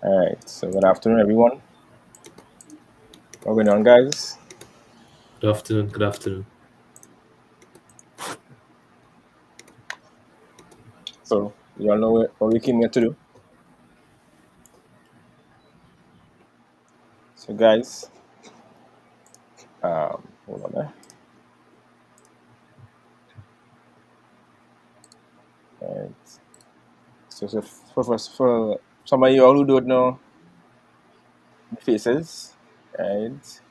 All right. So good afternoon, everyone. What's going on, guys? Good afternoon. Good afternoon. So you all know what we came here to do. So, guys, hold on there. All right. For some of you all who don't know the faces, right?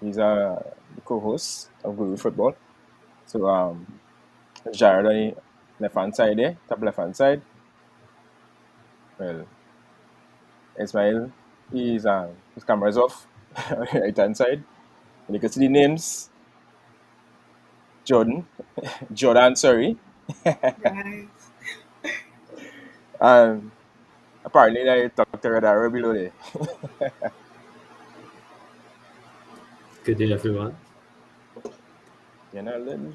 These are the co-hosts of Guru Football. So Jared on the left hand side there, top left hand side. Well, Ismail, his camera's off on the right hand side. And you can see the names Jordan, Jordan, sorry. Right. And apparently I talked to Radar below there. Good day, everyone. You know, a little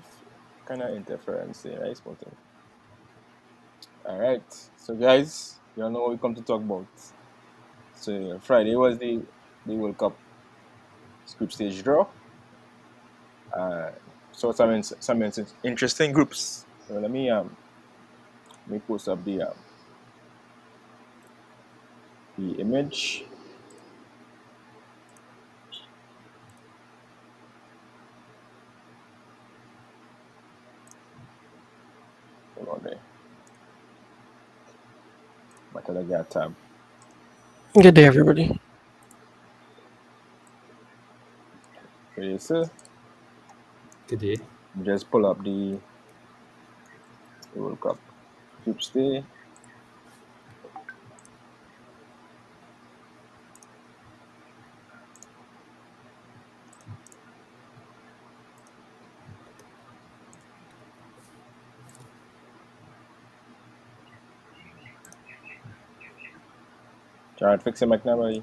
kind of interference there, right? Spontaneous. All right. So guys, you all know what we come to talk about. So Friday was the World Cup group stage draw. Uh, so some interesting groups. So let me post up the image. Hold on there. But I got tab. Good day, everybody. Okay, so Good day. just pull up the World Cup group stage. Try to fix it, McNamara.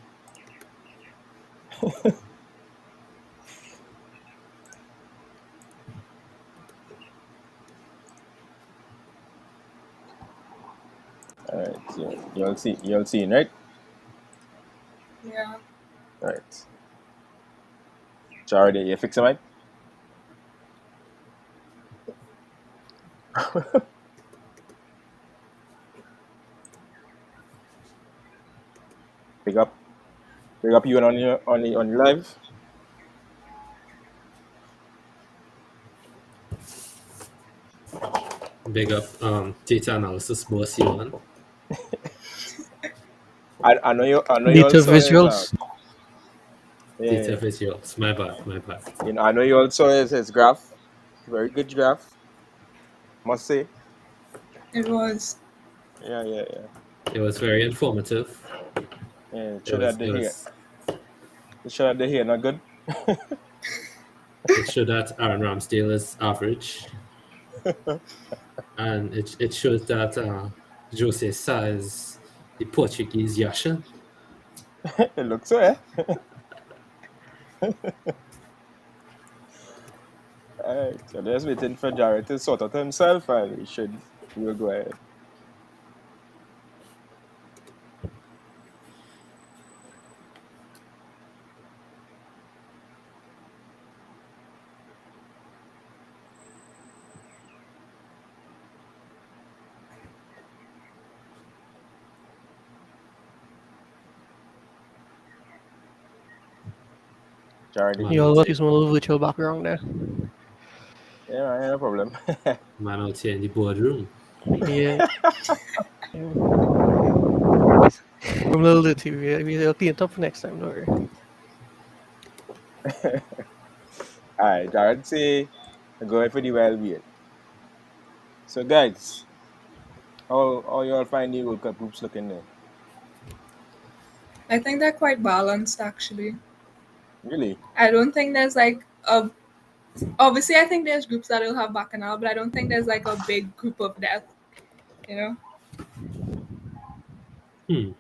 All right, so you'll see, right? Yeah. All right. Jared, you fix it, Mike? Pick up, pick up you on your on your live. Big up data analysis boss you on. I know you Data also is visuals. Data yeah, visuals. My bad. My bad. I know you also is his graph. Very good graph, must say. It was. Yeah. It was very informative. Yeah, It was. It was. it showed that the hair not good. It showed that Aaron Ramsdale is average, and it shows that Jose Sa is the Portuguese Yashin. It looks so, eh? Alright, so just waiting for Jared to sort out himself and he will go ahead. Jared, Man You out always here. use my little virtual background there. yeah, man, no problem. Man out here in the boardroom. Yeah. I'm a little dirty. We'll clean it up for next time, don't worry. Alright, Jared say go ahead for the well-being. So guys, how you all find the World Cup groups looking there? I think they're quite balanced, actually. Really? I don't think there's like a. Obviously, I think there's groups that will have Bacchanal, but I don't think there's like a big group of death, you know? Hmm.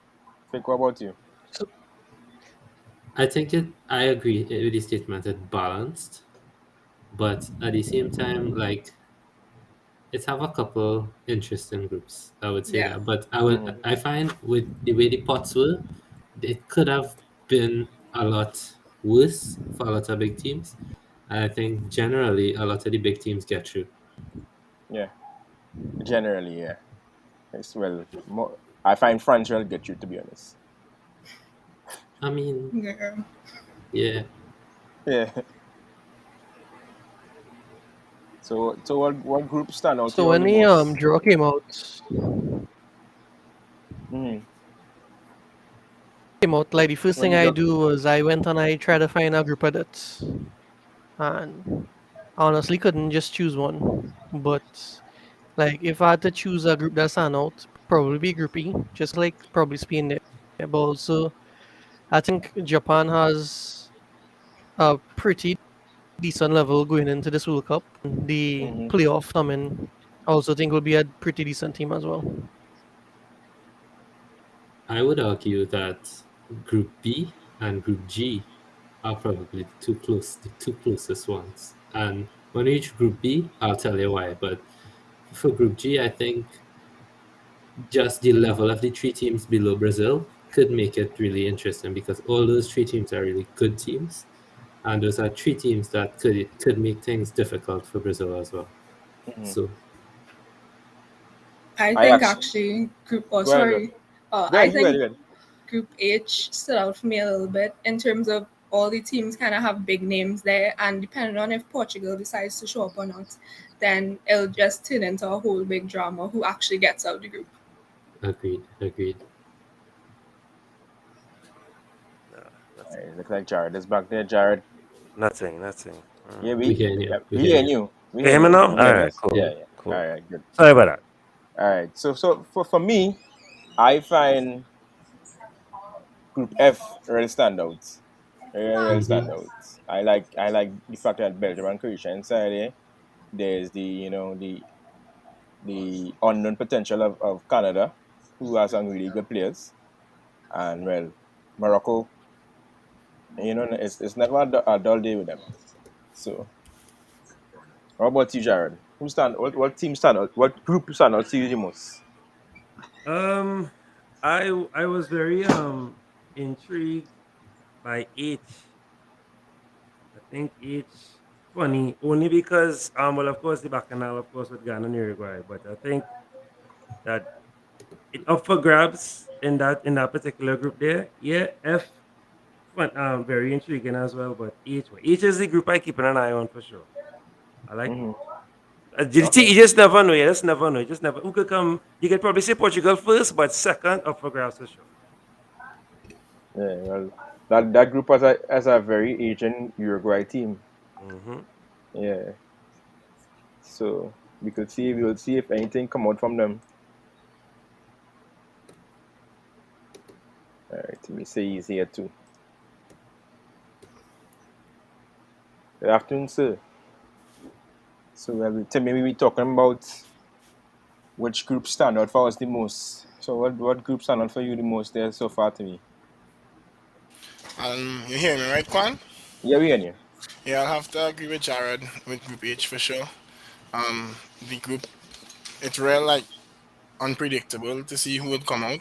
Think what about you? So, I think it. I agree with the statement. It balanced, but at the same time, like it have a couple interesting groups. I would say Yeah. that, but I find with the way the pots were, it could have been a lot worse for a lot of big teams. And I think generally a lot of the big teams get through. Yeah, generally, yeah. It's more. I find France will get you, to be honest. I mean, Yeah. yeah. Yeah. So what group stand out to So you all when the the most? draw came out, Mm-hmm. like the first When thing you I got do was I went and I tried to find a group edits, and honestly couldn't just choose one. But like if I had to choose a group that stand out, probably be Group E, just like probably Spain there. But also I think Japan has a pretty decent level going into this World Cup. The mm-hmm. playoff coming, I also think will be a pretty decent team as well. I would argue that Group B and Group G are probably the two closest ones. And when we reach Group B, I'll tell you why. But for Group G, I think just the level of the three teams below Brazil could make it really interesting because all those three teams are really good teams, and those are three teams that could make things difficult for Brazil as well. Mm-hmm. So I I think actually actually group. Oh, go ahead, go sorry. go I ahead, go ahead, think go ahead. Group H stood out for me a little bit in terms of all the teams kind of have big names there, and depending on if Portugal decides to show up or not, then it'll just turn into a whole big drama who actually gets out of the group. agreed. Alright, look like Jared is back there. Jared, Nothing. yeah, We hear you. We we hear hear you. you. We You hear hear me you. now? You All hear right, us? cool, Yeah, yeah. cool. All right, good. Sorry about that. All right. So for me, I find Group F really standouts. Really Mhm. standouts. I like the fact that Belgium and Croatia inside there. There's the unknown potential of Canada, who has some really good players, and well, Morocco. It's never a dull day with them. So, how about you, Jared? What team stand out? What group stand out to you the most? Um, I was very intrigued by H. I think H funny only because well of course the bacchanal of course with Ghana and Uruguay, but I think that it up for grabs in that particular group there. Yeah, F fun very intriguing as well, but H is the group I keep an eye on for sure. I like H. Hmm. You Okay. just never know. You just never know. You just never. Who could come? You could probably say Portugal first, but second up for grabs for sure. Yeah. Well, that group has a very aging Uruguay team. Mm-hmm. Yeah. So we will see if anything come out from them. All right. Let me say he's here too. Good afternoon, sir. So maybe we talking about which group stand out for us the most. So what group stand out for you the most there so far to me? You hear me right, Quan? Yeah, we hear you. Yeah, I'll have to agree with Jared with Group H for sure. The group, it's real like unpredictable to see who would come out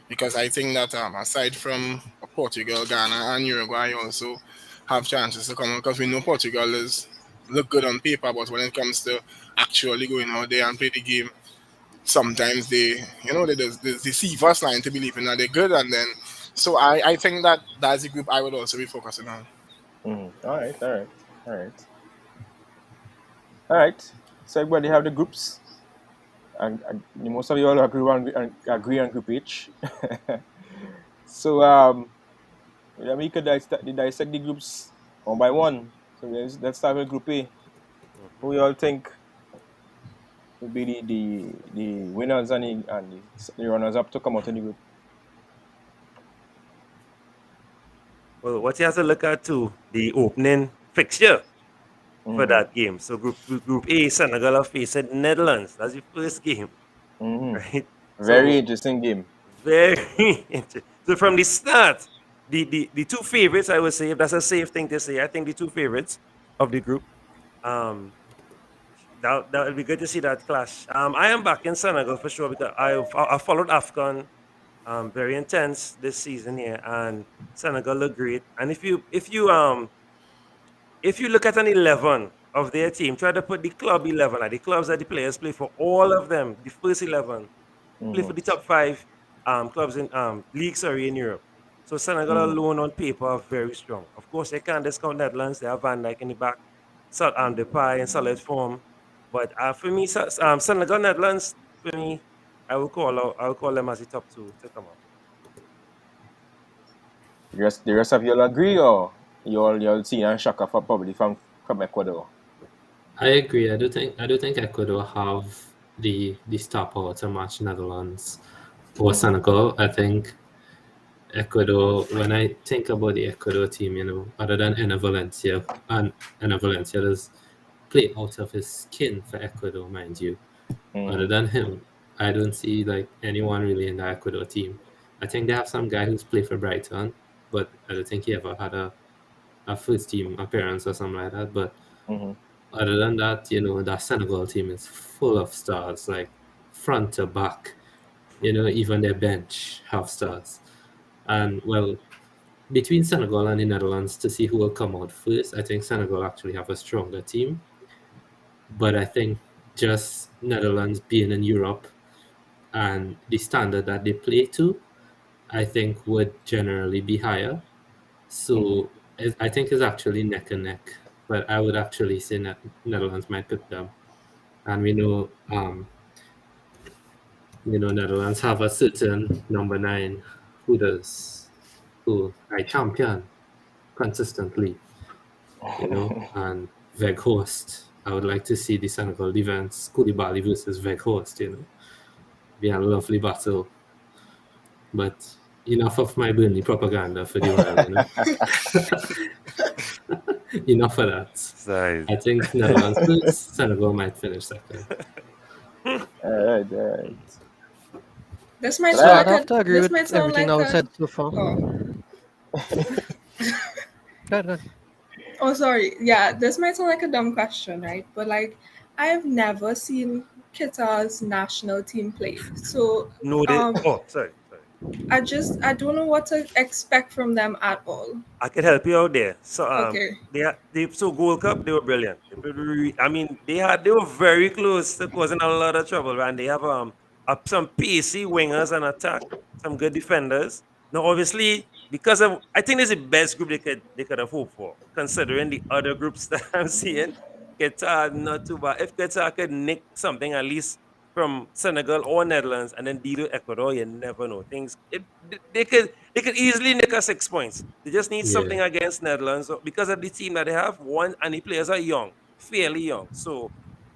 because I think that aside from Portugal, Ghana, and Uruguay also have chances to come out because we know Portugal is look good on paper, but when it comes to actually going out there and play the game, sometimes they deceive us line to believing that they're good, and then so I think that that's the group I would also be focusing on. All right, all right, all right, all right. So everybody have the groups, and most of you all agree on group H. So yeah, we could dissect the groups one by one. So let's start with Group A. Who you all think will be the winners and the runners up to come out in the group? Well, what you have to look at too, the opening fixture for Mm-hmm. that game. So Group A, Senegal are facing Netherlands. That's the first game, Mm-hmm. right? Very So interesting game. very interesting. So from the start, the two favorites, I would say, if that's a safe thing to say, I think the two favorites of the group, um, that would be good to see that clash. I am back in Senegal for sure because I followed AFCON very intense this season here, and Senegal look great. And if you look at an 11 of their team, try to put the club 11, like the clubs that the players play for, all of them, the first 11 play for the top five clubs in leagues, sorry, in Europe. So Senegal alone on paper are very strong. Of course, they can't discount Netherlands. They have Van Dijk in the back, Depay in solid form. But for me, Senegal, Netherlands, for me, I will call them as the top two to come up. The rest of you'll agree, or you'll see and Shaka for probably from Ecuador. I agree. I do think Ecuador have the star power to match Netherlands or Senegal. I think Ecuador, when I think about the Ecuador team, other than Enner Valencia, and Enner Valencia does play out of his skin for Ecuador, mind you. Other than him, I don't see like anyone really in the Ecuador team. I think they have some guy who's played for Brighton, but I don't think he ever had a first team appearance or something like that. But other than that, that Senegal team is full of stars, like front to back. Even their bench have stars. And well, between Senegal and the Netherlands, to see who will come out first, I think Senegal actually have a stronger team. But I think just Netherlands being in Europe and the standard that they play to, I think would generally be higher. So I think it's actually neck and neck. But I would actually say Netherlands might pick them. And we know, Netherlands have a certain number 9 who I champion consistently, and Weghorst. I would like to see the Senegal defense, Koulibaly versus Weghorst, be a lovely battle. But enough of my Burnley propaganda for the while, enough of that. Sorry. I think Netherlands first, Senegal might finish second. All right. This might So I'd sound have like to agree this with might sound everything like that was a said so far. Go ahead. Oh, sorry. Yeah, this might sound like a dumb question, right? But like, I've never seen Qatar's national team play, so No, sorry. I don't know what to expect from them at all. I could help you out there. So Okay. so Gold Cup, they were brilliant. They were very close to causing a lot of trouble, and they have some pacey wingers and attack, some good defenders. Now, obviously, because of I think this is the best group they could have hoped for, considering the other groups that I'm seeing. Qatar not too bad. If Qatar could nick something at least from Senegal or Netherlands and then deal with Ecuador, you never know. They could easily nick us 6 points. They just need something against Netherlands because of the team that they have. One, and the players are young, fairly young. So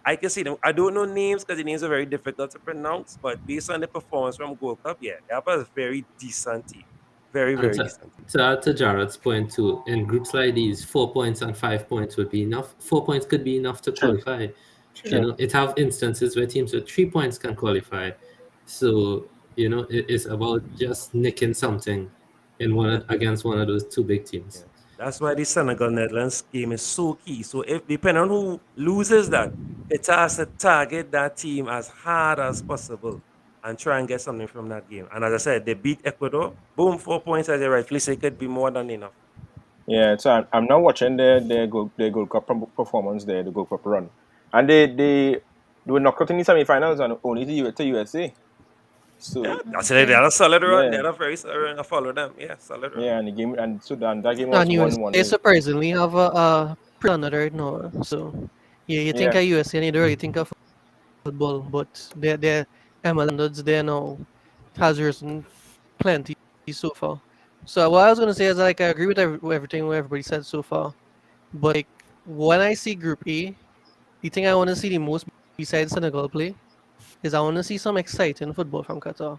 I can see them. I don't know names because the names are very difficult to pronounce, but based on the performance from Gold Cup, yeah, they have a very decent team. Very, very decent. To add to Jared's point too, in groups like these, 4 points and 5 points would be enough. 4 points could be enough to qualify. It have instances where teams with 3 points can qualify. So, it's about just nicking something against one of those two big teams. Yeah. That's why the Senegal Netherlands game is so key. So if depending on who loses that, it has to target that team as hard as possible and try and get something from that game. And as I said, they beat Ecuador. Boom, 4 points, as they rightfully say, could be more than enough. Yeah, so I'm now watching their Gold Cup performance there, the Gold Cup run. And they were knocked out in the semi-finals and only to USA. So yeah, that's it. They're a solid run. Yeah. They're a very solid run. I follow them. Yeah, solid run. Yeah, and the game that game was And 1-1. USA surprisingly have a standard right now. So you think of USA and you don't really think of football, but their MLS standards there now has risen plenty so far. So what I was gonna say is like I agree with everything everybody said so far, but like when I see Group A, the thing I want to see the most besides Senegal play is I want to see some exciting football from Qatar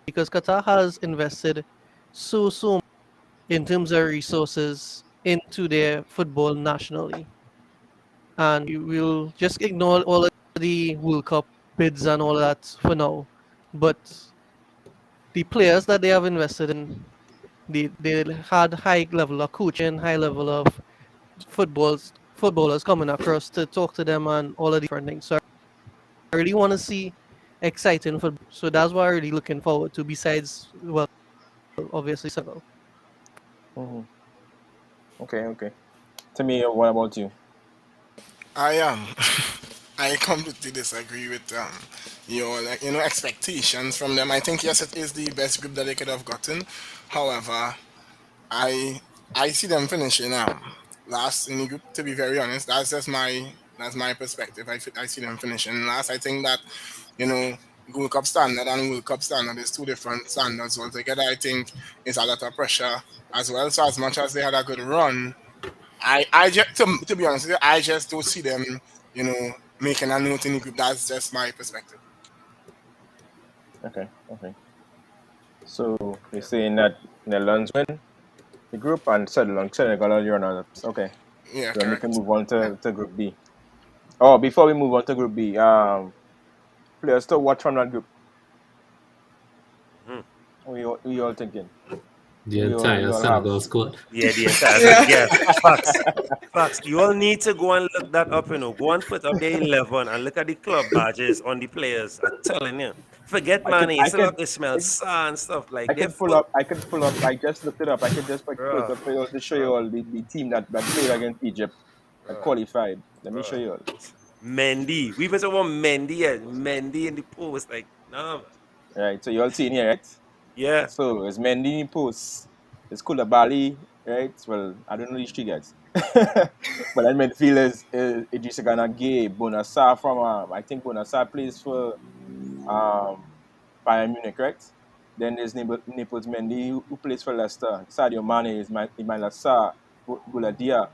because Qatar has invested so much in terms of resources into their football nationally, and we will just ignore all of the World Cup bids and all of that for now, but the players that they have invested in, they had high level of coaching, high level of football footballers coming across to talk to them and all of the different things. So I really want to see exciting football. So that's what I'm really looking forward to. Besides, well, obviously, Senegal. Mhm. Okay. To me, what about you? I am. I completely disagree with your expectations from them. I think yes, it is the best group that they could have gotten. However, I I see them finishing last in the group. To be very honest, that's my perspective. I see them finishing last. I think that you know Gold Cup standard and World Cup standard is two different standards altogether. I think it's a lot of pressure as well. So as much as they had a good run, I just to be honest with you, I just don't see them, making a note in the group. That's just my perspective. Okay. So you're saying that Netherlands win the group and Senegal are your runners. Okay. Yeah, Then we can correct. move on to Group B. Oh, before we move on to Group B, players to watch from that group. Mhm. We all thinking. The We entire all have. Senegal squad. Yeah, the entire yeah. Facts. Facts. You all need to go and look that up, Go and put up the 11 and look at the club badges on the players. I'm telling you. Forget I could money. I Still could have Ismail Sarr and stuff. I Like, they're could pull full. up. I could pull up. I just looked it up. I could just put Bruh, up for you all to show you bruh, all the team that played against Egypt that bruh, qualified. Let me show bruh. you all. Mendy. We even said about Mendy. Mendy in the post. Like, nah, man. Right. So you all seeing here, right? Yeah. So it's Mendy in post. It's Koulibaly, right? Well, I don't know these three guys. But then midfield is Idrissa Gana Gueye, Bonassar from I think Bonassar plays for um Bayern Munich, right? Then there's Naples Mendy who plays for Leicester. Sadio Mane is Ismaila Sarr, Bouladia.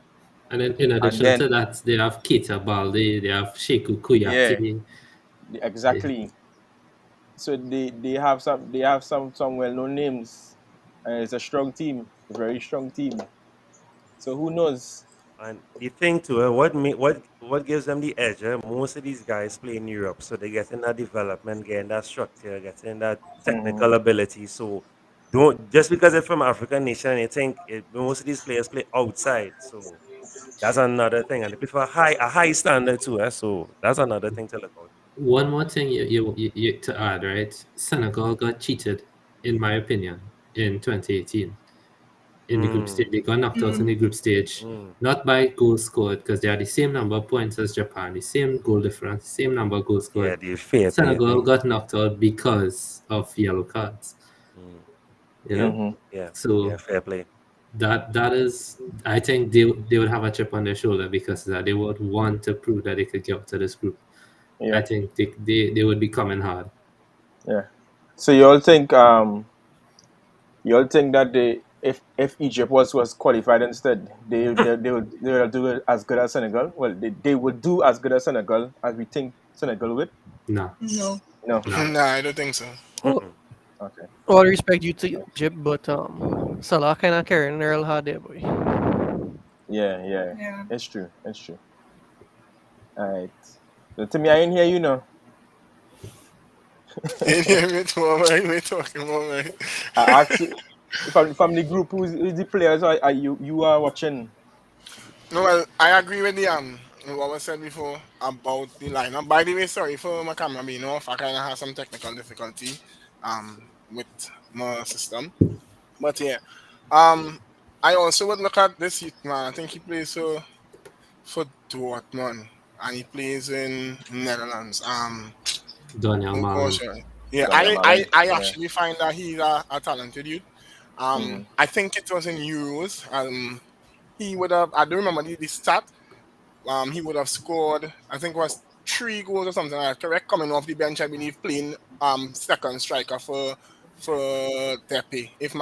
And then in And addition then to that, they have Keita Balde, they have Sheku yeah, Kouyaté. They, exactly. So they have some well known names. And it's a strong team, a very strong team. So who knows? And the thing too, what gives them the edge? Most of these guys play in Europe, so they get in that development, getting that structure, getting that Mhm. technical ability. So don't just because they're from African nation, and you think most of these players play outside. So that's another thing, and they play for a high standard too. So that's another thing to look out. one more thing you to add, right? Senegal got cheated, in my opinion, in 2018 in the group Mm, stage. They got knocked out in the group stage, mm. not by goals scored, because they had the same number of points as Japan, the same goal difference, same number of goals Yeah, scored. the fair play Senegal thing. got knocked out because of yellow cards. Mm. You Yeah, know, Mhm. yeah, yeah, so fair play. that is, I think they would have a chip on their shoulder because of that they would want to prove that they could get to this group. I Yeah. think they would be coming hard. Yeah. So you all think that if Egypt was qualified instead, they would do it as good as Senegal. Well, they would do as good as Senegal as we think Senegal would. No, No. No. no. Nah, I don't think so. Well, Mm-mm. Okay. all respect you to Egypt, but Salah kind of carrying Earl hard there, boy. Yeah. Yeah. It's true. All right. So to me, I ain't hear you know. We're talking about, right? I asked you from the group who's the players are you are watching. No, well, I agree with the what was said before about the lineup. By the way, sorry for my camera being off. I kind of have some technical difficulty with my system. But yeah, I also would look at this youth man. I think he plays for Dortmund and he plays in Netherlands. Daniel Oh gosh, Malm. yeah. Daniel I Yeah. actually find that he's a talented youth. Mhm. I think it was in Euros. He would have. I don't remember the stat. He would have scored. I think it was 3 goals or something like that. Correct, coming off the bench. I believe playing second striker for Tepe. If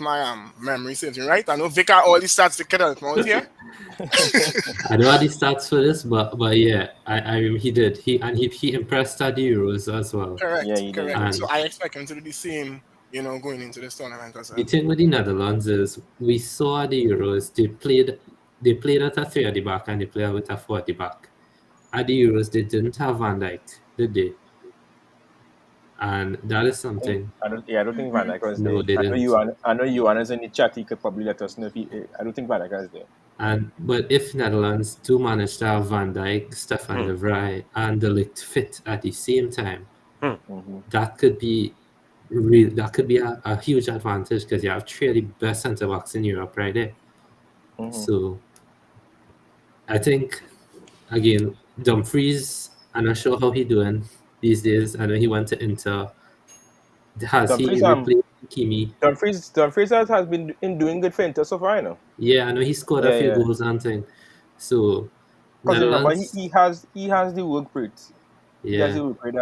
my memory serves me right. I know Vicar all the stats to help me out here. I don't have the stats for this, but yeah, he impressed at the Euros as well. Yeah, Correct, he did. correct. So And I expect him to do the same. Going into this tournament as the well. thing with the Netherlands is we saw at the Euros they played at a 3 at the back and they played with a 4 at the back. At the Euros they didn't have Van Dijk, did they? And that is something. I don't think Van Dijk was No, there. they didn't. I know you Anna's in the chat. He could probably let us know if he. I don't think Van Dijk was there. But if Netherlands do manage to have Van Dijk, Stefan de Vrij, and De Ligt fit at the same time, that could be a huge advantage because you have three of the best centre backs in Europe right there. So I think again, Dumfries, I'm not sure how he doing these days. I know he went to Inter. Has he Dumfries, replaced Kimi? Dumfries has been doing good for Inter so far, you know. Yeah, I know he scored a few goals and thing. So Because remember, Netherlands, he has the work rate. He has yeah, the work rate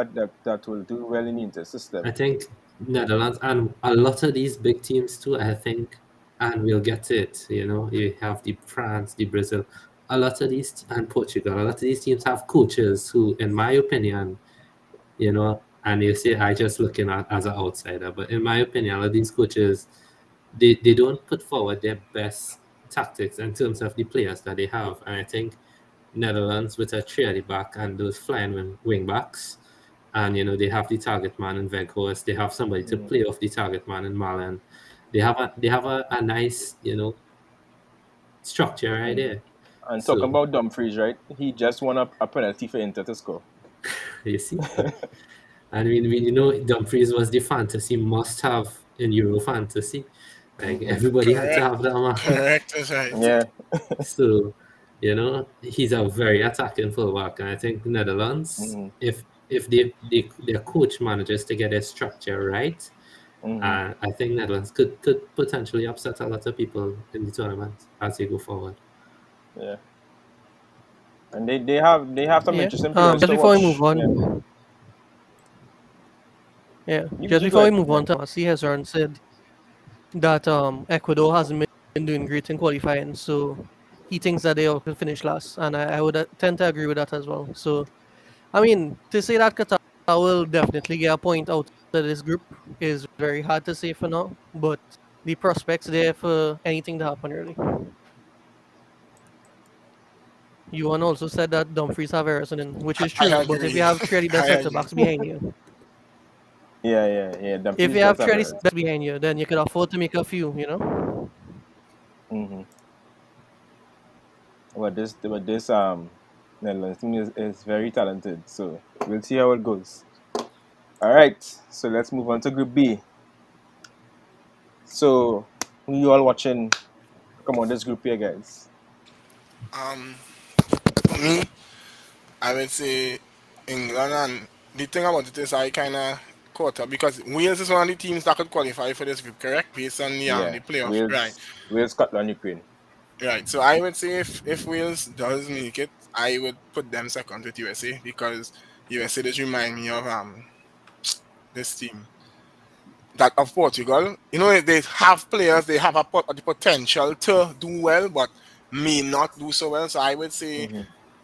that will do well in the Inter system. I think Netherlands and a lot of these big teams too. I think, and we'll get to it. You know, you have the France, the Brazil, a lot of these, and Portugal. A lot of these teams have coaches who, in my opinion, you know, and you say I just looking at as an outsider, but in my opinion, a lot of these coaches, they don't put forward their best tactics in terms of the players that they have. And I think Netherlands with a three at the back and those flying wing backs, and you know they have the target man in Weghorst, they have somebody to play off the target man in Malen. They have a nice, you know, structure right there. And So talking about Dumfries, right? He just won a penalty for Inter to score. you see. And you know, Dumfries was the fantasy must-have in Euro Fantasy. Like everybody had to have that man. Correct, that's right. Yeah. So, you know, he's a very attacking fullback, and I think Netherlands, if their coach manages to get their structure right, I think Netherlands could potentially upset a lot of people in the tournament as they go forward. Yeah. And they have some interesting players just to before watch. we move on, just before we move on to Messi, has Aaron said that Ecuador hasn't been doing great in qualifying, so he thinks that they all could finish last, and I would tend to agree with that as well. So, I mean, to say that Qatar will definitely get a point out of this group is very hard to say for now, but the prospects there for anything to happen really. Yuan also said that Dumfries have Harrison in, which is true, but if agree. you have three best I centre backs behind you, Yeah. if Dumfries you have does three Harrison. best behind you, then you could afford to make a few, you know? But this Netherlands team is very talented, so we'll see how it goes. All right, so let's move on to Group B. So, who you all watching? Come on, this group here, guys. For me, I would say England, and the thing about it is I kind of caught up because Wales is one of the teams that could qualify for this group, correct? Based on the playoff, right? Wales, Scotland, Ukraine. Right. So I would say if Wales does make it, I would put them second with USA because USA does remind me of this team. That of Portugal. You know, they have players, they have the potential to do well, but may not do so well. So I would say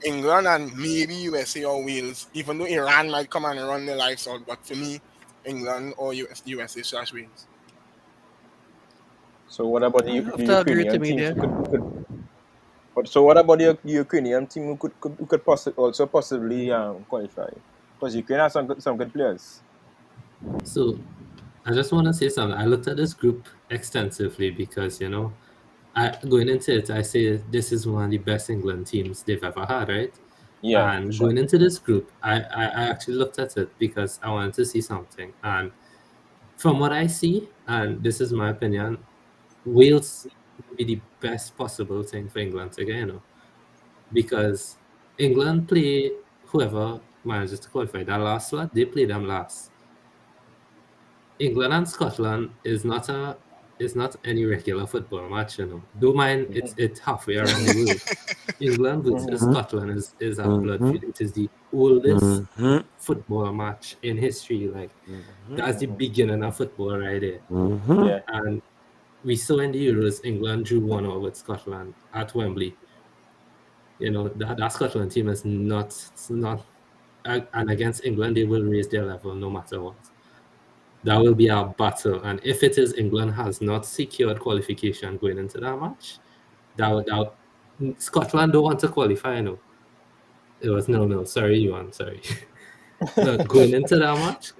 England and maybe USA or Wales, even though Iran might come and run their lives out. But for me, England or USA/Wales. So what about the Ukrainian team? So what about the Ukrainian team who could possibly qualify? Because Ukraine has some good players. So I just want to say something. I looked at this group extensively because, you know, going into it, I say this is one of the best England teams they've ever had, right? Yeah. And going into this group, I actually looked at it because I wanted to see something. And from what I see, and this is my opinion, Wales would be the best possible thing for England to get, you know, because England play whoever manages to qualify that last slot, they play them last. England and Scotland is not any regular football match, you know. Don't mind it's halfway around the world. England versus Scotland is a blood feud. It is the oldest football match in history. Like that's the beginning of football right there. Yeah. And we saw in the Euros, England drew 1-0 with Scotland at Wembley. You know, that Scotland team is not, and against England, they will raise their level no matter what. That will be our battle. And if it is England has not secured qualification going into that match, Scotland don't want to qualify, you know. It was no, sorry, Yuan, sorry. But going into that match,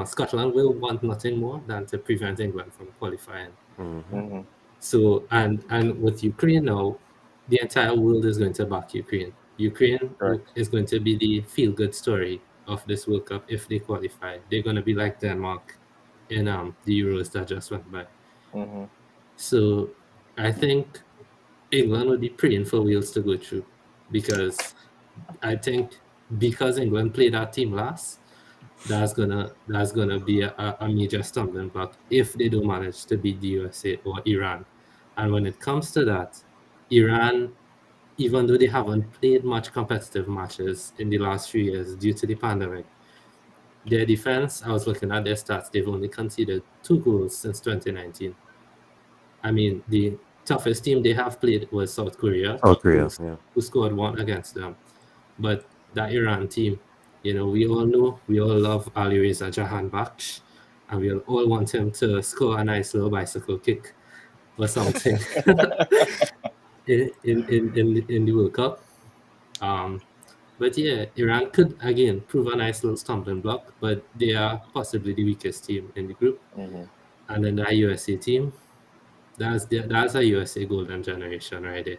Scotland will want nothing more than to prevent England from qualifying. So and with Ukraine now, the entire world is going to back Ukraine. Ukraine Correct. is going to be the feel-good story of this World Cup if they qualify. They're going to be like Denmark in the Euros that just went by. Mm-hmm. So I think England would be praying for Wales to go through, because I think because England played that team last, that's gonna be a major stumbling block if they don't manage to beat the USA or Iran. And when it comes to that, Iran, even though they haven't played much competitive matches in the last few years due to the pandemic, their defense, I was looking at their stats, they've only conceded 2 goals since 2019. I mean, the toughest team they have played was South Korea, South Korea, yeah. who scored 1 against them. But that Iran team, we all know, we all love Alireza Jahanbakhsh, and we all want him to score a nice little bicycle kick or something in the World Cup. But yeah, Iran could again prove a nice little stumbling block, but they are possibly the weakest team in the group. Mm-hmm. And then that USA team, that's a USA golden generation right there.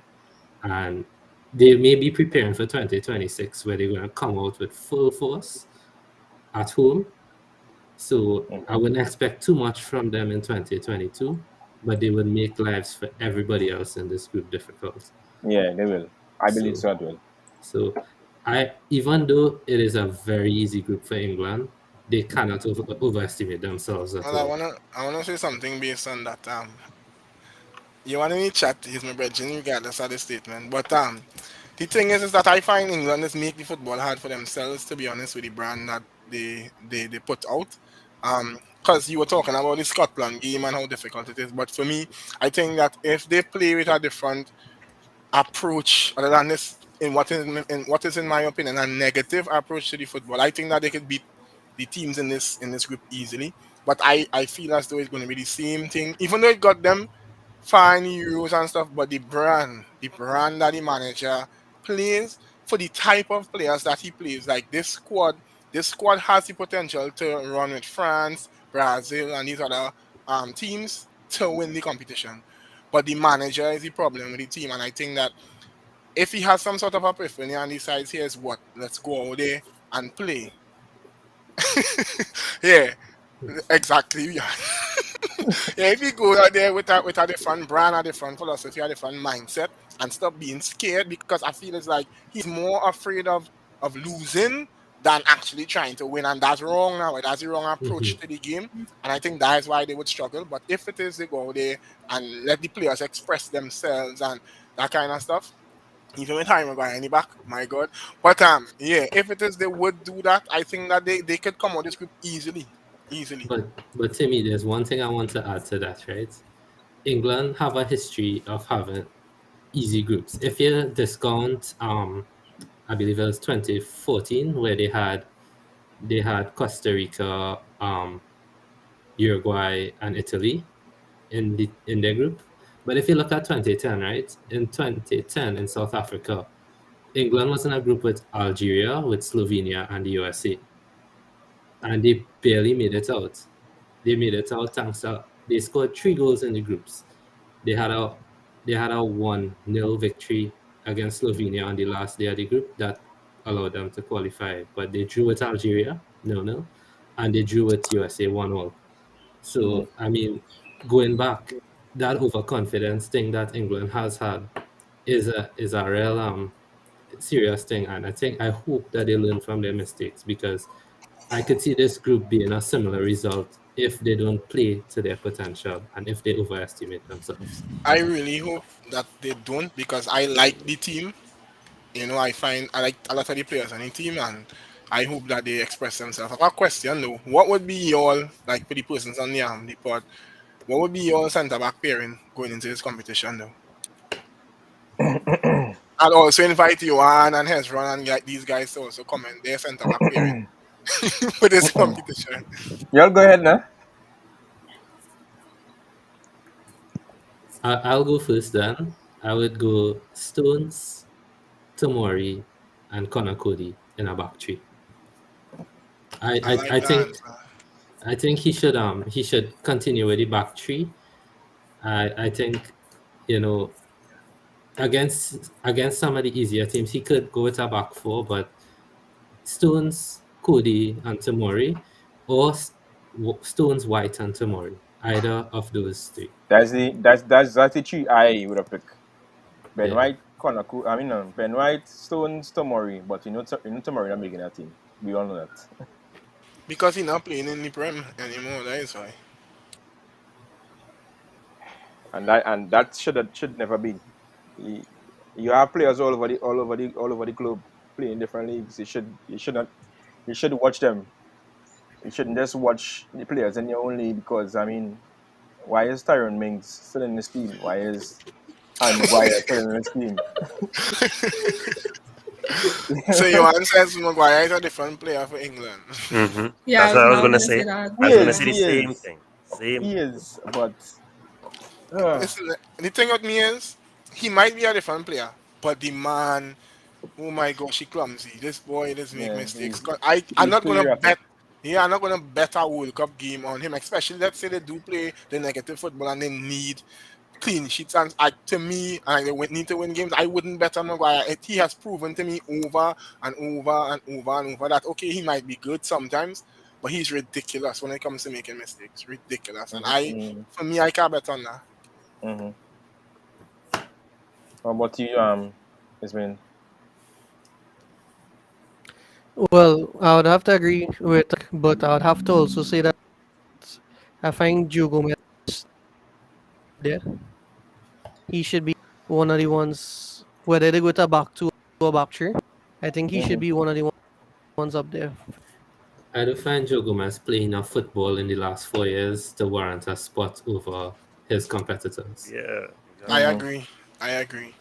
And they may be preparing for 2026, where they're going to come out with full force at home. So I wouldn't expect too much from them in 2022, but they would make lives for everybody else in this group difficult. Yeah, they will. I believe so as well. So even though it is a very easy group for England, they cannot overestimate themselves at Well, all. I wanna say something based on that. You want any chat? He's my brethren, regardless of the statement. But the thing is that I find England is make the football hard for themselves. To be honest, with the brand that they put out. Because you were talking about the Scotland game and how difficult it is. But for me, I think that if they play with a different approach other than this, in what is in my opinion a negative approach to the football, I think that they could beat the teams in this group easily. But I feel as though it's going to be the same thing, even though it got them fine euros and stuff. But the brand that the manager plays, for the type of players that he plays, like this squad has the potential to run with France, Brazil, and these other teams to win the competition. But the manager is the problem with the team, and I think that if he has some sort of epiphany and decides, here's what, let's go out there and play. Yeah, exactly. Yeah. Yeah, if you go out there with a different brand, a different philosophy, a different mindset, and stop being scared, because I feel it's like he's more afraid of losing than actually trying to win, and that's wrong now. That's the wrong approach to the game, and I think that is why they would struggle. But if it is, they go there and let the players express themselves and that kind of stuff. Even with Harry Maguire in the back, my God. But yeah, if it is they would do that, I think that they could come out this group easily. But Timmy, there's one thing I want to add to that, right? England have a history of having easy groups. If you discount, I believe it was 2014, where they had Costa Rica, Uruguay, and Italy in their group. But if you look at 2010, right? In 2010 in South Africa, England was in a group with Algeria, with Slovenia, and the USA. And they barely made it out. They made it out thanks to they scored 3 goals in the groups. They had a 1-0 victory against Slovenia on the last day of the group that allowed them to qualify. But they drew with Algeria 0-0, and they drew with USA 1-1. So I mean, going back, that overconfidence thing that England has had is a real serious thing, and I hope that they learn from their mistakes, because I could see this group being a similar result if they don't play to their potential and if they overestimate themselves. I really hope that they don't, because I like the team. I like a lot of the players on the team, and I hope that they express themselves. I have a question though. What would be your, like, for the persons on the pod, what would be your centre back pairing going into this competition though? I'd also invite Johan and Hezron and like these guys to also comment their centre back pairing for this competition. Y'all go ahead now. I'll go first then. I would go Stones, Tomori, and Connor Cody in a back three. I think he should continue with the back three, I think, you know, against some of the easier teams, he could go with a back four, but Stones, Cody, and Tamori, or Stones, White, and Tamori, either of those three. That's the three I would have picked. Ben Yeah. White, Ben White, Stones, Tomori, but Tomori not making that team. We all know that. Because he not playing in the Prem anymore. That is why. And that should never be. You have players all over the globe playing different leagues. You should watch them. You shouldn't just watch the players in your own league because why is Tyrone Mings still in this team? Why is Harry Maguire still in this team? So your answer is Maguire is a different player for England. Yeah, That's I what was I was now gonna gonna say. say that. I He was gonna is, say the he same is, thing. Same. he is, but uh, Listen, the thing with me is he might be a different player, but the man, oh my gosh, he clumsy. This boy does make yeah, mistakes. I'm he's not too gonna erratic. bet. Yeah, I'm not gonna bet a World Cup game on him. Especially let's say they do play the negative football and they need clean sheets. And to me, and they need to win games. I wouldn't bet on Maguire. He has proven to me over and over and over and over that okay, he might be good sometimes, but he's ridiculous when it comes to making mistakes. Ridiculous. And Mm-hmm, for me, I can't bet on that. mm-hmm. How about you, Ismail? Well, I would have to agree with, but I would have to also say that I find Joe Gomez there. He should be one of the ones, whether they go to a back two or back three. I think he should Mm-hmm. be one of the ones up there. I do find Joe Gomez playing enough football in the last 4 years to warrant a spot over his competitors. Yeah. I Exactly. Mm-hmm. agree. I agree.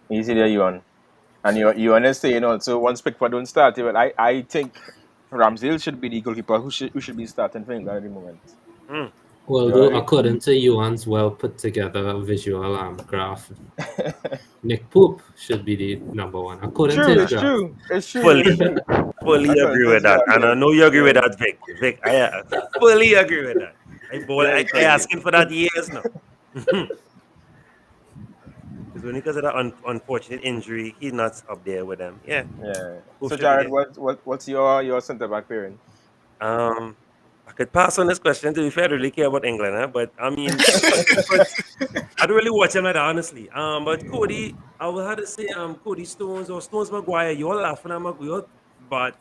Easy there, you on. And you understand also once Pickford don't start, well, I think Ramsdale should be the goalkeeper who should be starting for England at the moment. Mm. Well, You know though, what I according to Yuan's well put together visual graph, Nick Pope should be the number one, according to True, his it's graph. true, it's true, it's Fully, true. fully According agree to his with that, graph, and I yes, know you agree with yes, that, Vic. Vic, I fully agree with that. yes. I asking for that years now. Because when he because of that unfortunate injury, he's not up there with them. Yeah, Yeah. who So should be Jared, there? what's your centre back pairing? Um, I could pass on this question to be fair. I really care about England, huh? But I mean, but I don't really watch him like that, honestly. But Cody, I would have to say Cody Stones or Stones Maguire. You all laughing at Maguire, but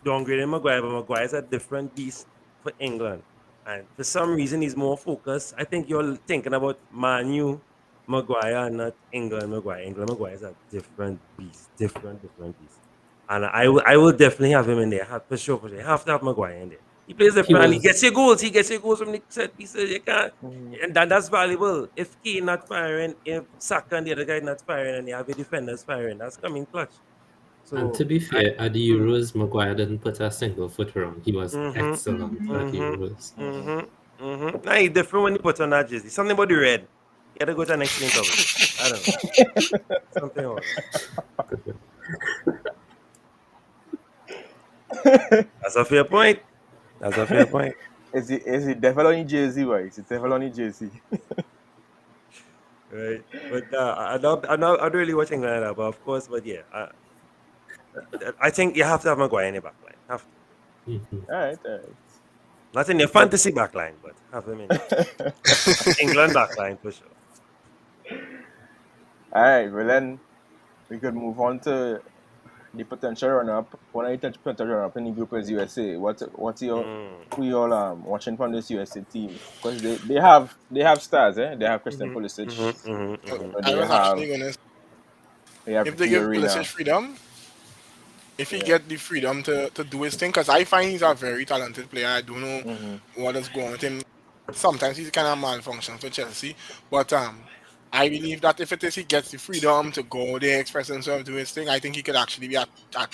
downgrading Maguire, but Maguire's a different beast for England. And for some reason he's more focused. I think you're thinking about Manu Maguire, not England Maguire. England Maguire is a different beast. Different beast. And I will definitely have him in there. For sure, for sure. You have to have Maguire in there. He plays He different and he was gets your goals. He gets your goals from the set pieces. You can't Mhm. and that's valuable. If Kane not firing, if Saka and the other guy not firing, and you have your defenders firing, that's coming clutch. And So to be I, fair, at the Euros, Maguire didn't put a single foot wrong. He was mm-hmm, excellent at the mm-hmm, Euros. Mhm. Now it's different when you put on that jersey. Something about the red. You gotta go to the next team probably. I don't know. Something about it. That's a fair point. That's a fair point. Is it devil on your jersey, boy? Is it devil on your jersey? Right. But I don't really watch England like that, but of course, but yeah, I think you have to have Maguire in your backline. Have to. Mhm. All right, all right. Not in your fantasy backline, but have him in England backline for sure. All right. Well, then we could move on to the potential runner-up. One of the potential runner-up in the group is USA. What's your Mm. who you all watching from this USA team? Because they have stars, eh? They have Christian Mhm, Pulisic. mhm, mhm, Uh, mhm. They I was have actually gonna they have if they give Fiorina. Pulisic freedom, if he Yeah. get the freedom to do his thing, because I find he's a very talented player. I don't know Mm-hmm. what is going on with him. Sometimes he's kind of malfunction for Chelsea, but I believe that if it is he gets the freedom to go there, express himself, do his thing, I think he could actually be a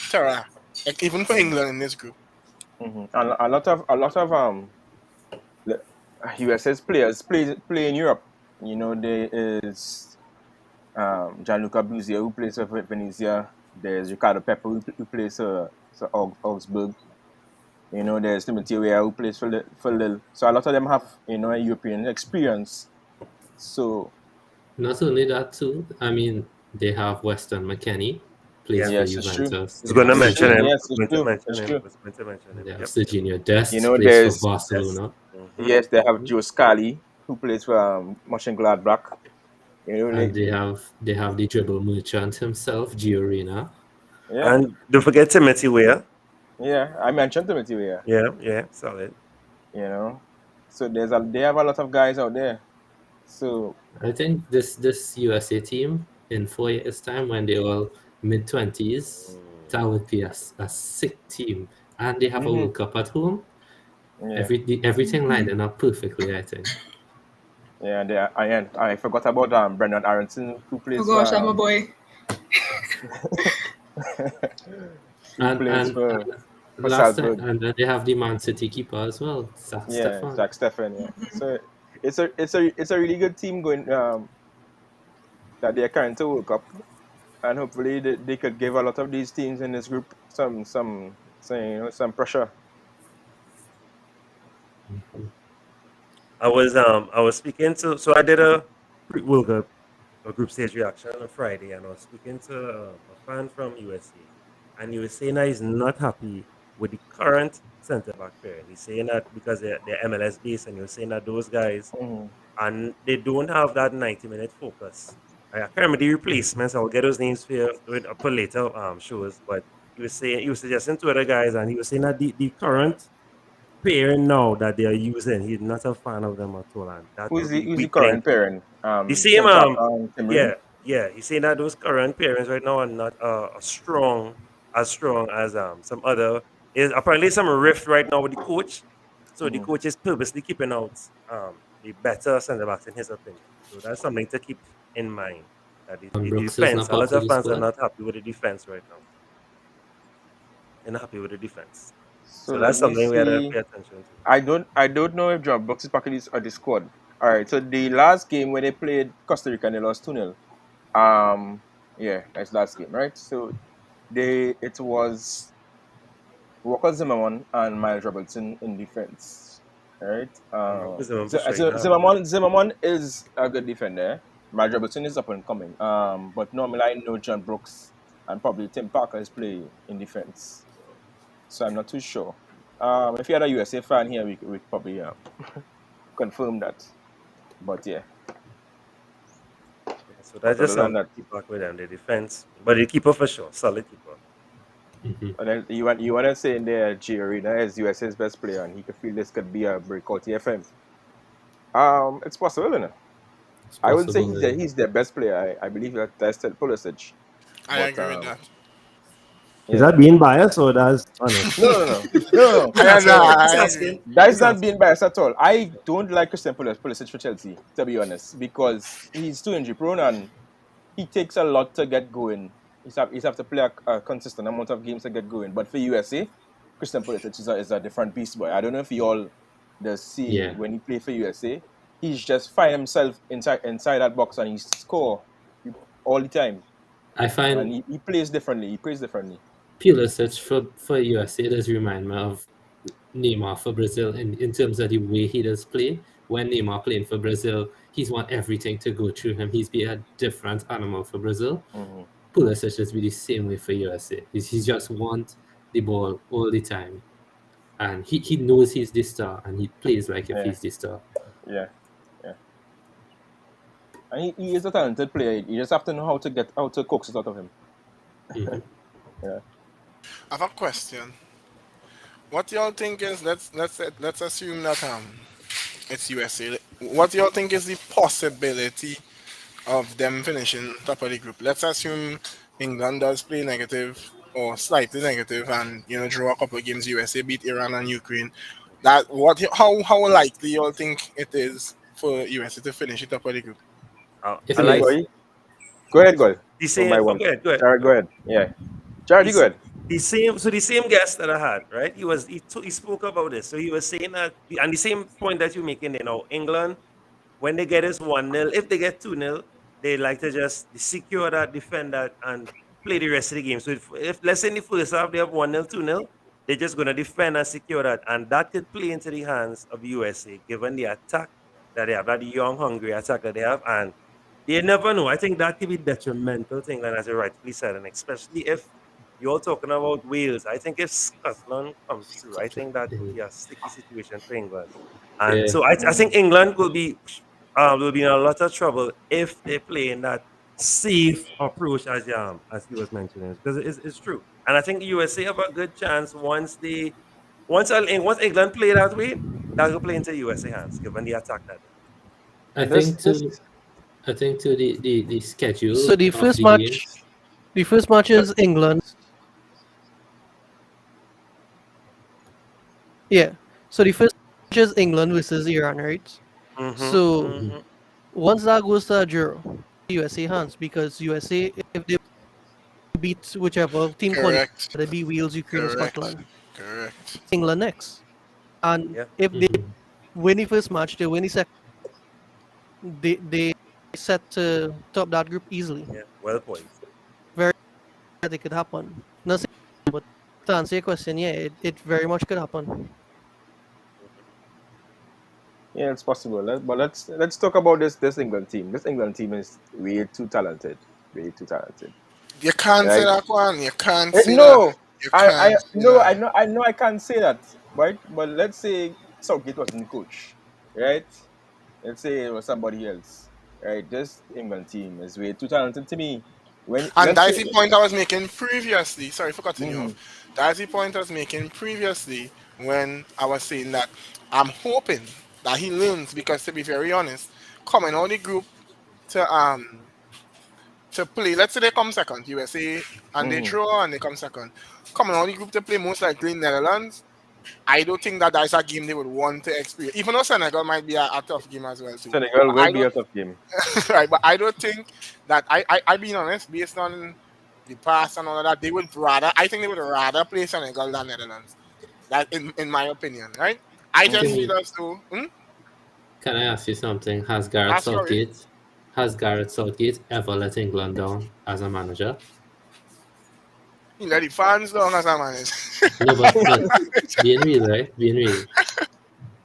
terror, like, even for Mm-hmm. England in this group. Mm-hmm. And a lot of the USS players play in Europe. There is Gianluca Buzia who plays for Venezia. There's Ricardo Pepe who plays for Augsburg. You know, there's Timothy Weah who plays for Lille. So a lot of them have, you know, a European experience. So Not only that too, I mean, they have Weston McKennie, plays Yeah. for yes, it's true. Juventus. I was They going to have It's mention true. him. Serginho, I Yes, was it's going to true. mention It's him. I true. was going to mention him. they have Yep. Serginho You Dest, know, plays for there's Barcelona. yes, they have Joe Scally who plays for Mönchengladbach. You know, And they have the dribble merchant himself, Gio Reyna. yeah, And don't forget Timothy Weah. yeah. I mentioned Timothy Weah. Yeah, solid. You know, so they have a lot of guys out there. So I think this USA team in 4 years' time, when they're all mid-20s, that would be a sick team. And they have a mhm, World Cup at home. yeah, Everything lining up perfectly, I think. yeah. I forgot about Brendan Aronson who Oh plays for gosh, I'm a boy. who plays And for last time, Salzburg. and then they have the Man City keeper as well, Zach Yeah, Stefan. Zach Steffen. Yeah. So it's a really good team going that they're carrying to World Cup, and hopefully they could give a lot of these teams in this group some pressure. I was speaking to, so I did a World Cup a group stage reaction on Friday, and I was speaking to a fan from USA, and he was saying that he's not happy with the current centre back pairing. He's saying that because they're MLS based, and he was saying that those guys Mhm. and they don't have that 90-minute focus. I can't remember the replacements. I'll get those names for you for later shows. But he was suggesting to other guys, and he was saying that the current pair now that they are using, he's not a fan of them at all, and that Who's will the be who's the weak link. current parent? The same Tim yeah, Ream? yeah. He's saying that those current pairings right now are not as strong as some other. Is apparently some rift right now with the coach, so the Mhm. coach is purposely keeping out the better centre backs in his opinion. So that's something to keep in mind. That the Brooks is defense, not a lot part of of the fans are squad. not happy with the defense right now. They're not happy with the defense. So So that's let me something we had to see. pay attention to. I don't know if John Brooks is back at the squad. All right. So the last game when they played Costa Rica and they lost 2-0. Yeah, that's last game, right? So it was Walker Zimmerman and Miles Robertson in defense. Right? Because for sure, you know. Zimmerman is a good defender. Miles Robertson is up and coming. But normally I know John Brooks and probably Tim Parker is play in defense. So I'm not too sure. If you had a USA fan here, we could probably confirm that. But yeah, Yeah, so that's but just other than something that, to keep back with them. The defense, but the keeper for sure, solid keeper. Mhm. and then you want to say in there, Gio Reyna is USA's best player, and he could feel this could be a breakout TFM. It's possible, isn't it? It's I wouldn't say possible. he's their best player. I believe that's still Pulisic. I But agree with that. Is yeah, that being biased or that's honest? no. Just I, asking. I Just agree. asking. That is Just not asking. being biased at all. I don't like Christian Pulisic for Chelsea, to be honest, because he's too injury prone and he takes a lot to get going. He's have to play a consistent amount of games to get going. But for USA, Christian Pulisic is a different beast, boy. I don't know if you all the see Yeah. when he play for USA, he's just find himself inside that box and he score all the time. I And find he plays differently. He plays differently. Pulisic for USA does remind me of Neymar for Brazil in terms of the way he does play. When Neymar playing for Brazil, he's want everything to go through him. He's be a different animal for Brazil. Hmm. Pulisic just be the same way for USA. He just want the ball all the time. And he knows he's the star and he plays like if Yeah, he's the star. yeah, yeah. And he is a talented player. You just have to know how to coax it out of him. Mhm. Yeah. I have a question. What y'all think is let's assume that it's USA. What y'all think is the possibility of them finishing top of the group? Let's assume England does play negative or slightly negative, and draw a couple of games. USA beat Iran and Ukraine. How likely y'all think it is for USA to finish it top of the group? If I Okay, like you go ahead, go ahead. the For same. my Oh, one. go ahead. Go ahead. Jared, Go go ahead. ahead. Yeah. Jared, you go ahead. The same. So the same guest that I had, right? He spoke about this. So he was saying that, and the same point that you're making. England, when they get this 1-0, if they get 2-0, they like to just secure that, defend that, and play the rest of the game. So if let's say in the first half they have 1-0, 2-0, they're just going to defend and secure that. And that could play into the hands of the USA, given the attack that they have, that the young, hungry attack that they have. And you never know. I think that could be detrimental to England, as you rightfully said, and especially if you're talking about Wales. I think if Scotland comes through, I think that could be a sticky situation for England. And Yeah. so I think England will be in a lot of trouble if they play in that safe approach as you was mentioning, because it's true. And I think the USA have a good chance once England play that way, that will play into USA hands given the attack that they I And this think this to the schedule So the of first the match, games. the first match is England. Yeah. So the first match is England versus Iran, right? have. So Mhm. once that goes to a draw, USA hands, because USA, if they beat whichever team qualifies, Correct. whether it be Wales, Ukraine, or Correct. Scotland, Correct. England next. And Yeah, if they Mhm. win the first match, they win the second, they set to top that group easily. yeah, well poised. Very that it could happen. Nothing, but to answer your question, yeah, it very much could happen. Yeah, it's possible. But let's talk about this England team. This England team is way too talented. Way too talented. You can't say Right? that one. You can't say that. No, You I can't say no, that. I know I can't say that, right? But let's say Southgate wasn't the coach, right? Let's say it was somebody else, right? This England team is way too talented to me. When And let's that's say, the point I was making previously. Sorry for cutting you off. mhm, That's the point I was making previously when I was saying that I'm hoping that he learns because, to be very honest, coming out the group to play. Let's say they come second, USA, and they mhm. draw and they come second. Coming out the group to play most likely Netherlands. I don't think that that's a game they would want to experience. Even though Senegal might be a tough game as well too. Senegal But will I be don't a tough game. right, but I don't think that I being honest, based on the past and all of that, they would rather I think they would rather play Senegal than Netherlands. That in my opinion, right? I just Mhm. feel as though Can I ask you something? sorry. Has Gareth Southgate ever let England down as a manager? You let the fans down as a manage. No, but being real, right? Being real.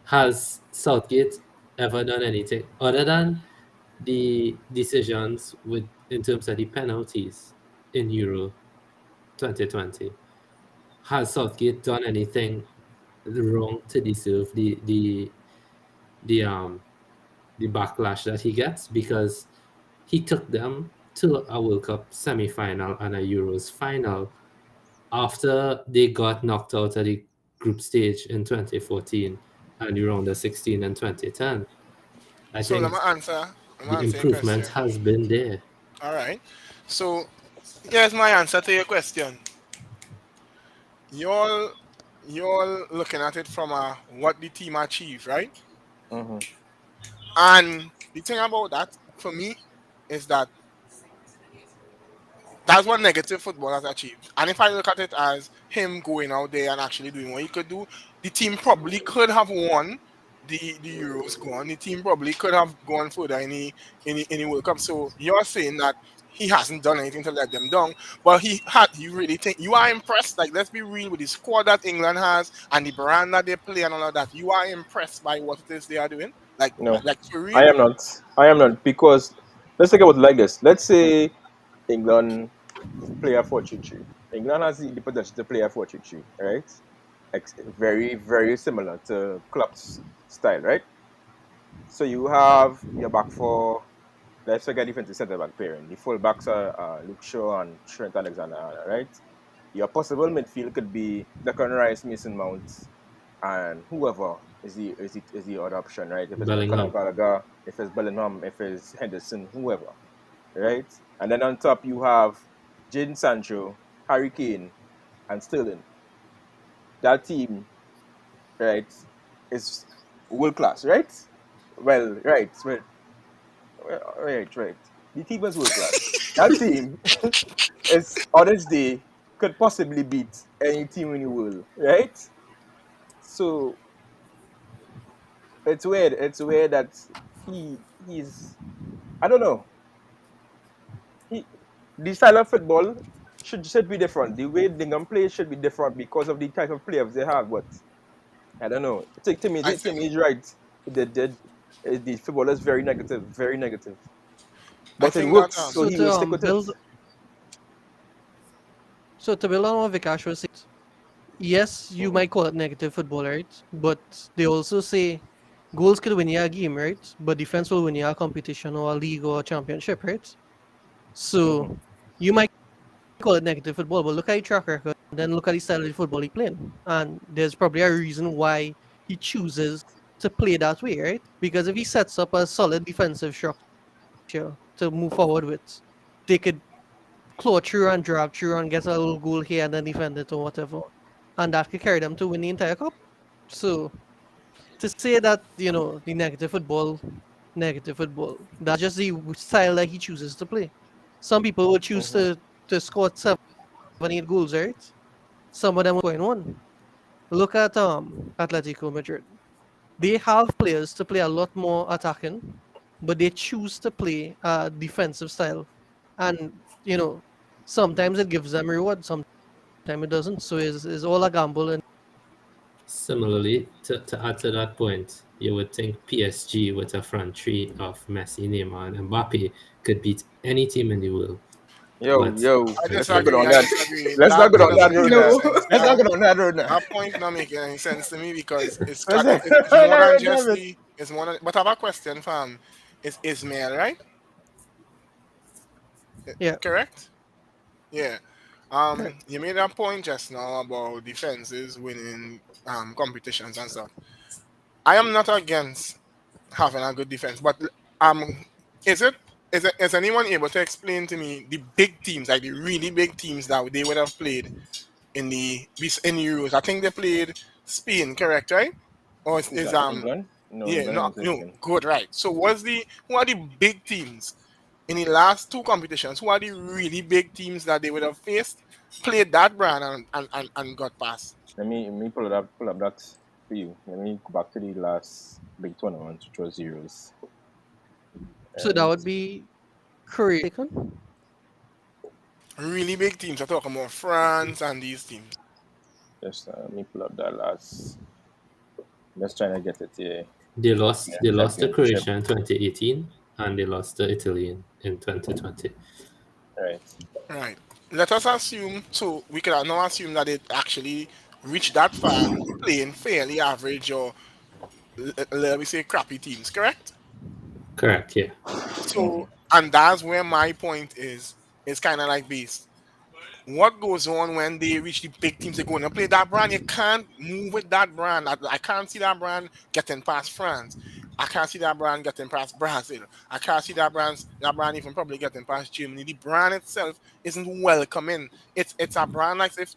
Has Southgate ever done anything other than the decisions with in terms of the penalties in Euro 2020? Has Southgate done anything wrong to deserve the the backlash that he gets? Because he took them to a World Cup semi-final and a Euros final after they got knocked out of the group stage in 2014 and around the 16 and 2010. I So think let me the answer your improvement question. has been there. All right. So here's my answer to your question. You're you're looking at it from what the team achieved, right? Mhm. And the thing about that for me is that that's what negative football has achieved. And if I look at it as him going out there and actually doing what he could do, the team probably could have won the Euros gone. The team probably could have gone further in the World Cup. So you're saying that he hasn't done anything to let them down. But he had you really think you are impressed? Like let's be real with the squad that England has and the brand that they play and all of that. You are impressed by what it is they are doing? No, Like for I real? am not. I am not because let's think about it like this. Let's say England play a 4-3-3. England has the potential to play a 4-3-3, right? Very, very similar to Klopp's style, right? So you have your back four. Let's forget defensive centre back pairing. The full backs are Luke Shaw and Trent Alexander-Arnold, right? Your possible midfield could be Declan Rice, Mason Mount, and whoever is the other option, right? If it's Conor Bellingham. Gallagher, if it's Bellingham, if it's Henderson, whoever, right? And then on top you have Jadon Sancho, Harry Kane, and Sterling. That team, right, is world class, right? Well, right. The team is world class. That team is on its day could possibly beat any team in the world, right? So it's weird. It's weird that he's I don't know. He the style of football should be different. The way Dingham plays should be different because of the type of players they have. But I don't know. Timmy, I Timmy think is right. The football is very negative, very negative. I But it think that works, so he will stick with it. To build on what Vikash was saying, yes, you might call it negative football, right? But they also say goals could win you a game, right? But defense will win you a competition or a league or a championship, right? So you might call it negative football, but look at his track record, and then look at the style of the football he playing. And there's probably a reason why he chooses to play that way, right? Because if he sets up a solid defensive structure to move forward with, they could claw through and drag through and get a little goal here and then defend it or whatever. And that could carry them to win the entire cup. So to say that, the negative football, that's just the style that he chooses to play. Some people would choose to score 7, 8 goals, right? Some of them going one. Look at Atletico Madrid. They have players to play a lot more attacking, but they choose to play a defensive style. And, sometimes it gives them reward, sometimes it doesn't. So it's all a gamble. And Similarly, to add to that point, you would think PSG with a front three of Messi, Neymar, and Mbappe could beat any team in the world. Yo, But- I let's not go disagree. down I that. disagree. Let's not go down that doesn't road make any now. sense. Let's not go down that road now. That point not making any sense to me because it's Let's more not- than just the. It's more than. But I have a question, fam. It's Ismail, right? Yeah. Correct. Yeah. You made a point just now about defenses winning competitions and stuff. I am not against having a good defense, but is anyone able to explain to me the big teams, like the really big teams that they would have played in the Euros? I think they played Spain, correct, right? Or is England? No, yeah, England no, is England. good, right. So who are the big teams in the last two competitions? Who are the really big teams that they would have faced, played that brand and got past? Let me pull up that for you. Let me go back to the last big tournament, which was Euros. so that would be Korea. Really big teams. I'm talking about France and these teams. Just let me pull up that last. Just trying to get it here. They lost to championship. Croatia in 2018 and they lost to Italy in 2020. Right. Right. Let us assume, so we can now assume that it actually reached that far playing fairly average or let me say crappy teams, correct? Correct, yeah. So, and that's where my point is. It's kind of like based. What goes on when they reach the big teams? They're going to play that brand. You can't move with that brand. I can't see that brand getting past France. I can't see that brand getting past Brazil. I can't see that brand even probably getting past Germany. The brand itself isn't welcoming. It's a brand like if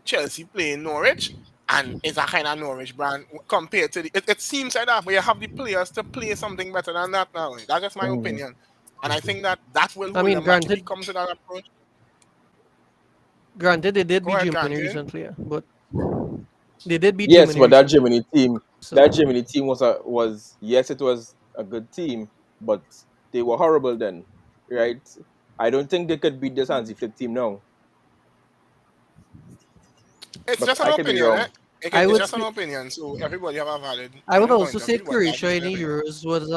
Chelsea playing Norwich, and it's a kind of Norwich brand compared to it seems like that, but you have the players to play something better than that now. That's just my opinion. And I think that will I mean, hold them back if granted- it comes to that approach. Granted, they did Go beat ahead, Germany Granted. recently, yeah, but they did beat Yes, Germany but that recently, Germany team, so- that Germany team was yes, it was a good team, but they were horrible then, right? I don't think they could beat this Hansi Flick team now. It's But just I an could be opinion. wrong. Eh? I It's would just an say- opinion, so everybody have a valid. I would point also of say view, but Croatia that's in the Euros was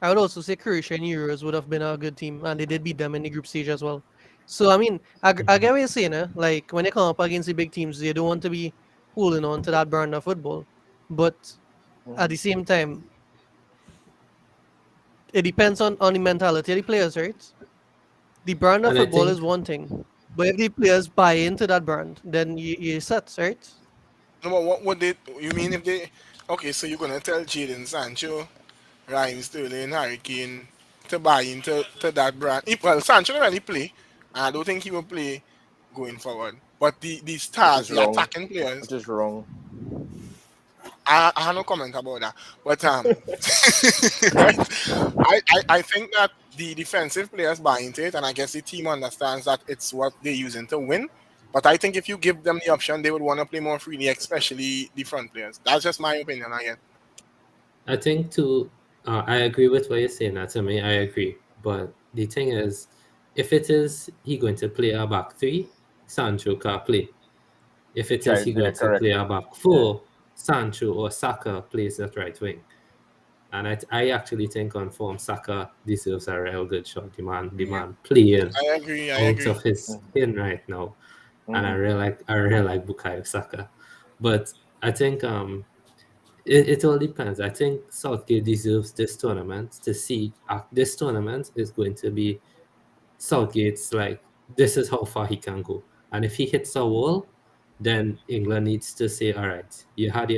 I would also say Croatia in Euros would have been a good team, and they did beat them in the group stage as well. So I mean, I get what you're saying, like when they come up against the big teams, they don't want to be holding on to that brand of football, but at the same time, it depends on the mentality of the players, right? The brand of And I football think- is one thing, but if the players buy into that brand, then you're set, right? No, but what would they? You mean if they? Okay, so you're gonna tell Jadon Sancho, Ryan Sterling, Harry Kane to buy into that brand? Well, Sancho already play, and I don't think he will play going forward. But the stars, Which is the wrong. attacking players, Which is wrong. I have no comment about that. But right? I think that the defensive players buy into it, and I guess the team understands that it's what they're using to win. But I think if you give them the option, they would want to play more freely, especially the front players. That's just my opinion again. I think too, I agree with what you're saying. That to me, I agree. But the thing is, If it is he going to play a back three, Sancho can play. If it is he going to correct. play a back four, Sancho or Saka plays at right wing. And I actually think on form Saka deserves a real good shot. The man playing I agree. out of his skin right now. And I really like Bukayo Saka. But I think it all depends. I think Southgate deserves this tournament to see. This tournament is going to be Southgate's like this is how far he can go. And if he hits a wall, then England needs to say, all right, you had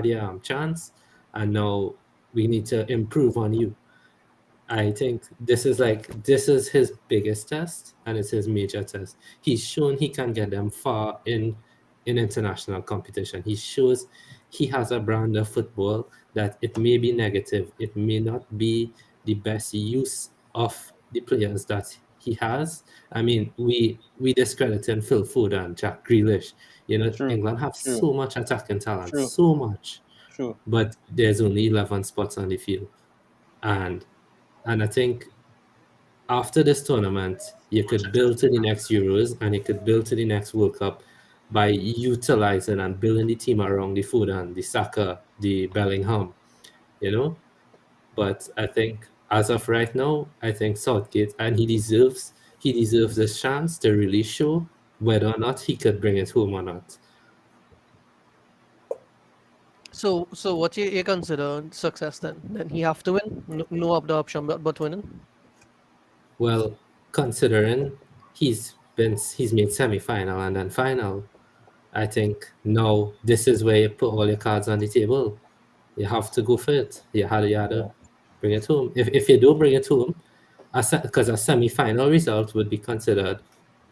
your chance, and now we need to improve on you. I think this is his biggest test, and it's his major test. He's shown he can get them far in international competition. He shows he has a brand of football that it may be negative, it may not be the best use of the players that he has. I mean, we discrediting Phil Foden, Jack Grealish. England have so much attacking talent, so much. True. But there's only 11 spots on the field, and I think after this tournament, you could build to the next Euros and you could build to the next World Cup by utilizing and building the team around the Foden, the Saka, the Bellingham, But I think as of right now, I think Southgate, and he deserves this chance to really show whether or not he could bring it home or not. So what you consider success then? Then he have to win? No other option but winning? Well, considering he's made semi-final and then final, I think now this is where you put all your cards on the table. You have to go for it. You had to bring it home. If you don't bring it home, because a semi-final result would be considered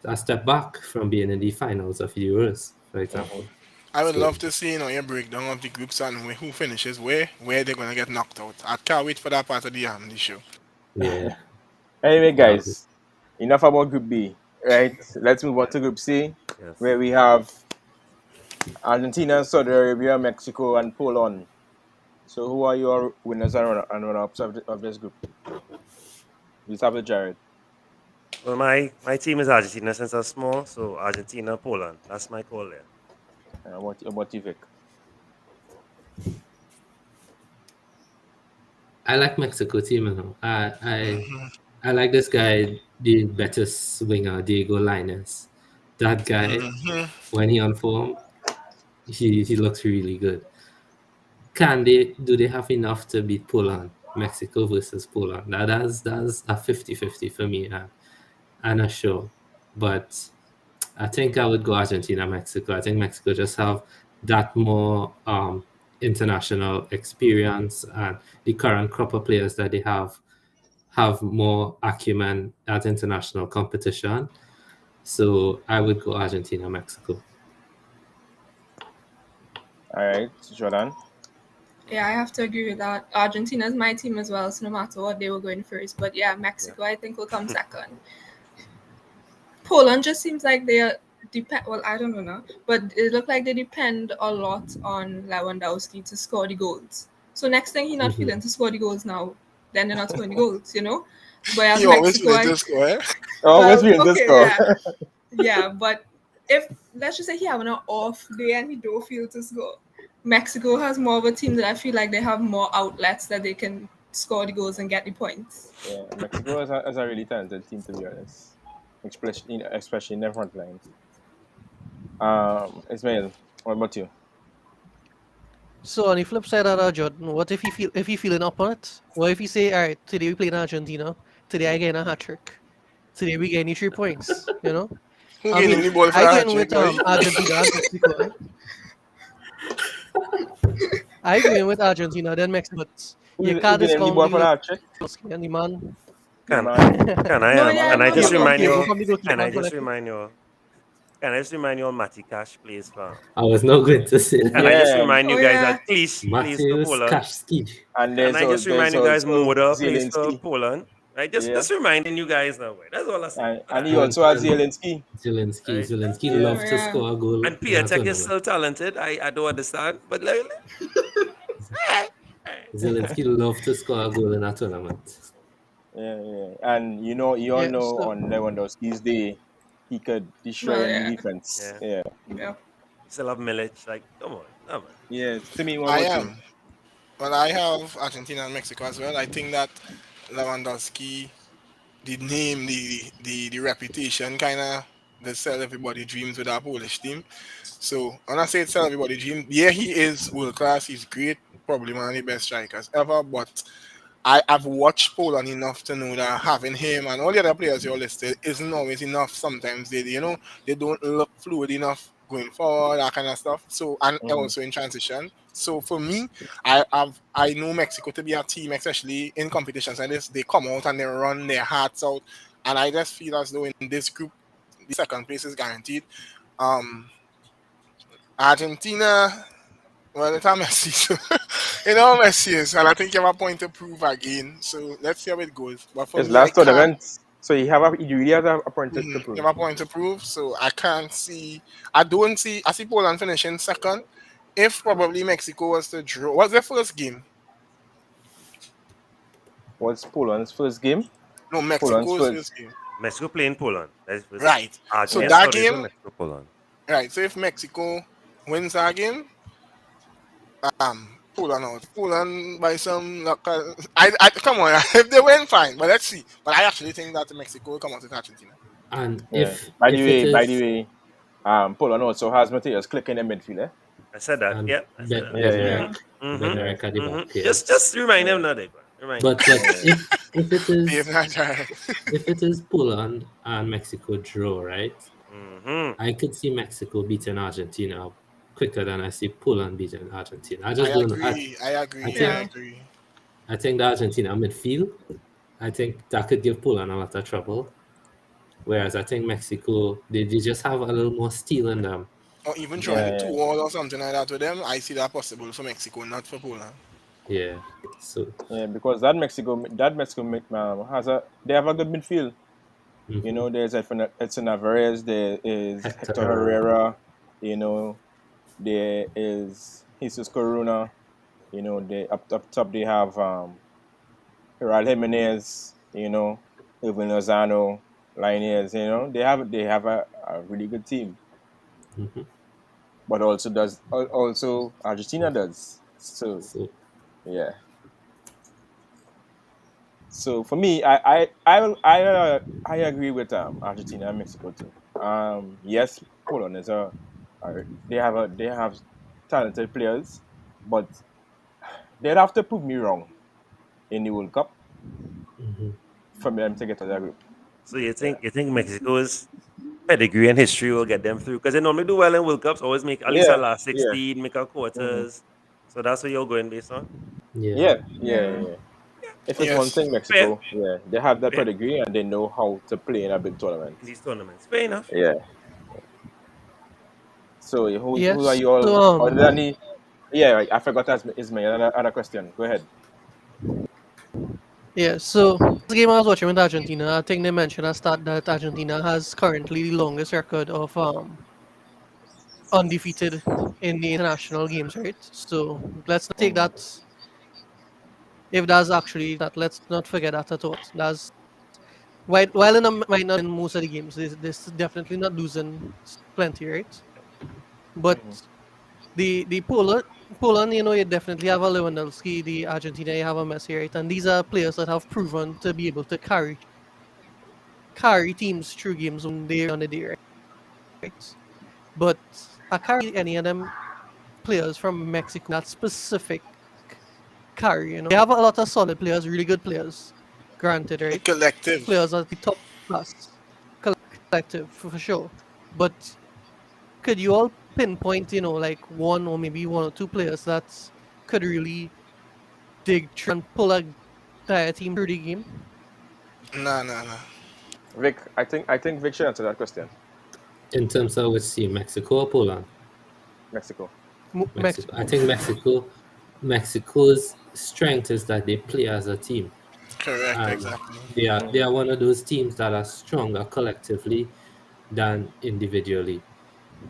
a step back from being in the finals of Euros, for example. I would love to see your breakdown of the groups and who finishes where they're gonna get knocked out. I can't wait for that part of the show. Yeah. Anyway, guys, enough about Group B, right? Let's move on to Group C, where we have Argentina, Saudi Arabia, Mexico, and Poland. So, who are your winners and runner-ups of this group? We start with Jared. Well, my team is Argentina since I'm small, so Argentina, Poland. That's my call there. What you, Vic? I like Mexico team. I like this guy, the better swinger, Diego Lainez. That guy, when he on form, he looks really good. Do they have enough to beat Poland? Mexico versus Poland. That's a 50-50 for me. I'm not sure. But I think I would go Argentina, Mexico. I think Mexico just have that more international experience, and the current crop of players that they have more acumen at international competition. So I would go Argentina, Mexico. All right, Jordan. Yeah, I have to agree with that. Argentina is my team as well, so no matter what, they were going first. But yeah, Mexico, I think, will come second. Poland just seems like they depend. Well, I don't know, but it looks like they depend a lot on Lewandowski to score the goals. So next thing he's not feeling to score the goals now, then they're not scoring the goals, Whereas You always feeling to score. Always feeling to score. Yeah, but if let's just say he having an off day and he don't feel to score, Mexico has more of a team that I feel like they have more outlets that they can score the goals and get the points. Yeah, Mexico is a really talented team, to be honest. Especially in the front line. Ismail, what about you? So on the flip side of that, Jordan, what if he feeling up on it? What if he say, all right, today we played Argentina, today I get a hat trick, today we get 3 points, Who getting the ball for I hat going with trick? Argentina and Mexico. I going with Argentina, then Mexico. You can't the ball for the hat trick? And the man. Can I just remind you, Matty Cash plays for. I was not going to say that. And I just remind you guys that please for Mateusz Poland. Kaszki. And I just remind you guys Moda plays for Poland. Right? Just reminding you guys now. That's all I say. And he also has Zelensky. Zelensky loves to score a goal. And Piatek is still talented. I don't understand. But Zelensky loves to score a goal in a tournament. Yeah. And you all Yeah, know so on Lewandowski's day, he could destroy Well, any yeah. defense. Yeah. Yeah. Yeah. Still have Milic. Like, come on. Come on. Yeah. Timmy, what I about you? am. Well, I have Argentina and Mexico as well. I think that Lewandowski, the name, the reputation, kind of the sell everybody dreams with our Polish team. So when I say sell everybody dream, yeah, he is world class. He's great, probably one of the best strikers ever. But I've watched Poland enough to know that having him and all the other players you're listed isn't always enough. Sometimes they don't look fluid enough going forward, that kind of stuff. So and Mm-hmm. also in transition. So for me, I know Mexico to be a team, especially in competitions like this. They come out and they run their hearts out, and I just feel as though in this group, the second place is guaranteed. Um, Argentina. Well, it's a Messi, so Messi is, and I think you have a point to prove again. So let's see how it goes. But for His me, I last can't. tournament. So he really has a point to You prove. have a point to prove, so I can't see. I don't see. I see Poland finishing second. If probably Mexico was to draw, what's the first game? What's Poland's first game? No, Poland's Mexico's first. first game. Mexico playing Poland. That's first game. Right. So Argentina Yeah. that started with game, Mexico, Poland. right. So if Mexico wins that game, Poland out. Poland by some luck. I come on. If they win, fine. But let's see. But I actually think that Mexico will come out with Argentina. And Yeah. if By the if way, it is Poland also has Mateus Click in the midfield. Eh? I said that. and Yeah, I said that. Yeah. Yeah. Bednarek at the back, yeah. Just remind them now, Dave. Remind them. But if it Dave is Najar. if it is Poland and Mexico draw, right? I could see Mexico beating Argentina quicker than I see Poland beating Argentina. I I just don't know. agree. I agree. I I think- agree. I think the Argentina midfield, I think that could give Poland a lot of trouble. Whereas I think Mexico, they just have a little more steel in them. Or even trying Yeah. to 2-all or something like that with them. I see that possible for Mexico, not for Poland. Yeah. So Yeah, because that Mexico they have a good midfield. mhm. There's Edson Alvarez, there is Hector Hector Herrera, there is Jesus Corona, they up top they have Gerald Jimenez, Irvin Lozano, Linez, they have a really good team. Mhm. But also Argentina does. So So yeah. So for me, I agree with Argentina and Mexico too. Yes, Poland is they have talented players, but they'd have to prove me wrong in the World Cup mhm. for them to get to that group. So you think Mexico's pedigree and history will get them through? Because they normally do well in World Cups, always make at least a Yeah, last yeah. 16, make a quarters. So that's what you're going based on. Yeah. Yeah. If it's one Yes. thing, Mexico, they have that pedigree and they know how to play in a big tournament. In these tournaments. Fair enough. Yeah. So who are Yes, you all? so, Other than yeah, I forgot to ask Ismail another question. Go ahead. yeah, so this game I was watching with Argentina, I think they mentioned at start that Argentina has currently the longest record of undefeated in the international games, right? So let's not take that. If that's actually that, let's not forget that at all. That's while in might not in most of the games, this definitely not losing plenty, right? But the Poland, you definitely have a Lewandowski. The Argentina, you have a Messi, right? And these are players that have proven to be able to carry teams through games when they're on the day, right? But I carry any of them players from Mexico that specific carry. They have a lot of solid players, really good players. Granted, right? Collective. Players at the top class, collective for sure. But could you all pinpoint, like one or maybe one or two players that could really dig through and pull a entire team through the game? No. Vic, I think Vic should answer that question. In terms of which team, Mexico or Poland? Mexico. Mexico. I think Mexico's strength is that they play as a team. Correct, And exactly. they are one of those teams that are stronger collectively than individually.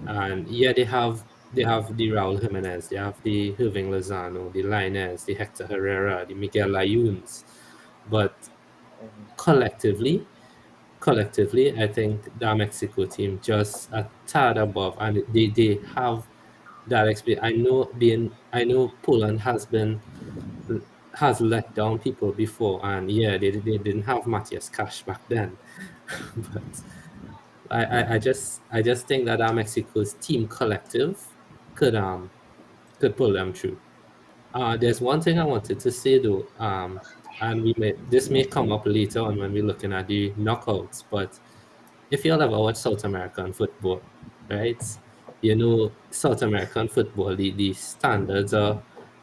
And yeah, they have the Raul Jimenez, they have the Irving Lozano, the Linez, the Hector Herrera, the Miguel Layuns. But collectively, I think the Mexico team just a tad above, and they have that experience. I know Poland has let down people before, and yeah, they didn't have Matthias Cash back then, but I just think that our Mexico's team collective could pull them through. There's one thing I wanted to say though, and this may come up later on when we're looking at the knockouts, but if you all ever watch South American football, right? You know, South American football, the standards are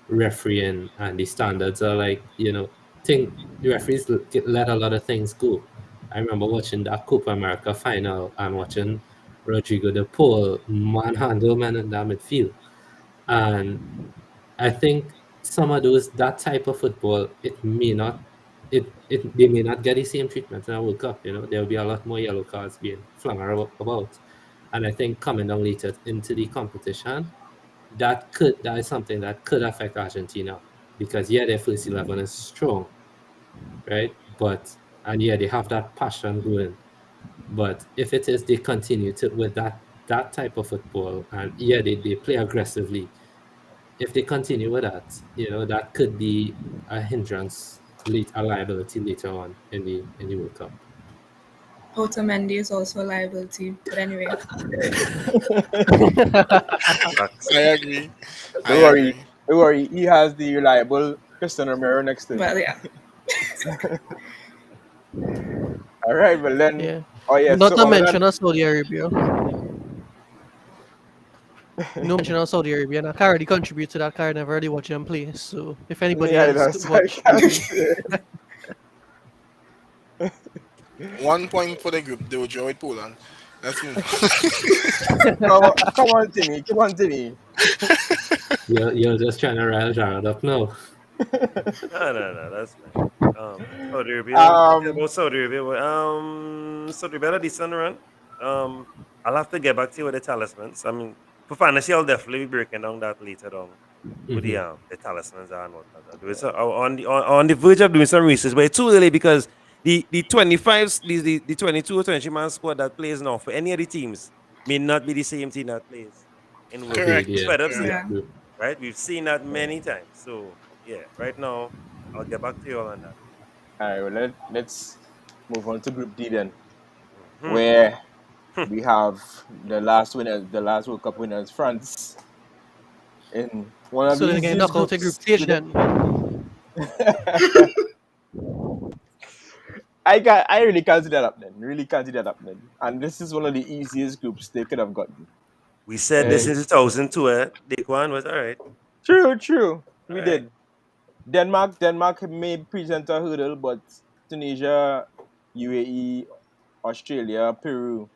refereeing and the standards are like, the referees let a lot of things go. I remember watching that Copa America final and watching Rodrigo de Paul manhandle men in that midfield. And I think some of that type of football, they may not get the same treatment in a World Cup. There will be a lot more yellow cards being flung about. And I think coming down later into the competition, that is something that could affect Argentina, because yeah, their first 11 is strong, right? And yeah, they have that passion going. But if it is they continue with that type of football, and yeah, they play aggressively, if they continue with that, that could be a hindrance, a liability later on in the World Cup. Otamendi is also a liability, but anyway. I agree. Don't worry. Don't worry. He has the reliable Cristiano Romero next to him. Well, yeah. All right, but then. Yeah. Oh yeah. Not so to all mention that, Saudi Arabia. No mention of Saudi Arabia. And I can't really contribute to that card. Never really watch them play. So if anybody yeah, else that's watch, One point for the group. They will draw with Poland. Let's move. come on, Timmy. Come on, Timmy. You're just trying to rile Jared up now. No, that's fine. Saudi Arabia. About Saudi Arabia. Saudi Arabia had a decent run. I'll have to get back to you with the talismans. I mean, for fantasy, I'll definitely be breaking down that later on with the talismans and whatnot. So on the verge of doing some research, but it's too early because the 25s, the 22 or 23 man squad that plays now for any of the teams may not be the same team that plays in World Cup. Correct. Yeah. Fed up seeing Yeah. that, right? We've seen that many times. So yeah, right now I'll get back to you all on that. All right, well, let's move on to Group D then, where we have the last World Cup winners, France, in one of so the they get easiest knocked out to group groups. stage then. I really can't see that happening. Really can't see that happening. And this is one of the easiest groups they could have gotten. We said this in 2002, Daquan was all right. True. We All did. Denmark may present a hurdle, but Tunisia, UAE, Australia, Peru,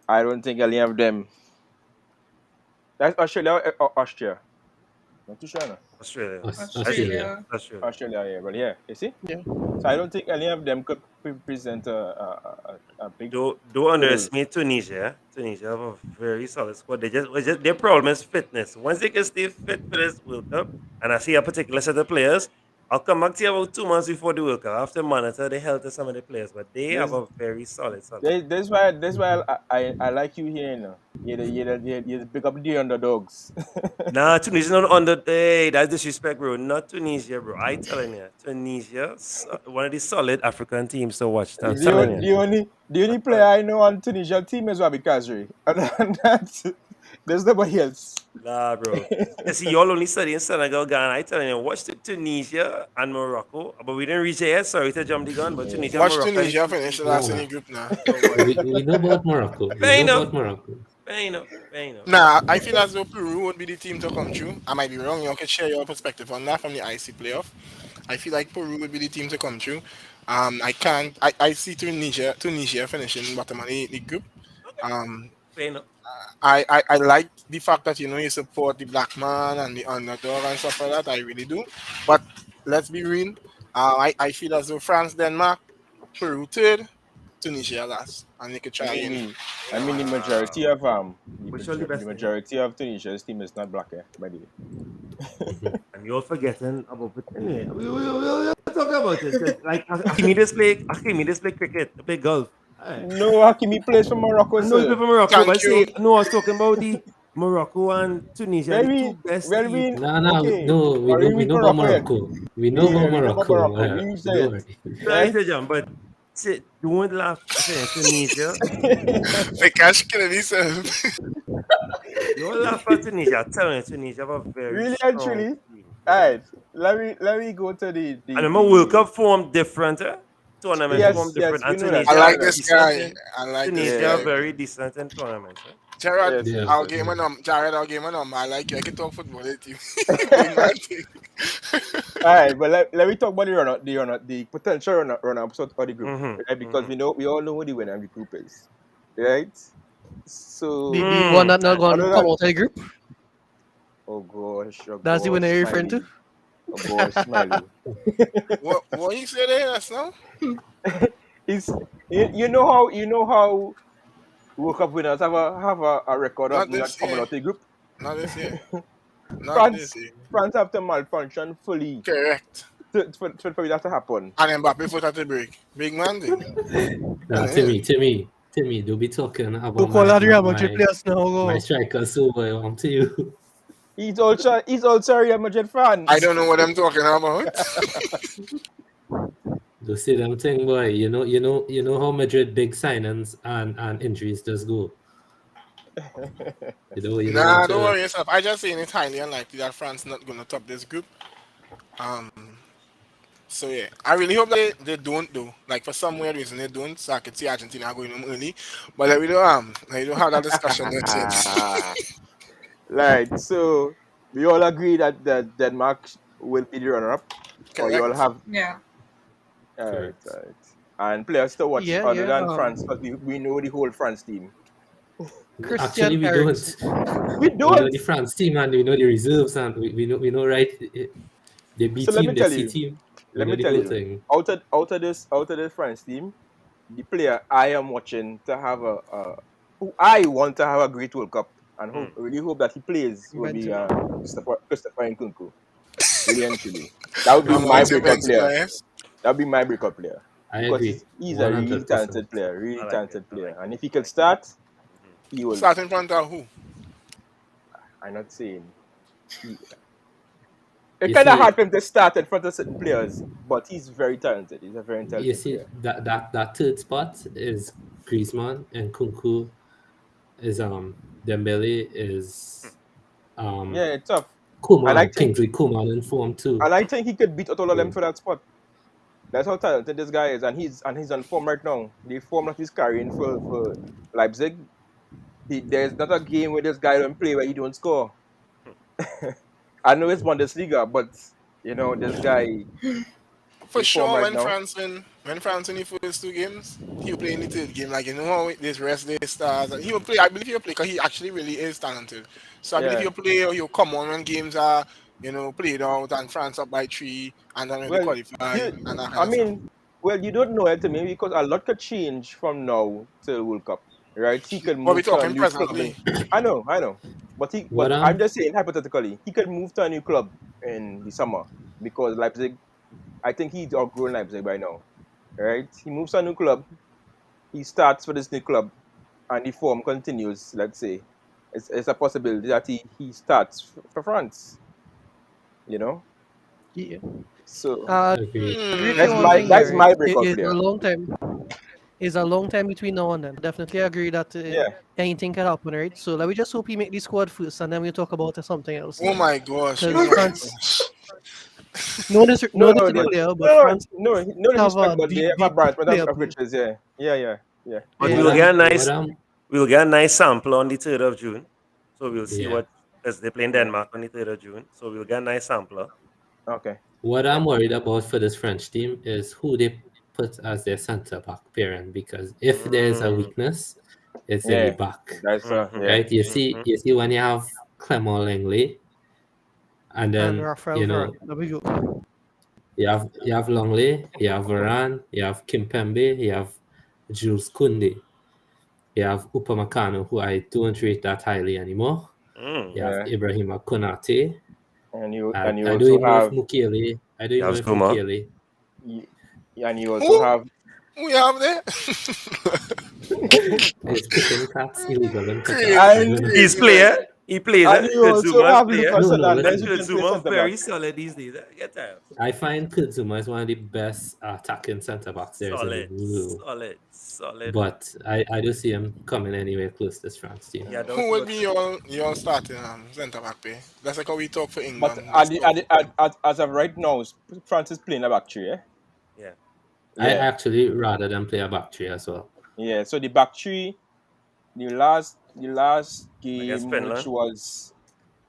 I don't think any of them. That's Australia or Austria. Not too sure. No? Australia. Australia. Australia, yeah. But yeah, you see? Yeah. So I don't think any of them could present a big. Don't underestimate Tunisia. Tunisia have a very solid squad. Their problem is fitness. Once they can stay fit for this World Cup, and I see a particular set of players, I'll come back to you about 2 months before the World Cup. I have to monitor the health of some of the players, but they have a very solid. That's why I like you here, you know. You pick up the underdogs. Nah, Tunisia not under. Hey, that's disrespect, bro. Not Tunisia, bro. I telling you, Tunisia, one of the solid African teams to watch. I'm telling you. The only player I know on Tunisia team is Wabi Kazri. And there's nobody else. Nah, bro. You see, y'all only studying Senegal, Ghana. I telling you, watch the Tunisia and Morocco. But we didn't reach it yet. Sorry to jump the gun, but Tunisia Watch and Morocco. Tunisia finish the last in the group now. We know about Morocco. Fair enough. Fair enough. Nah, I feel as though Peru would be the team to come through. I might be wrong. You can share your perspective on that from the IC playoff. I feel like Peru would be the team to come through. I see Tunisia finishing bottom of the group. Fair enough. I like the fact that you support the black man and the underdog and stuff like that. I really do. But let's be real. I feel as though France, Denmark, Peru third, Tunisia last, and they could try again. I mean the majority of Which one the best the majority of Tunisia's team is not black, by the way. And you're forgetting about anyway. We'll talk about it. 'Cause, like Hakimi play cricket, they play golf. Alright. No, Hakimi plays for Morocco, I know he play sir. for Morocco, Thank but you. I was talking about the Morocco and Tunisia, the two best Well, teams. okay. No, we Or know we we reach know about Morocco yet? Morocco. We know Yeah, about we know about Morocco. Morocco. We reached Don't it. worry. Right, John, but don't laugh. I say Tunisia. The cash killing himself. Don't laugh at Tunisia. I'm telling you, Tunisia have a very Really and strong truly. team. Alright, let me go to the And remember, World Cup form different. Tournament form Yes, different. And we know that. I Tunisia like are this decent guy. in I like this Tunisia Yeah. are guy. very decent in tournaments. Gerard, Yes, Yeah. I'll give him a number. Jared, I'll give him a number. I like you. I can talk football with you. Big man thing. Alright, but let me talk about the potential runner-ups of the group, Mhm, right? Because we all know who the winner of the group is, right? So, The one that not going to other come than out of the group. oh gosh, That's the winner you're referring to. Oh gosh, Smiley. What you say there, that's no? It's you know how World Cup winners have a record of Not not this coming year. out the group. Not this year. Not France this year. France have to malfunction fully Correct. for that to happen. And Mbappe foot at the break. Big man thing. Now, Timmy, don't be talking To about call out Real my, Madrid my, players now. my Go. striker silver. I'm to you. He's also a Real Madrid fan. I don't know what I'm talking about. Don't say them thing, boy. You know how Madrid big signings and injuries does go. You know Nah, what, don't worry yourself. I just saying it's highly unlikely that France not gonna top this group. So yeah, I really hope that they don't do. Like for some weird reason they don't, so I could see Argentina going home early. But we don't have that discussion yet. Right. So we all agree that Denmark will be the runner-up, or you all Correct. have Yeah. alright, Correct. alright. And players to watch Yeah, other yeah. than France, because we know the whole France team. Actually, Christian we Eriksen. don't. We We know don't. the France team and we know the reserves and we know right the B So let team, me the tell C you. team. We Let know me the tell whole you. thing. Out of this France team, the player I am watching to have who I want to have a great World Cup and really hope that he plays will be Benzema. Christopher Nkunku. Really and truly. That would be I'm my out to breakout player. yes. That would be my breakout player. I Because agree. he's a really 100%. talented player. Really I like talented it, I player. like And it, if he I can like it. start, he will. Start in front of who? I'm not saying. You It's kind of see- hard for him to start in front of certain players, but he's very talented. He's a very You talented see player. that third spot is Griezmann and Kunku is Dembele is Yeah, it's tough. Koeman, And I think Kingsley Coman in form too. And I think he could beat out all of them Mm. for that spot. That's how talented this guy is, and he's on form right now. The form that he's carrying for Leipzig, there's not a game where this guy don't play where he don't score. I know it's Bundesliga, but this guy, For his form sure, right now. when France win the first two games, he'll play in the third game. Like how this rest day stars, and he'll play. I believe he'll play because he actually really is talented. So I believe Yeah. he'll play or he'll come on when games are played out and France up by 3 and then they Well, qualify you, and that kind I of stuff. mean, well, you don't know it to me because a lot could change from now till World Cup, right? He could But we're move to a talking new club. presently. I know, but What, I'm just saying hypothetically, he could move to a new club in the summer because Leipzig. I think he's outgrown Leipzig by now, right? He moves to a new club, he starts for this new club, and the form continues. Let's say, it's a possibility that he starts for France. Yeah. So Agree. Agree with that's you one my thing there, right? breakout It's player. a long time. It's a long time between now and then. Definitely agree that Yeah. anything can happen, right? So let me just hope he make the squad first, and then we'll talk about something else. Oh my gosh! Because Oh my France, gosh. no dis- No, no no, disrespect no, there, but France no have disrespect, a but they deep, have a deep branch player of pool. riches. Yeah. But Yeah. we'll get a What nice sample on the 3rd of June. So we'll see Yeah. as they play in Denmark on the 3rd of June. So we'll get a nice sampler. Okay. What I'm worried about for this French team is who they put as their centre back pairing, because if there's a weakness, it's in the Yeah. back. That's yeah. Right? You see when you have Clement Langley and then Rafael Varane. There we go. you have Langley, you have Varane, you have Kimpembe, you have Jules Koundé, you have Upamecano, who I don't rate that highly anymore. You have Ibrahima Konate. And you I don't also even know if have Mukiele. I don't You even know have if Zuma. Mukiele. And you also Who? have We have there. Is kicking cats illegal in Qatar? I Crazy, don't know. He's crazy, man. player. He plays. and you Kurt also Zuma's have player. Lucas No, no, And Hernandez listen. who Kurt can play Zuma centre very back. solid these days. Get time. I find Kurt Zuma is one of the best attacking centre backs there is in the Solid, world. solid. But I do see him coming anywhere close to this France team. Yeah, Who would be your starting centre back pay? That's like how we talk for But England. That's as of right now, France is playing a back three, eh? yeah. I Yeah, actually rather than play a back three as well. yeah. So the back three, the last Against game, which Finland. was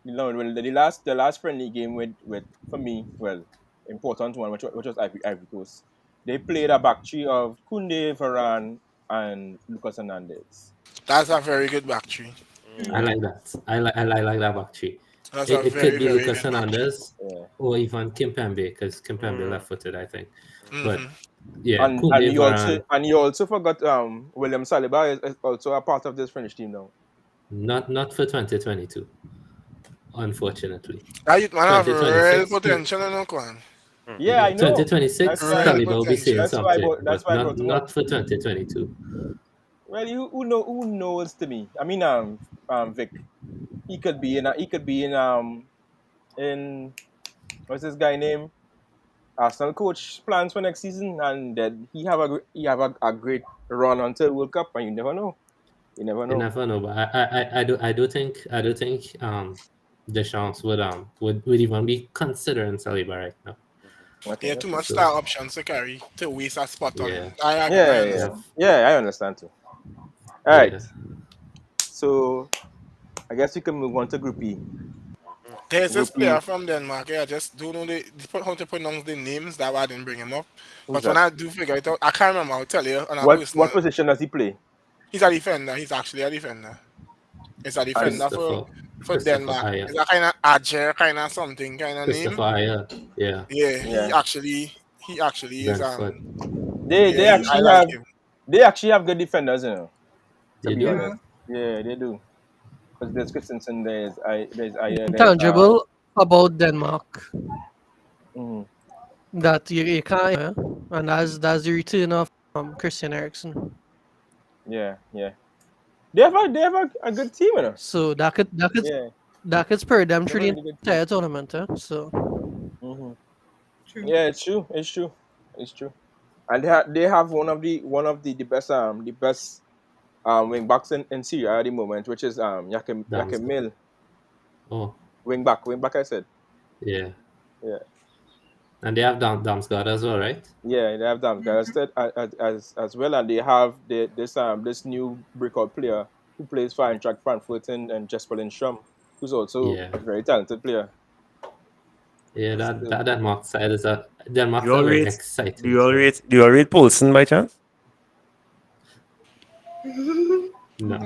the last friendly game with for me, well, important one, which was Ivory Coast. They played a back three of Koundé, Varane, and Lucas Hernandez. a very good back three. I like that. I like that back three. That's a It very, could be very Lucas good back three. Hernandez Yeah. or even Kimpembe because Kimpembe left-footed, I think. But Mhm. yeah, And Koundé, you also forgot William Saliba is also a part of this French team now. not for 2022, unfortunately. That youth man have real 2026. potential, you know, Kwan. Yeah, I know. 2026, That's why- Saliba will be potential. saying That's why I something, brought- that's but why I brought him not up. for 2022. Well, who knows to me? I mean, Vic, he could be in what's this guy name? Arsenal coach plans for next season, and then he have a great run until World Cup, and you never know. You never You know. never know, but I do think Deschamps would even be considering Saliba right now. Okay, Yeah, too much So- star options to carry to waste a spot on Yeah. him. I Yeah, understand. yeah, I understand too. All right, Yeah. so I guess we can move on to Group E. There's this Group E. player from Denmark. I just don't know how to pronounce the names. That why I didn't bring him up. Who's But when that? I do figure it out, I can't remember. I'll tell you. On a What personal, position does he play? he's a defender. He's actually a defender. He's a defender for Christopher Denmark. Ayer. He's a kind of Ajer, kind of something, kind of name. Christopher Ayer. Yeah. Yeah, Yeah. he actually is. Brentford. They Yeah, I actually like have him. they actually have good defenders, you know. To They be do. honest, yeah, they do. Because there's Christensen, there's Ayer, there's Intangible about Denmark mhm. that you can't, yeah? And that's the return of Christian Eriksen. Yeah. They have a good team, you know. So that Yeah. could spur them They through have the a really good entire tournament. So hmm True. Yeah, it's true. It's true. And they have one of the best wing backs in Syria at the moment, which is Yakim Damsgaard. Mill. Oh, Wing back I said. yeah. Yeah. And they have Damsgaard as well, right? Yeah, they have as well, and they have this new breakout player who plays for Eintracht Frankfurt and Jesper Lindstrom, who's also Yeah. a very talented player. Yeah, that Denmark side is Denmark You all very rate? exciting. Do you all rate Poulsen by chance? No.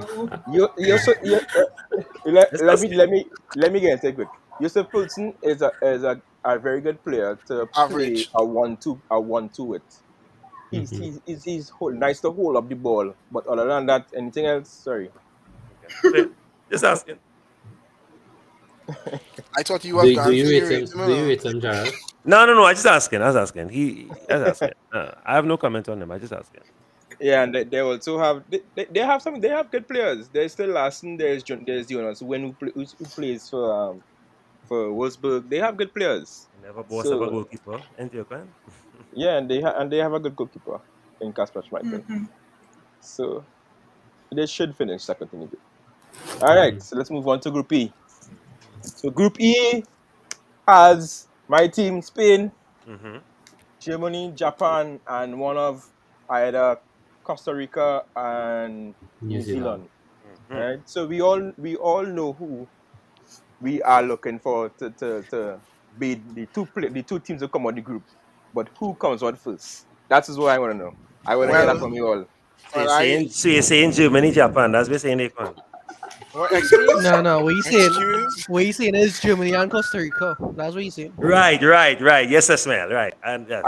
Let me get into it quick. Josef Poulsen is a very good player to Average. play a 1-2 with. He's nice to hold up the ball, but other than that, anything else? Sorry. Just asking. I thought you Do, was do gone. you so rate him? rate him, Do you rate him, Jared? No. I was asking. I was asking. I have no comment on him. I just asking. Yeah, and they also have they have good players. There's still Larsen. There's Jonas Win who plays for Wolfsburg. They have good players. Never boss So- of a goalkeeper. Ain't you, Kwan? Yeah, and they have a good goalkeeper in Kasper Schmeichel. Mhm. So they should finish second in the group. All right, so let's move on to Group E. So Group E has my team Spain, Mm-hmm. Germany, Japan, and one of either Costa Rica and New Zealand. Right. So we all know who we are looking for to be the two teams that come out the group. But who comes out first? That is what I want to know. I want to hear that from you all. So you're saying Germany, Japan. That's what you're saying, they can. What, excuse? no, what you saying? Excuse? What you saying is Germany and Costa Rica. That's what you saying. Right. Yes, I smell. Right. And yeah.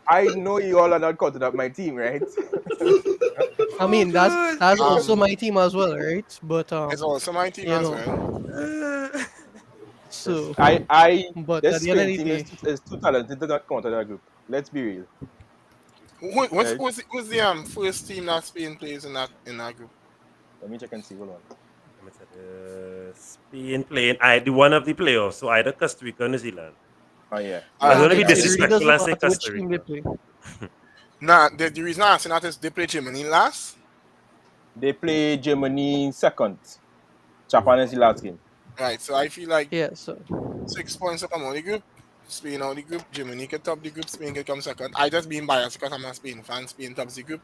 I know you all are not counted up my team, right? I mean, that's also my team as well, right? But It's also my team you as know. well. So I but this at the end of Spain the team day, is too talented to not count out that group. Let's be real. What's Right? who's the first team that Spain plays in that group? Let me check and see. Hold on. Let me say Spain playing the one of the playoffs, so either Costa Rica or New Zealand. Oh yeah. I was Alright, gonna be okay, It alright. really disrespectful doesn't and say matter which Costa team they Rica. play. Nah, the reason I'm asking that is they play Germany last. They play Germany second. Japan is the last game. Right, so I feel like Yeah, so 6 points to come out of the group. Spain out the group. Germany can top the group. Spain can come second. I just being biased because I'm a Spain fan. Spain tops the group.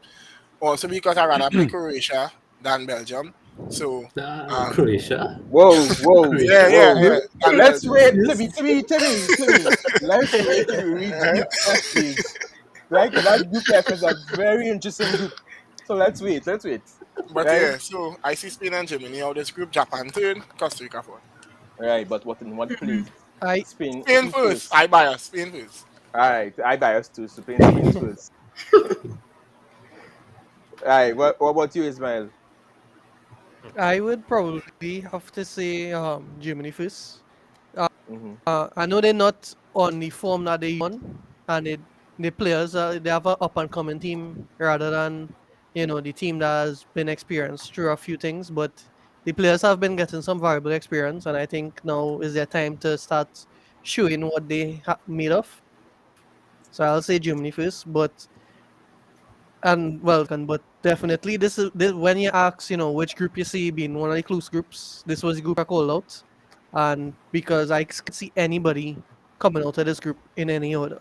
Also because I rather play Croatia than Belgium. So Croatia. Whoa, whoa, yeah, Croatia. yeah, whoa. yeah. Than Let's Belgium. wait. Yes. Timmy. Let's wait till we read the group first, please. Right? That group F is a very interesting group. So let's wait. But Right? yeah, so I see Spain and Germany out this group. Japan third, Costa Rica fourth. Right, but what in one place? I Spain Spain who first. I bias. Spain first. Alright, I bias too. Spain's first. Alright, what about you, Ismail? I would probably have to say Germany first. Mm-hmm. I know they're not on the form that they on, and the players they have an up and coming team rather than the team that has been experienced through a few things. But the players have been getting some valuable experience, and I think now is their time to start showing what they made of. So I'll say Germany first, but definitely this when you ask which group you see being one of the close groups, this was the group I called out, and because I could see anybody coming out of this group in any order.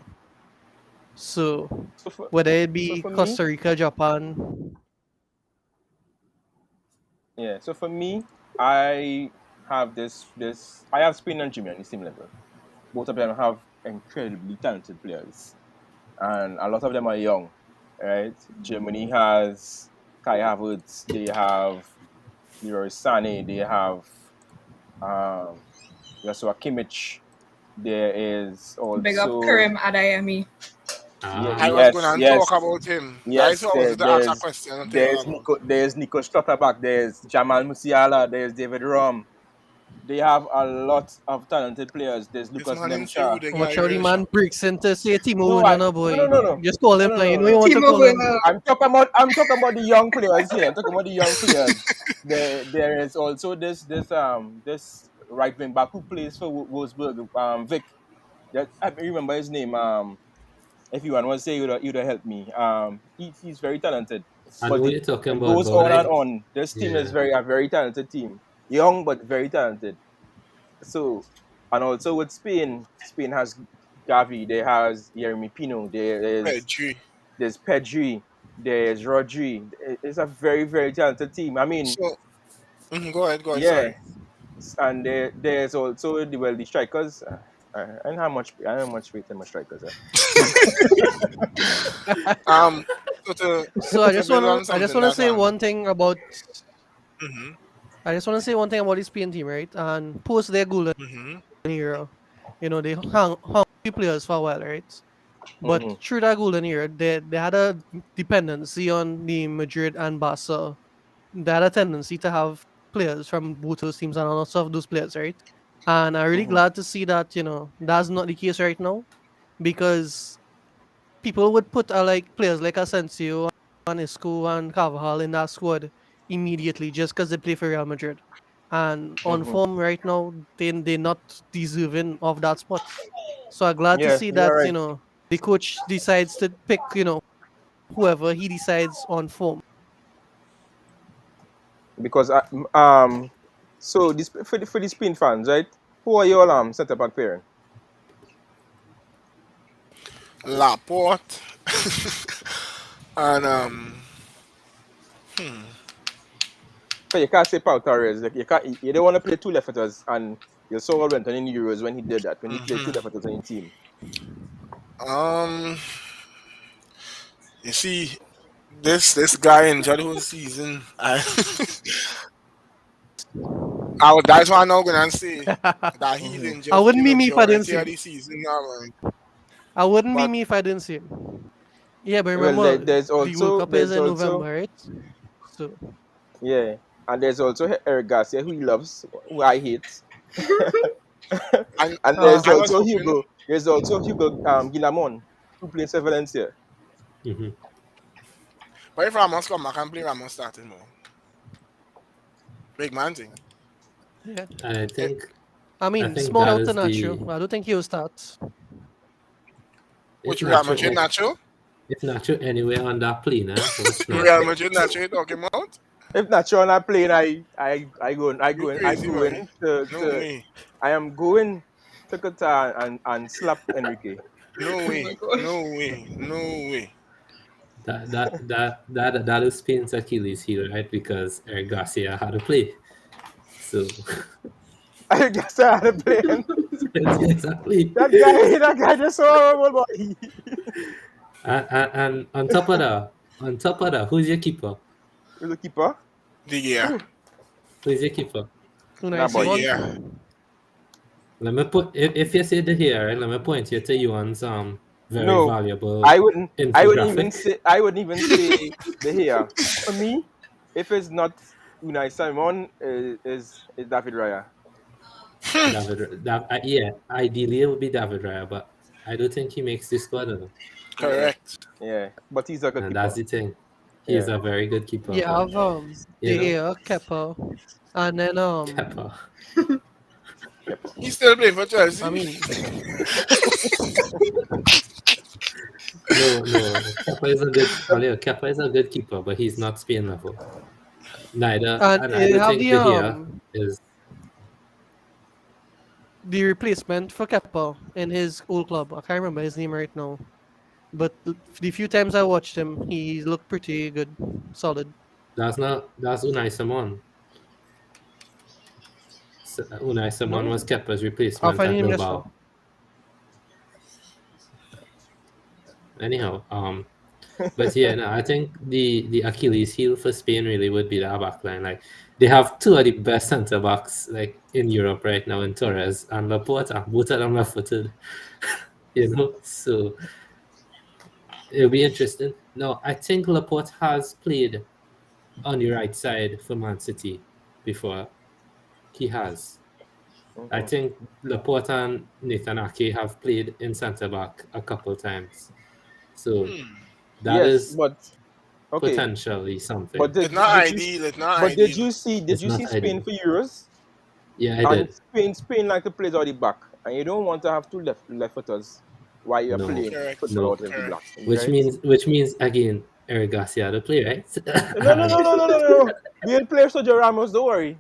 So So for whether it so be for me, Costa Rica, Japan, yeah. So for me, I have I have Spain and Germany on the same level. Both of them have incredibly talented players, and a lot of them are young. Right? Germany has Kai Havertz. They have Leroy Sané. They have um, Joshua Kimmich. There is Big up also Karim Adeyemi. I was gonna talk yes, about him. That's yes. why I was to ask a question and tell you about. There's Nico Schlotterbeck. There's Jamal Musiala. There's David Rom. They have a lot of talented players. There's This Lucas man him say Nemcha. Rudiger, watch I how the really man shocked. breaks into say Timo No, Werner, no boy. no. Just call him No, now. You no, know you no. want to Timo call him. Werner. I'm talking about the young players here. I'm talking about the young players. There is also this right wing back who plays for Wolfsburg. Vic. I remember his name. If you want to say you'd help me. He's very talented. I know But what you're talking it about, goes but on and on. This team is yeah. a very talented team. Young but very talented. So, and also with Spain has Gavi. There has Yeremy Pino. Pedri. There's Pedri. There's Rodri. It's a very very talented team. I mean, So go ahead, yeah. sorry. And there's also the strikers. I don't have much. I don't have much faith in my strikers. Um so So I to just build wanna on I just something wanna that say one thing about mhm, the Spain team, right? And post their golden mhm, era, they hung few players for a while, right? But Hmm. through that golden era, they had a dependency on the Madrid and Barca. They had a tendency to have players from both those teams and lots of those players, right? And I'm really Hmm. glad to see that that's not the case right now, because people would put like players like Asensio and Isco and Carvajal in that squad immediately just because they play for Real Madrid. And on Hmm. form right now, they're not deserving of that spot. So I'm glad to Yeah, see you're that, right. the coach decides to pick, whoever he decides on form. Because so this for the Spain fans, right? Who are your centre back pairing? Laporte and But you can't say Pau Torres. Like you don't want to play two left footers, and you saw what went on in Euros when he did that. When he played two mhm. left footers on your team. um you see this guy enjoyed the whole season. That's why I'm not gonna say that he's Hmm. injured I for the wouldn't be me if I didn't majority see of him. the season now, man. I wouldn't be But me if I didn't see him. Yeah, but Well, remember, there's the World also Cup is there's in also November, right? So, yeah, and there's also Eric Garcia who he loves, who I hate, I and uh, I was hoping There's also Hugo Guillamon. who plays for Valencia. Mhm. But if Ramos come back and play Ramos starting more. Big man thing. Yeah. I If, think I mean, think small that doubt to is the Nacho. I don't think he'll start. if which Real Madrid Nacho Nacho? if Nacho anywhere on that plane, which not Real Madrid Nacho you talking about? If Nacho not playing, You crazy boy. No to way. I am going to Qatar and slap Enrique. No Oh my way. god. No way. No way. that is Spain's Achilles heel, right? Because Eric Garcia had to play. So I guess I had to play him. exactly. That guy just so horrible, boy. And on top of that, who's your keeper? Who's the keeper? The year. Who's your keeper? Unai Nah, boy, Simon. yeah. Let me put if you say the here, right, let me point you to Yuan's very No, valuable I wouldn't even infographic. say the here. For me, if it's not Unai Simon, is David Raya. Yeah, ideally it would be David Raya, but I don't think he makes this squad, though. Correct. Yeah, but he's a good And keeper. that's the thing. He is Yeah. a very good keeper. You but, have you De know, Gea, Kepa, and then Kepa. He still playing for Chelsea. I mean, No. Kepa is a good keeper, but he's not Spain level. Neither, and and I you don't have think De Gea the is. replacement for Kepa in his old club. I can't remember his name right now, but the few times I watched him, he looked pretty good, solid. That's Unai Simon. Unai Simon No, was Kepa's I'll replacement find at him just now. Bilbao. Anyhow, but yeah, no, I think the Achilles heel for Spain really would be the back line. Like they have two of the best centre backs like in Europe right now in Torres and Laporte, and both of them left footed. So it'll be interesting. No, I think Laporte has played on the right side for Man City before. He has. I think Laporte and Nathan Ake have played in centre back a couple times. So that Yes, is but okay. potentially something. But It's not ideal. It's not but ideal. did you see It's not Spain ideal. for Euros? Yeah, I did. Spain like to play out the back, and you don't want to have two left footers while you're No. playing Correct. football No. out of the Correct. block. Which means again, Eric Garcia to play, right? No. We'll play Sergio Ramos. Don't worry.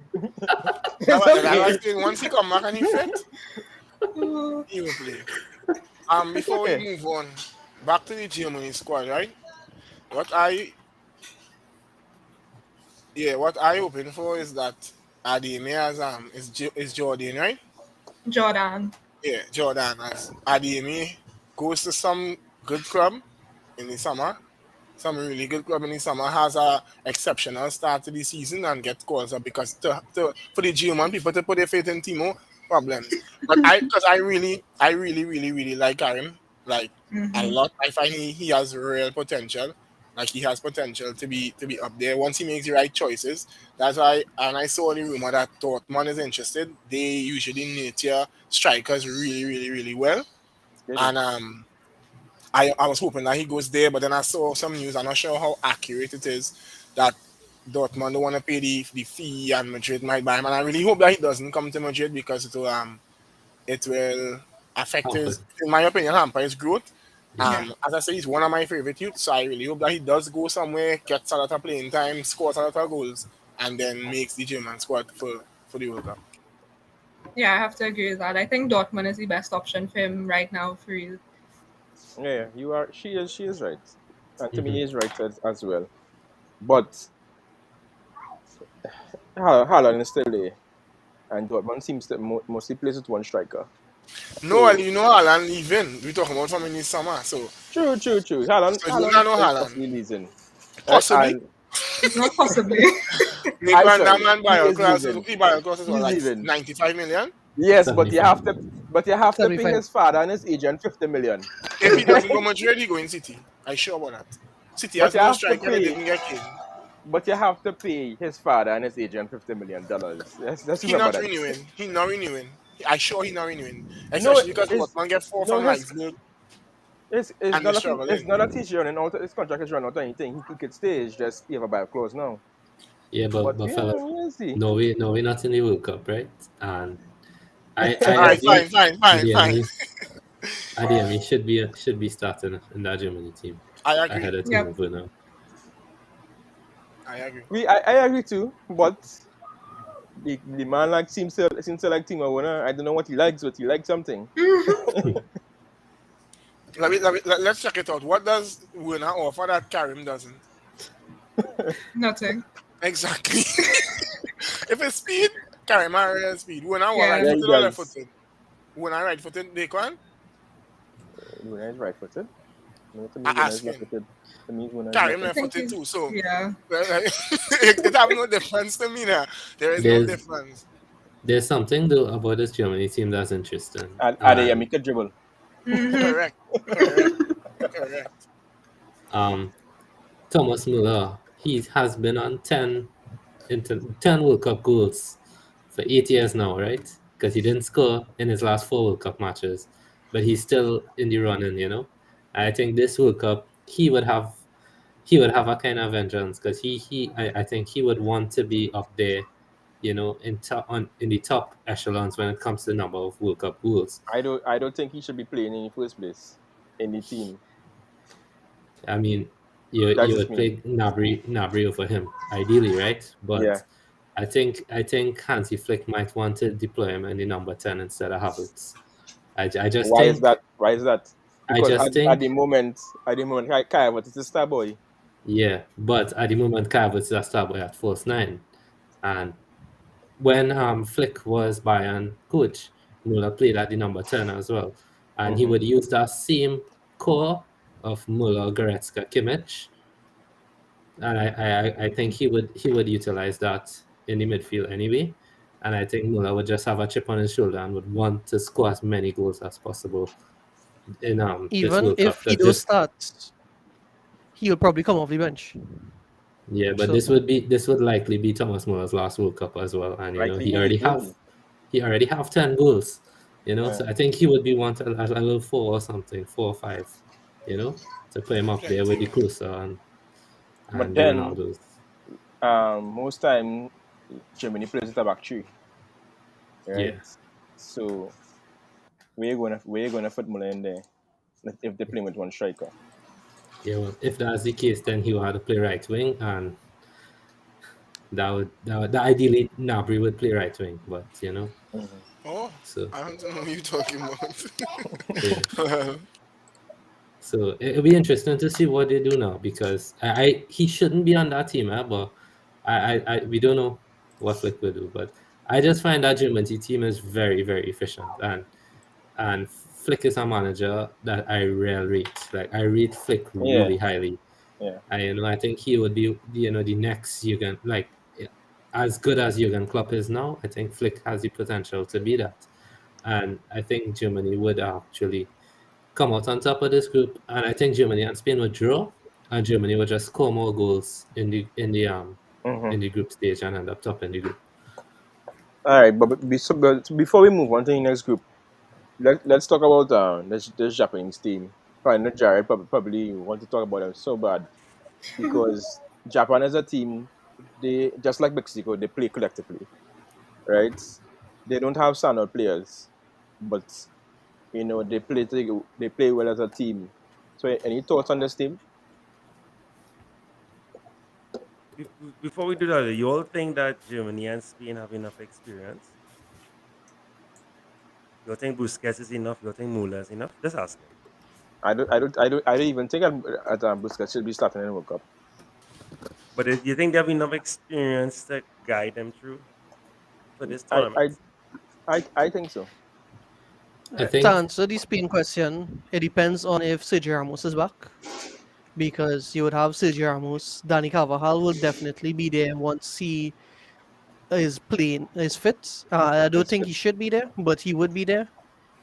Once he come back and he fit, he will play. Before we move on, back to the Germany squad, right? What I hoping for is that Adeyemi is Jordan, right? Jordan. Yeah, Jordan. As Adeyemi goes to some good club in the summer, some really good club in the summer, has a exceptional start to the season and get calls up because for the German people to put their faith in Timo, problems. But I really like Karim, like a lot. I find he has real potential. Like he has potential to be up there once he makes the right choices. That's why, and I saw the rumor that Dortmund is interested. They usually nurture strikers really well. And I was hoping that he goes there, but then I saw some news. I'm not sure how accurate it is that Dortmund don't want to pay the fee and Madrid might buy him. And I really hope that he doesn't come to Madrid because it will affect his, in my opinion, hamper his growth. As I say, he's one of my favorite youths, so I really hope that he does go somewhere, gets a lot of playing time, scores a lot of goals, and then makes the German squad for the World Cup. Yeah, I have to agree with that. I think Dortmund is the best option for him right now for real. Yeah, you are. She is right, and to me, he is right as well. But Haaland is still there, and Dortmund seems to mostly plays with one striker. No, and you know Haaland leaving. We talking about from in the summer, so True. Haaland. So you don't know Haaland. Possibly leaving. Possibly. Not possibly. That man buy a class He's like leaving. 95 million. Yes, but you have to pay 75. his father and his agent 50 million. If he doesn't go Madrid, he go in City. I sure about that. City has no striker that didn't get killed. But you have to pay his father and his agent $50 million. That's He not renewing. He not renewing. I sure he not renewing. Especially because Dortmund get 4 from Leipzig. It's and they're not a it's struggling. not that he's running out. His contract is running out or anything. He could stay. It's just he have a buy clause now. Yeah, But but yeah, fellas, we'll see. No, we're not in the World Cup, right? And I All right, agree. fine. Adeyemi should be starting in that Germany team I agree. ahead of Yep. Timo Werner. I agree. I agree too. But the man like seems to like Timo Werner. I don't know what he likes, but he likes something. Let's check it out. What does Werner offer that Karim doesn't? Nothing. Exactly. If it's speed, Karim has speed. Werner Yeah. right Yeah, he footed or left does. footed? Werner right footed, Daquan? Werner is right footed. No, to me, I Werner ask is left him. footed. To me, Werner is Karim left left I think footed he's too. So yeah. it have no difference to me now. There is no There's difference. there's something though about this Germany team that's interesting. Adeyemi could dribble. Mm-hmm. Correct. Correct. Thomas Muller, he has been on 10 World Cup goals for 8 years now, right? Because he didn't score in his last 4 World Cup matches, but he's still in the running, you know. I think this World Cup he would have a kind of vengeance because I think he would want to be up there, you know, in the top echelons when it comes to the number of World Cup goals. I don't think he should be playing in the first place in the team. I mean, That's you just would me. play Nabry over him, ideally, right? But Yeah. I think Hansi Flick might want to deploy him in the number 10 instead of Havertz. I just Why is think that? Why is that? I Because just at think the moment, Kai Havertz is a star boy. yeah, but at the moment Kai Havertz is a star boy at false nine. And when Flick was Bayern coach, Muller played at the number 10 as well. And he would use that same core of Muller, Goretzka, Kimmich. And I think he would utilize that in the midfield anyway. And I think Muller would just have a chip on his shoulder and would want to score as many goals as possible in this Even World Cup. if he 'Cause does start, he'll probably come off the bench. yeah, but So this would likely be Thomas Muller's last World Cup as well. And you know, Likely it will. he already have 10 goals. You know, Yeah. so I think he would be wanted a little 4 or 5, you know, to play him up there with the Plenty. Klose But and the then, Ronaldos. most time Germany plays with a back three, right? Yeah. So where you gonna put Muller in there if they play with one striker? Yeah, well, if that's the case, then he will have to play right wing, and that ideally Nabry would play right wing, but you know, Oh, so I don't know what you're talking about. yeah. So it'll be interesting to see what they do now because he shouldn't be on that team, but we don't know what Flick will do. But I just find that Germany team is very, very efficient, and Flick is a manager that I rarely rate. Like I rate Flick Yeah. really highly. Yeah. And I think he would be the next Jurgen, like as good as Jurgen Klopp is now. I think Flick has the potential to be that, and I think Germany would actually come out on top of this group, and I think Germany and Spain would draw, and Germany would just score more goals in the group stage and end up top in the group. All right, but before we move on to the next group, let's talk about this Japanese team. Probably not Jared, probably want to talk about them so bad because Japan as a team, they just like Mexico, they play collectively, right? They don't have standard players, but you know they play well as a team. So, any thoughts on this team? Before we do that, you all think that Germany and Spain have enough experience? You all think Busquets is enough? You all think Muller is enough? Just asking. I don't even think Busquets should be starting in the World Cup. But do you think they have enough experience to guide them through for this I tournament? I think so. I to think answer the Spain question, it depends on if Sergio Ramos is back. Because you would have Sergio Ramos, Dani Carvajal will definitely be there once he is fit. I don't think he should be there, but he would be there.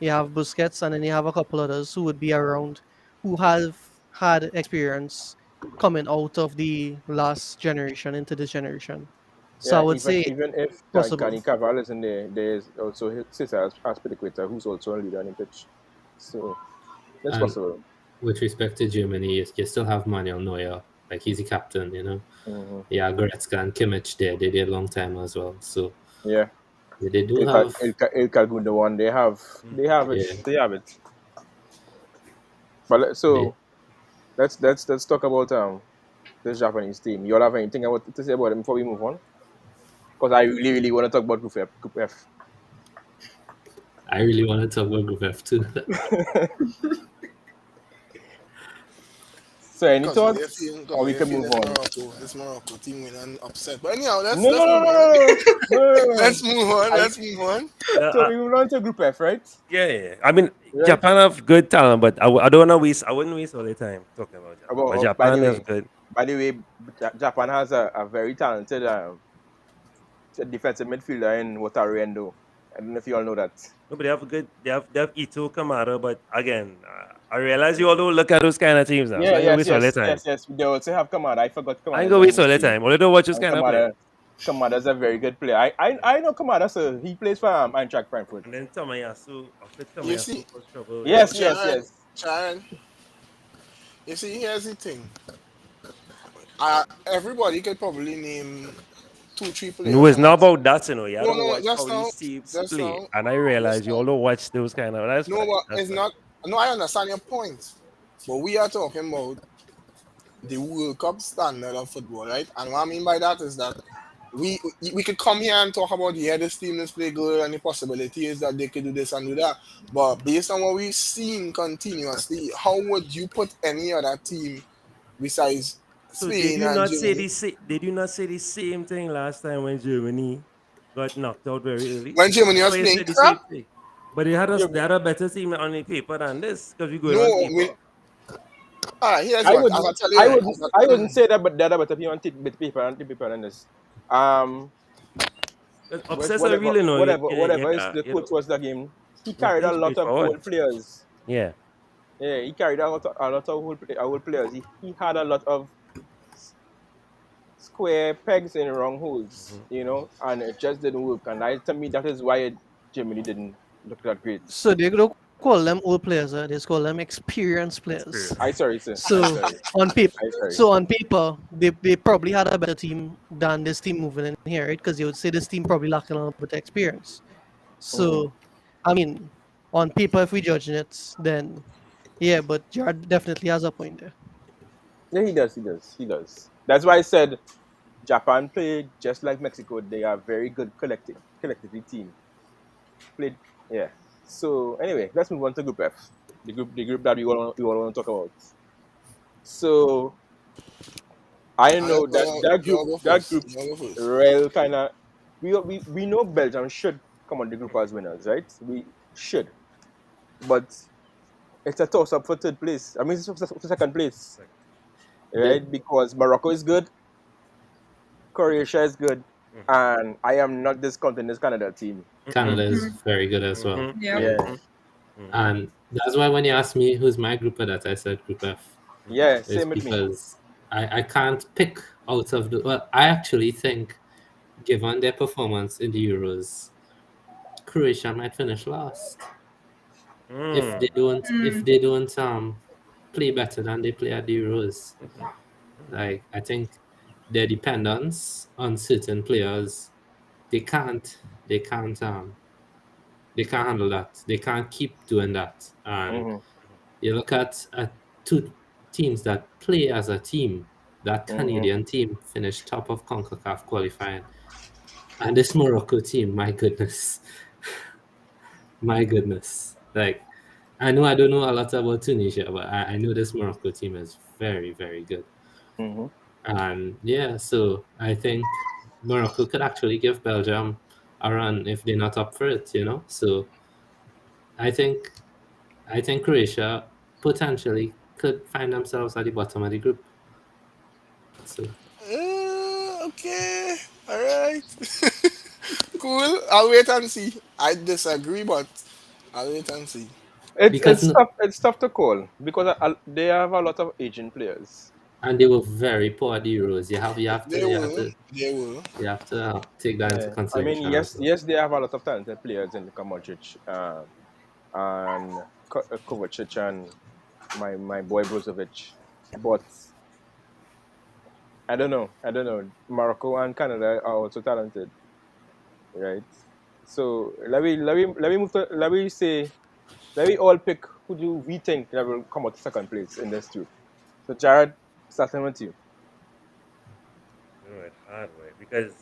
You have Busquets, and then you have a couple others who would be around, who have had experience coming out of the last generation into this generation. So I Yeah, would say even if possible. Gani Caval isn't there, there's also Cesar Azpilicueta, who's also a leader on the pitch. So that's and possible. with respect to Germany, you still have Manuel Neuer, like he's the captain, Yeah, Goretzka and Kimmich there, they did a long time as well. So Yeah. they do have, Ilkay Gundogan, they have it. yeah, They have it. But they, let's talk about this Japanese team. You all have anything to say about them before we move on? Because I really want to talk about Group F. I really want to talk about Group F too. So any Because thoughts? Or we can move on. This Morocco team will end upset. But anyhow, let's No. let's move on. Let's move on. So we move on to Group F, right? Yeah. I mean, Right. Japan have good talent, but I don't want to waste. I wouldn't waste all the time talking about Japan. But Japan is good. By the way, Japan has a very talented defensive midfielder in Wataru Endo. I don't know if you all know that. No, but they have good. They have Ito Kamada, but again, I realize you all don't look at those kind of teams now. So I ain't gonna waste all the time. Yes. They also have Kamada. I forgot Kamada. I ain't gonna waste all the time. All I don't watch those kind of players. Kamada's a very good player. I know Kamada, so he plays for Eintracht Frankfurt. And then Tomiyasu, You see? was trouble. Yes. Sharon, you see, here's the thing. Everybody could probably name 2-3 players. No, it's not about that, Yeah, No, I don't watch just how now, these teams just play, now, and I realize just you all don't watch those kind of. That's No, fine, but that's it's fine. not. No, I understand your point. But we are talking about the World Cup standard of football, right? And what I mean by that is that we could come here and talk about this team is play good and the possibilities that they could do this and do that. But based on what we've seen continuously, how would you put any other team besides So Spain did you and not Germany? did you not say the same thing last time when Germany got knocked out very early? When Germany was Why you playing said the crap? same thing? But they had a better team on the paper than this because we going No, on paper. here's I what wouldn't. I'll tell you. I wouldn't say that, but the other better people on paper than this. Obsessed really know. Whatever is the coach was the game. He carried a lot of old players. Yeah. Yeah, he carried a lot of old players. He had a lot of square pegs in wrong holes, and it just didn't work. And to me, that is why Germany didn't look that great. So they don't call them old players, they just call them experienced players. Sorry, sir. So on paper, they probably had a better team than this team moving in here, right? Because you would say this team probably lacking a little bit of experience. So, I mean, on paper, if we judging it, then yeah, but Jared definitely has a point there. Yeah, he does. That's why I said Japan played just like Mexico. They are very good collectively team. Yeah. So anyway, let's move on to Group F, the group that we all want to talk about. So I know that group real kind of we know Belgium should come on the group as winners, right? We should, but it's a toss up for third place. I mean, it's for second place, right? Because Morocco is good, Croatia is good, and I am not discounting this Canada team. Canada is very good as well. Yeah. And that's why when you asked me who's my group of that, I said Group F. Yeah, It's same with me. because I can't pick out of the. Well, I actually think, given their performance in the Euros, Croatia might finish last if they don't play better than they play at the Euros. Like, I think their dependence on certain players, they can't handle that. They can't keep doing that. And you look at two teams that play as a team. That Canadian team finished top of CONCACAF qualifying. And this Morocco team, my goodness. My goodness. Like, I know I don't know a lot about Tunisia, but I know this Morocco team is very, very good. And yeah, so I think Morocco could actually give Belgium a run if they're not up for it, So I think Croatia potentially could find themselves at the bottom of the group. So okay, all right. Cool. I'll wait and see. I disagree, but I'll wait and see. It's tough to call because they have a lot of Asian players. And they were very poor at the Euros. You have They were. You have to take that into consideration. I mean, yes, they have a lot of talented players in Luka Modric and Kovacic and my boy Brozovic, but I don't know. I don't know. Morocco and Canada are also talented, right? So let me move to let me say let me all pick who do we think that will come out second place in this group. So Jared, starting with you. It's hard way because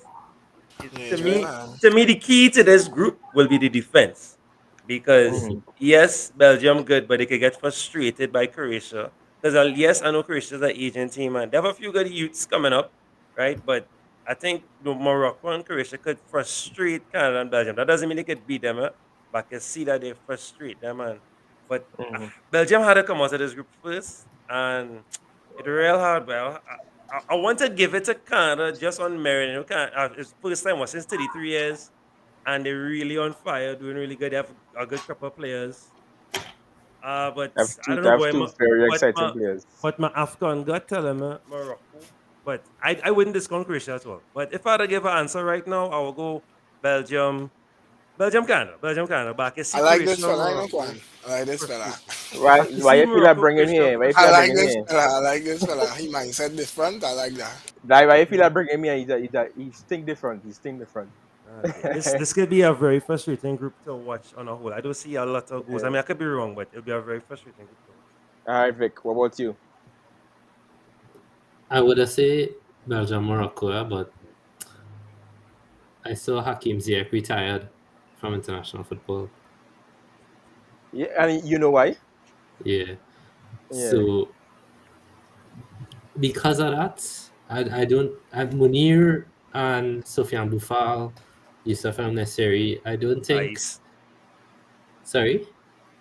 Yeah, to it's real me, hard. the key to this group will be the defense. Because Mhm. yes, Belgium good, but they could get frustrated by Croatia. Because yes, I know Croatia's an Asian team and they have a few good youths coming up, right? But I think Morocco and Croatia could frustrate Canada and Belgium. That doesn't mean they could beat them, but I can see that they frustrate them. And but Mhm. Belgium had to come out of this group first, and it real hard. Well, I want to give it to Canada just on merit. You know, it's first time was since 33 years, and they're really on fire, doing really good. They have a good couple of players. But I don't I know, have boy. two very But exciting players. my Afghan got tell him Morocco. But I wouldn't discount Croatia as well. But if I had to give an answer right now, I will go Belgium, Belgium, Canada. But I can I see like this Croatia and fella, I know Kwan. Morocco I like this fella. frustrating. Why I can why see you feel like Morocco, bring him Croatia here? Why you feel I like frustrating. bring like him this here? fella. I like this fella. He mindset different. I like that. Why you feel like bring him here? He's think different. He's think different. Okay. This could be a very frustrating group to watch on a whole. I don't see a lot of goals. I Yeah. mean, I could be wrong, but it'll be a very frustrating group to watch. All right, Vic. What about you? I would have say Belgium, Morocco, but I saw Hakim Ziyech retired from international football. Yeah, and you know why? Yeah. Yeah. So because of that, I don't I Munir and Sofiane Boufal, Youssef El Nesseri, I don't think Size. sorry,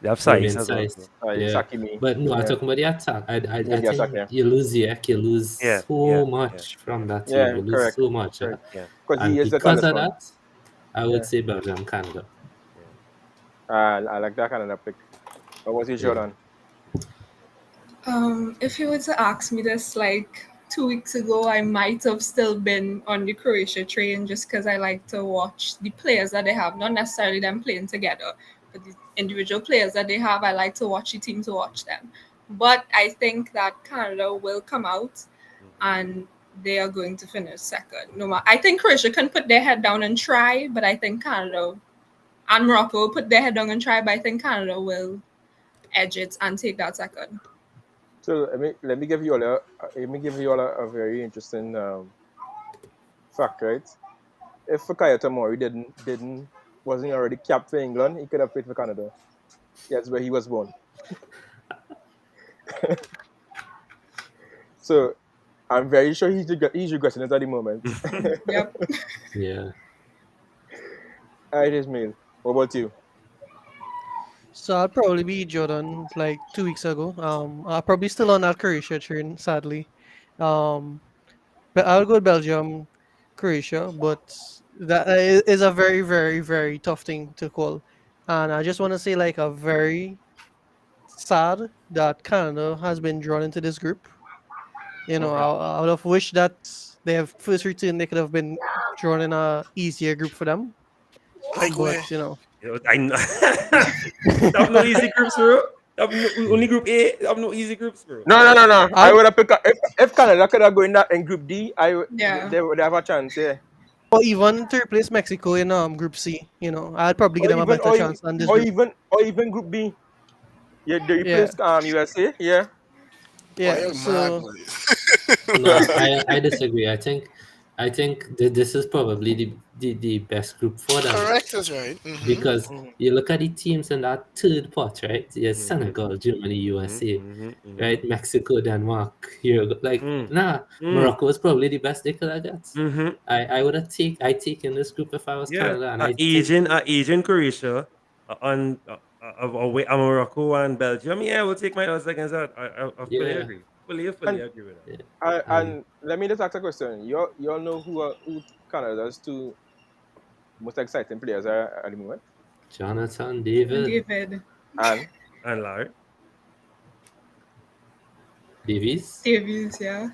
They have size Damien as well. Size. It's Yeah. Sakimi. But no, I'm Yeah. talking about the attack. I Maybe think Asake. you lose Ziyech, you lose Yeah, so yeah, yeah, much from that team. Yeah, You lose correct. so much. Correct. yeah, Because he And is the because tallest of one. that, I would Yeah. say Belgium, Canada. yeah. I like that kind of pick. What was it, Yeah. Jordan? If you were to ask me this like 2 weeks ago, I might have still been on the Croatia train just because I like to watch the players that they have, not necessarily them playing together, but the individual players that they have. I like to watch the team to watch them. But I think that Canada will come out Mhm. and they are going to finish second. No matter, I think Croatia can put their head down and try, but I think Canada and Morocco will put their head down and try, but I think Canada will edge it and take that second. So let me give you all a very interesting fact, right? If Fikayo Tomori didn't wasn't already capped for England, he could have played for Canada. That's where he was born. So I'm very sure he's regretting it at the moment. Yep. Yeah. All right, Ismail. What about you? So I'll probably be Jordan like 2 weeks ago. I'm probably still on that Croatia train, sadly. Um, but I'll go with Belgium, Croatia, but that is a very, very, very tough thing to call. And I just want to say, like, a very sad that Canada has been drawn into this group. You know, Mhm. I would have wished that they have first return they could have been drawn in a easier group for them. Like where? But you know, I know. They have no easy groups, bro. They have only group A. They have no easy groups, bro. No. I I would have picked if Canada could have go in Group D. Yeah. They would have a chance. Yeah. or even to replace Mexico in Group C. You know, I'd probably give Or them a even better chance than this group. or even Group B. Yeah, they Yeah, replaced USA. Yeah. Why yeah. you mad, So boy? No, I disagree. I think this is probably the best group for them Correct, that's right. Mm-hmm. because Mhm. you look at the teams in that third pot, right? There's Mm-hmm. Senegal, Germany, Mm-hmm. USA, Mm-hmm. Mm-hmm. right? Mexico, Denmark. Here, like Mm. nah, Mm. Morocco was probably the best they could have got. Mm-hmm. I would have taken this group if I was Yeah, Canada, and I think Asian Croatia, on away Morocco and Belgium. Yeah, we'll take my odds against that. I fully yeah, agree. Fully And agree with that. yeah. And and let me just ask a question. You all know who Canada's two most exciting players are at the moment? Jonathan David David And And Larry, Davies. Davies, yeah.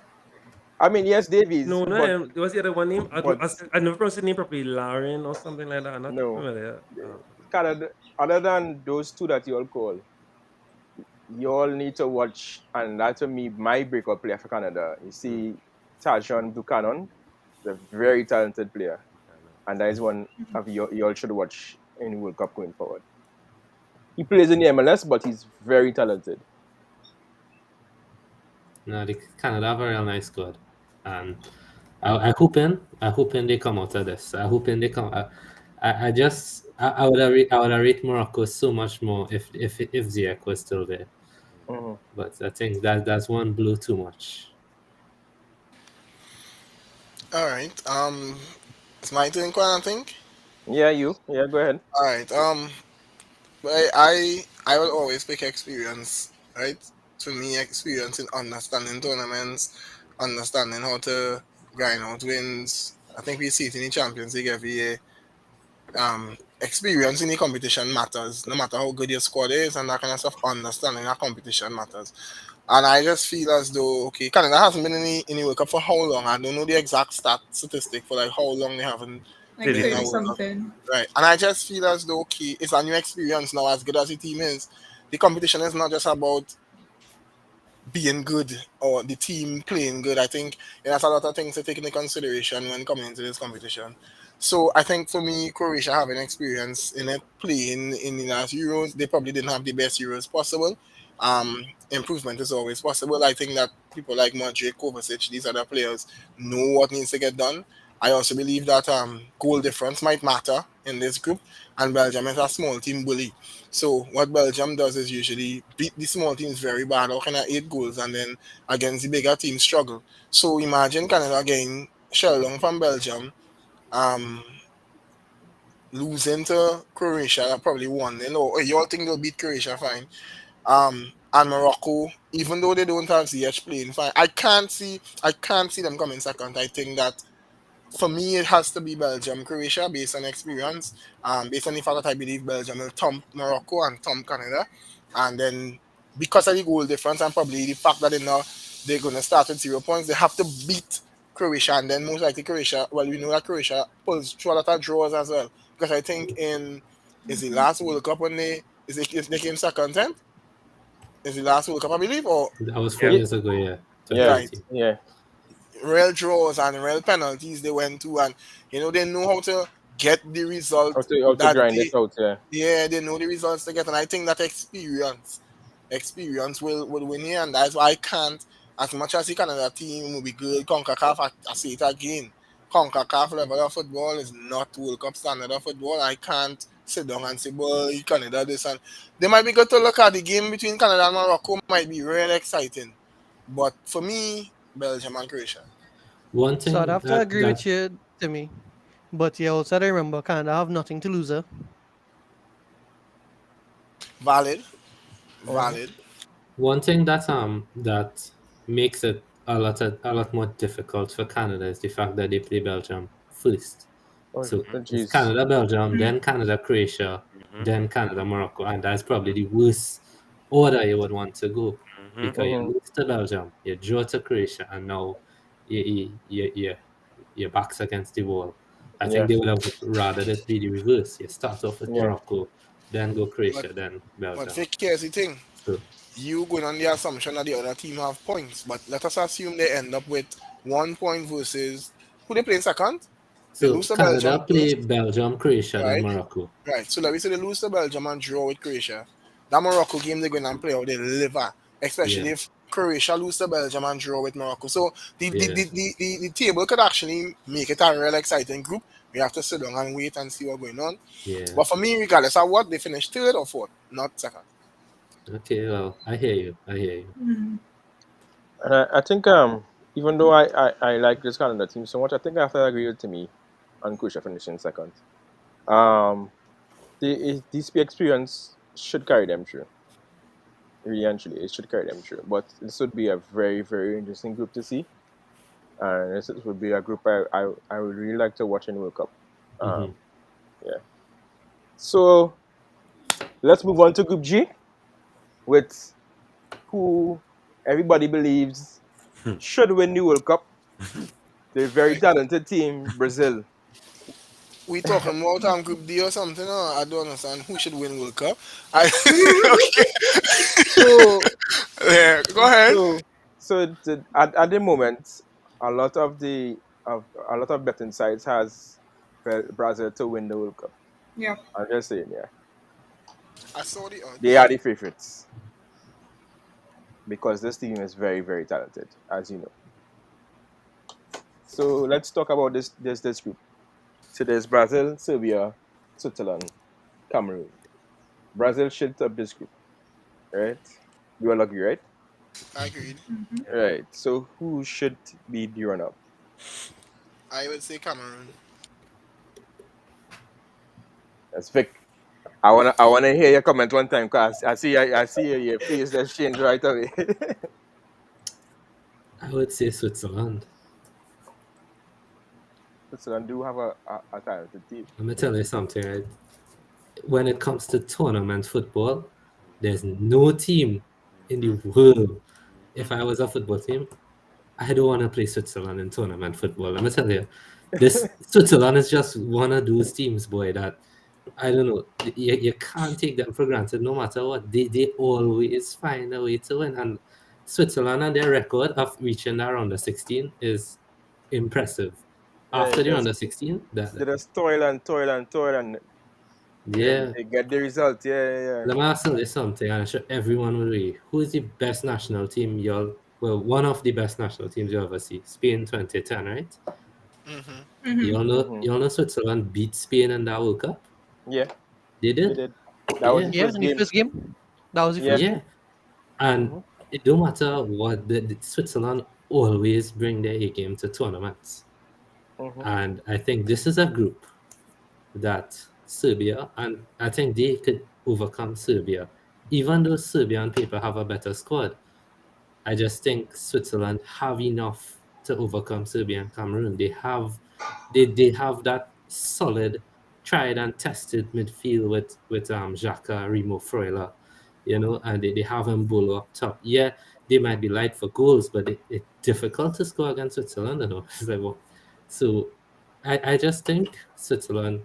I mean, yes, Davies, no, no, but there was the other one name. but I never pronounced the name properly. Lauren or something like that. I'm not too no, familiar. Canada. Other than those two that you all call, you all need to watch, and that to me, my breakout player for Canada. You see, Tajon Buchanan, is a very talented player, and that is one of you all should watch in World Cup going forward. He plays in the MLS, but he's very talented. No, Canada have a real nice squad, and I hoping they come out of this. I hoping they come. I would have rate Morocco so much more if Ziyech was still there, Mhm. but I think that's one blew too much. All right. It's my turn, Kwan, I think. Yeah, you. Yeah, go ahead. All right. But I will always pick experience, right? To me, experience in understanding tournaments, understanding how to grind out wins. I think we see it in the Champions League every year. Experience in the competition matters, no matter how good your squad is, and that kind of stuff. Understanding that competition matters. And I just feel as though, okay, Canada hasn't been in the World Cup for how long? I don't know the exact statistic for like how long they haven't Like been in a 30 Philippines. World Cup. something. Right. And I just feel as though, okay, it's a new experience now, as good as the team is. The competition is not just about being good or the team playing good. I think there's a lot of things to take into consideration when coming into this competition. So I think for me, Croatia having experience in it playing in the last Euros, they probably didn't have the best Euros possible. Improvement is always possible. I think that people like Modric, Kovacic, these other players know what needs to get done. I also believe that goal difference might matter in this group, and Belgium is a small team bully. So what Belgium does is usually beat the small teams very bad, or kind of 8 goals, and then against the bigger teams struggle. So imagine Canada getting shell down from Belgium, um, losing to Croatia, probably 1-0. Or you all think they'll beat Croatia fine. And Morocco, even though they don't have ZH playing fine, I can't see them coming second. I think that for me, it has to be Belgium, Croatia, based on experience. Based on the fact that I believe Belgium will thump Morocco and thump Canada, and then because of the goal difference and probably the fact that they're going to start with 0 points, they have to beat Croatia, and then most likely Croatia. Well, we know that Croatia pulls through a lot of draws as well, because I think in is the last World Cup when they came second, tenth? Is the last World Cup I believe, or That was Yeah. 4 years ago, yeah, Yeah, right? 2018. yeah. Real draws and real penalties they went to, and they know how to get the How result to that grind it out, yeah. they know the results to get, and I think that experience will win here, and that's why I can't, as much as the Canada team will be good, CONCACAF, I say it again, CONCACAF level of football is not World Cup standard of football. I can't sit down and say, boy, Canada this, and they might be good to look at. The game between Canada and Morocco might be really exciting, but for me, Belgium and Croatia. One So I'd thing have to agree with you, Timmy. But you also have to remember, Canada have nothing to lose. Valid, Mhm. valid. one thing that makes it a lot more difficult for Canada is the fact that they play Belgium first. Oh, So it's jeez. Canada, Belgium, then Canada, Croatia, Mm-hmm. then Canada, Morocco, and that's probably the worst order you would want to go, Mm-hmm. because you Mhm. lose to Belgium, you draw to Croatia, and now your back's against the wall. I think Yeah, they would have rather it be the reverse. You start off with yeah. Morocco, then go But Croatia, then but Belgium. Vic, here's the thing. So You going on the assumption that the other team have points, but let us assume they end up with 1 point versus who they playing second? They so lose to Belgium Canada play first, Belgium, Croatia, then right? Morocco. Right. So let me say they lose to Belgium and draw with Croatia. That Morocco game they're going to play out, they deliver. Yeah, Especially if Croatia lose to Belgium and draw with Morocco. So yeah. the table could actually make it a real exciting group. We have to sit down and wait and see what's going on. Yeah. But for me, regardless of what, they finished third or fourth, not second. Okay, well, I hear you. I hear you. And I think even though I like this Canada team so much, I think I have to agree with Timmy on Croatia finishing second. Um, the DCP experience should carry them through. Really, actually, it should carry them through. But this would be a very, very interesting group to see, and this would be a group I would really like to watch in World Cup. Hmm. Yeah. So let's move on to Group G with who everybody believes should win the World Cup. The very talented team, Brazil. we talking about Group D or something? Or I don't understand who should win World Cup. I So okay. Yeah, go ahead. at the moment, a lot of the of a lot of betting sites has Brazil to win the World Cup. Yeah. I'm just saying, yeah, I saw the they odds. are the favorites because this team is very very talented, as you know. So let's talk about this group. So there's Brazil, Serbia, Switzerland, Cameroon. Brazil should top this group, right? You all agree, right? I agreed. Right. So who should be the runner-up? I would say Cameroon. That's Vic. I wanna hear your comment one time because I see your face just change right away. I would say Switzerland. Switzerland do have a talented team. Let me tell you something, right? When it comes to tournament football, there's no team in the world. If I was a football team, I don't want to play Switzerland in tournament football. Let me tell you, this Switzerland is just one of those teams, boy, that I don't know. You can't take them for granted no matter what. They always find a way to win. And Switzerland and their record of reaching that round of 16 is impressive. After the round of 16, They just toil and yeah. they get the result. Yeah. Let me ask you something, and I'm sure everyone will agree. Who is the best national team one of the best national teams you ever see? Spain 2010, right? Mm-hmm. You all know Switzerland beat Spain in that World Cup? Yeah, They they did? did. That was the Yeah, first in the game. first game. That was the Yeah. first Yeah. game. And it don't matter what the Switzerland always bring their A game to tournaments. Mhm. And I think this is a group that Serbia, and I think they could overcome Serbia. Even though Serbia on paper have a better squad, I just think Switzerland have enough to overcome Serbia and Cameroon. They have that solid, tried and tested midfield with Xhaka, Remo Freuler, and they have Mbolo up top. Yeah, they might be light for goals, but it's difficult to score against Switzerland. It's like, well, so I just think Switzerland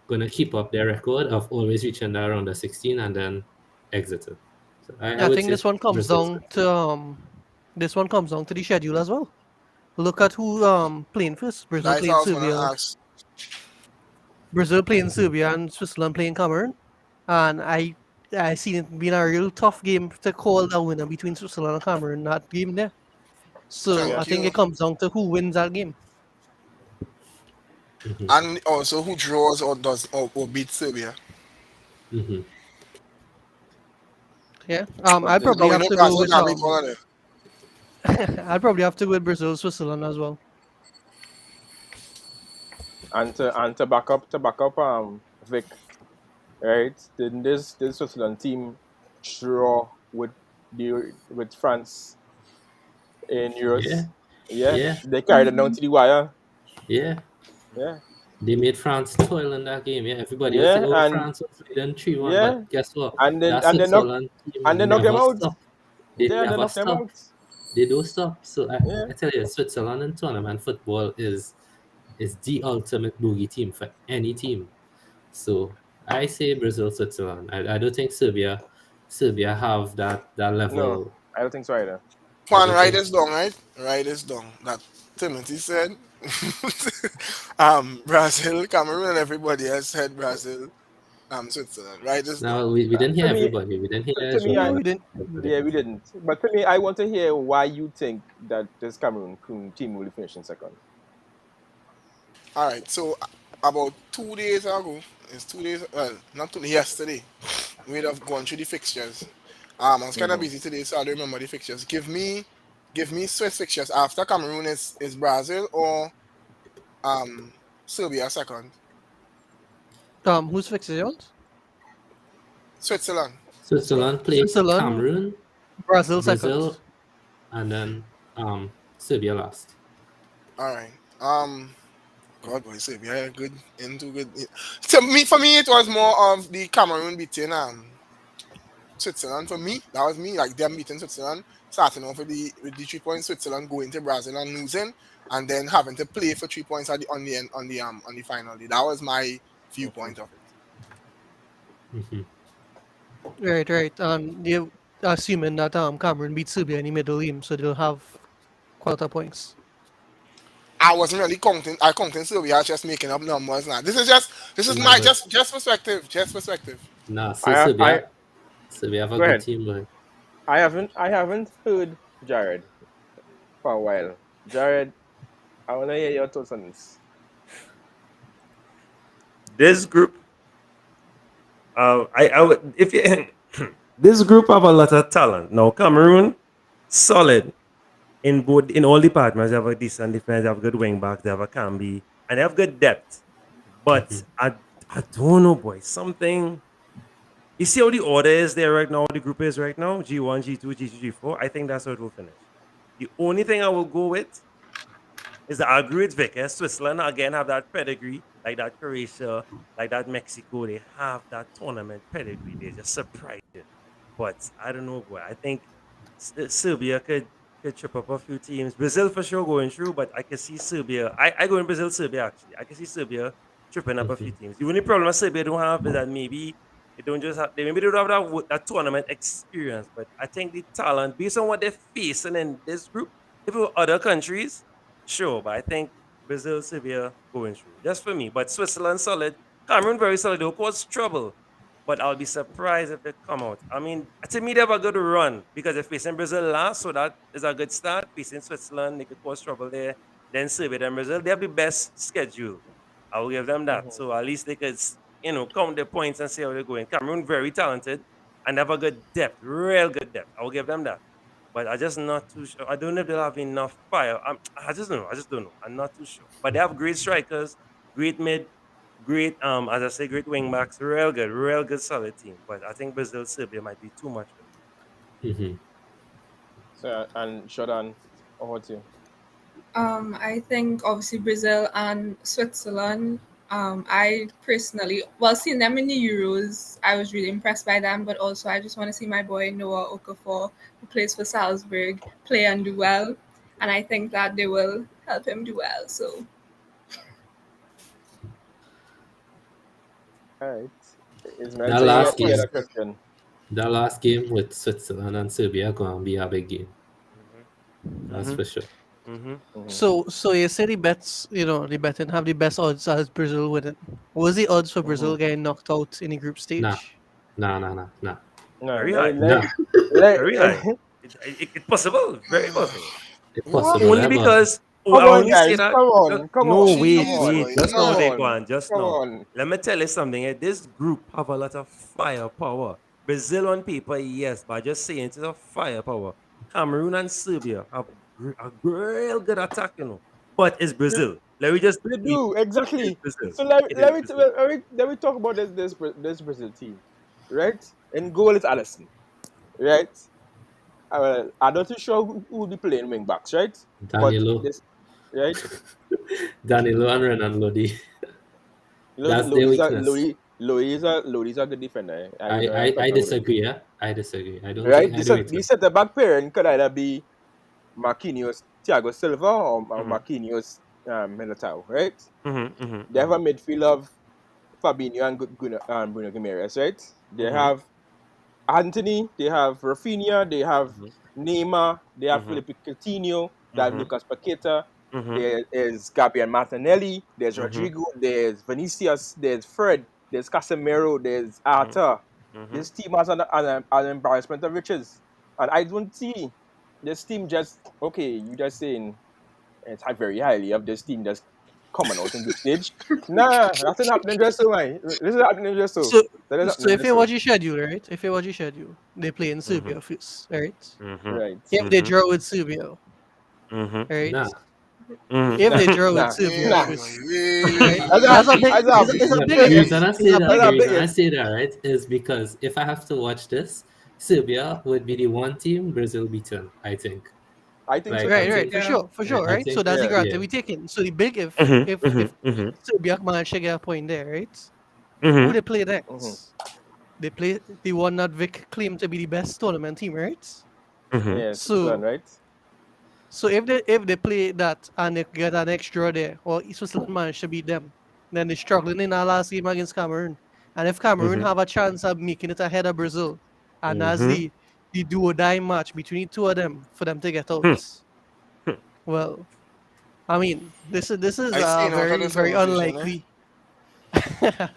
gonna keep up their record of always reaching that round of 16 and then exiting. So I I would think say this one comes Brazil. down to the schedule as well. Look at who playing first. That's what I was gonna ask. Brazil playing Serbia and Switzerland playing Cameroon. And I seen it being a real tough game to call the winner between Switzerland and Cameroon that game there. So I Thank think you. it comes down to who wins that game. Mhm, And also who draws or beats Serbia. mhm. Yeah. But I'd probably we have know to go Brazil with can beat one of them. I'd probably have to go with Brazil, Switzerland as well. And to back up Vic, right? Then this Switzerland team draw with France in Euros. Yeah. They carried it down to the wire. Yeah. Yeah, They made France toil in that game. Yeah, everybody will say, yeah, "Oh, and France was leading 3-1," yeah, but guess what? and then That and they knock Switzerland team and they knock them never out. stop. They Yeah, they never knock them stop. out. They don't stop. So Yeah. I tell you, Switzerland in tournament football is the ultimate boogie team for any team. So I say Brazil, Switzerland. I don't think Serbia have that No, level. I don't think so either. I Juan, don't write think. this down, right? Write this down. That Timothy said. Brazil, Cameroon, and everybody else said Brazil, Switzerland. Write this down. Now we didn't hear To me, everybody. We didn't hear to me, Yeah, Joanna. we didn't. yeah, we didn't. But to me, I want to hear why you think that this Cameroon team will finish in second. All right. So about 2 days ago, it's 2 days. Well, not two. Yesterday, we'd have gone through the fixtures. I was kind of busy today, so I don't remember the fixtures. Give me Swiss fixtures after Cameroon is Brazil or Serbia second. Who's fixing yours? Switzerland. Switzerland play Switzerland, Cameroon, Brazil Brazil, second. and then Serbia last. All right. God boy, Serbia good into good. For me, it was more of the Cameroon beating Switzerland for me. That was me. Like them beating Switzerland, starting off with the 3 points, Switzerland going to Brazil and losing, and then having to play for 3 points at the on the end on the final day. That was my viewpoint of it. Right, right. They assuming that Cameroon beat Serbia in the middle game, so they'll have quarter points. I wasn't really counting. I counting Serbia just making up numbers now. This is Nah, my but- just perspective. Nah, I- Serbia have a Go good ahead. team, man. I haven't heard Jared for a while. Jared, I want to hear your thoughts on this. This group, I would if you this group have a lot of talent. Now Cameroon, solid in all departments. They have a decent defense. They have good wing backs. They have a Cambi, and they have good depth. But I don't know, boy. Something. You see how the order is there right now. The group is right now. G1, G2, G3, G4. I think that's how it will finish. The only thing I will go with is that I agree with Vic. Switzerland again have that pedigree, like that Croatia, like that Mexico. They have that tournament pedigree. They just surprised it. But I don't know, boy. I think Serbia could trip up a few teams. Brazil for sure going through, but I can see Serbia. I go in Brazil, Serbia actually. I can see Serbia tripping up a few teams. The only problem Serbia don't have is that maybe they don't just have they don't have that tournament experience. But I think the talent, based on what they're facing in this group, if it were other countries, sure. But I think Brazil, Serbia going through. Just for me. But Switzerland solid. Cameroon very solid. They'll cause trouble. But I'll be surprised if they come out. I mean, to me, they have a good run because they're facing Brazil last, so that is a good start. Facing Switzerland, they could cause trouble there. Then Serbia, then Brazil. They have the best schedule. I will give them that. So at least they could, count their points and see how they're going. Cameroon, very talented and have a good depth, real good depth. I will give them that. But I'm just not too sure. I don't know if they'll have enough fire. I just don't know. I just don't know. I'm not too sure. But they have great strikers, great mid, great, as I say, great wing backs, real good solid team. But I think Brazil Serbia might be too much for them. So, and Shodan, over to you. I think obviously Brazil and Switzerland. I personally, seeing them in the Euros, I was really impressed by them. But also, I just want to see my boy Noah Okafor, who plays for Salzburg, play and do well. And I think that they will help him do well. So, All right. Is That last game. another question? That last game with Switzerland and Serbia going to be a big game. That's for sure. So you say the bets, the betting have the best odds as Brazil winning. What was the odds for Brazil getting knocked out in the group stage? Nah. No, Very let- high. let- Very high. It's possible. Very possible. It's possible. Only yeah, but- because Come I on, only say guys. that. Come on. Come No, on. wait. Come on. Just Come now, they on. go on. Just Come now. on. Let me tell you something. This group have a lot of firepower. Brazil on paper, yes, but just saying it's a firepower. Cameroon and Serbia have a real good attack, But it's Brazil. Let me just They do exactly. Brazil. So let It me is Brazil. let me talk about this Brazil team, right? In goal is Allison, right? I'm not too sure who will be playing wing backs, right? Danilo. But this, right? Danilo and Renan Lodi. That's their weakness. Lodi is a good defender. I disagree. Yeah, I disagree. I don't Right? think I do it. The centre back pairing could either be Marquinhos, Thiago Silva, or Marquinhos, Militao, right? They have a midfield of Fabinho and Bruno Guimaraes, right? They have Anthony, they have Rafinha, they have Neymar, they have Felipe Coutinho, they have Lucas Paqueta, there is Gabriel Martinelli, there's Rodrigo, there's Vinicius, there's Fred, there's Casemiro, there's Arthur. This team has an embarrassment of riches. And I don't see this team just, you just saying it's very highly of this team just coming out in the stage. Nah, that's not happening just so, man. This is happening just so. So That is if happening you just watch your schedule, right? If you watch your schedule, they play in Serbia first, right? Right. If they draw with Serbia, right? Nah. If they draw Nah. with Serbia Nah. first, Yeah. that's a big, it's a The big reason I say that, That's the a reason big- I say that, right, is because if I have to watch this, Serbia would be the one team Brazil beaten, I think. I think so. Right, right, Yeah. for sure, I right? So think- that's the yeah. granted we taking. So the big if Serbia managed to get a point there, right? Who they play next? They won that Vic claimed to be the best tournament team, right? Mhm. Yeah, Switzerland, So right? so if they play that and they get an extra there, or Switzerland managed to beat them, then they're struggling in our last game against Cameroon. And if Cameroon Mhm. have a chance of making it ahead of Brazil, and as Mhm. the do or die match between the two of them for them to get out, Hmm. Hmm. well, I mean, this is I staying out of very this very conversation, eh? unlikely. This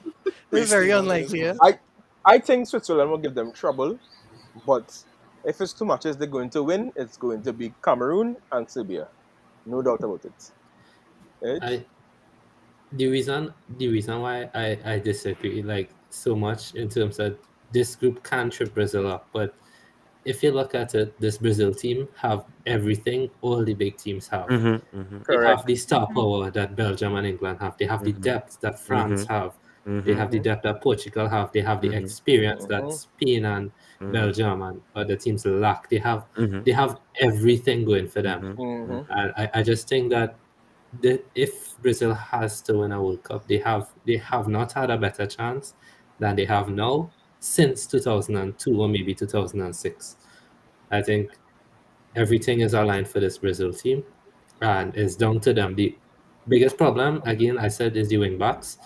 We is very staying out of this unlikely, yeah. conversation. I think Switzerland will give them trouble, but if it's two matches they're going to win, it's going to be Cameroon and Serbia. No doubt about it. Right? I the reason why I disagree like so much in terms of this group can trip Brazil up, but if you look at it, this Brazil team have everything all the big teams have. Mhm. Mhm. They have Correct. the star power that Belgium and England have. They have the Mhm. depth that France Mhm. have. They Mhm. have the Mm-hmm. depth that Portugal have. They have the Mhm. experience that Mm-hmm. Spain and Mhm. Belgium and other teams lack. They have Mhm. they have everything going for them. Mhm. Mm-hmm. And I just think that if Brazil has to win a World Cup, they have not had a better chance than they have now since 2002 or maybe 2006. I think everything is aligned for this Brazil team, and it's down to them. The biggest problem, again, I said, is the wing backs.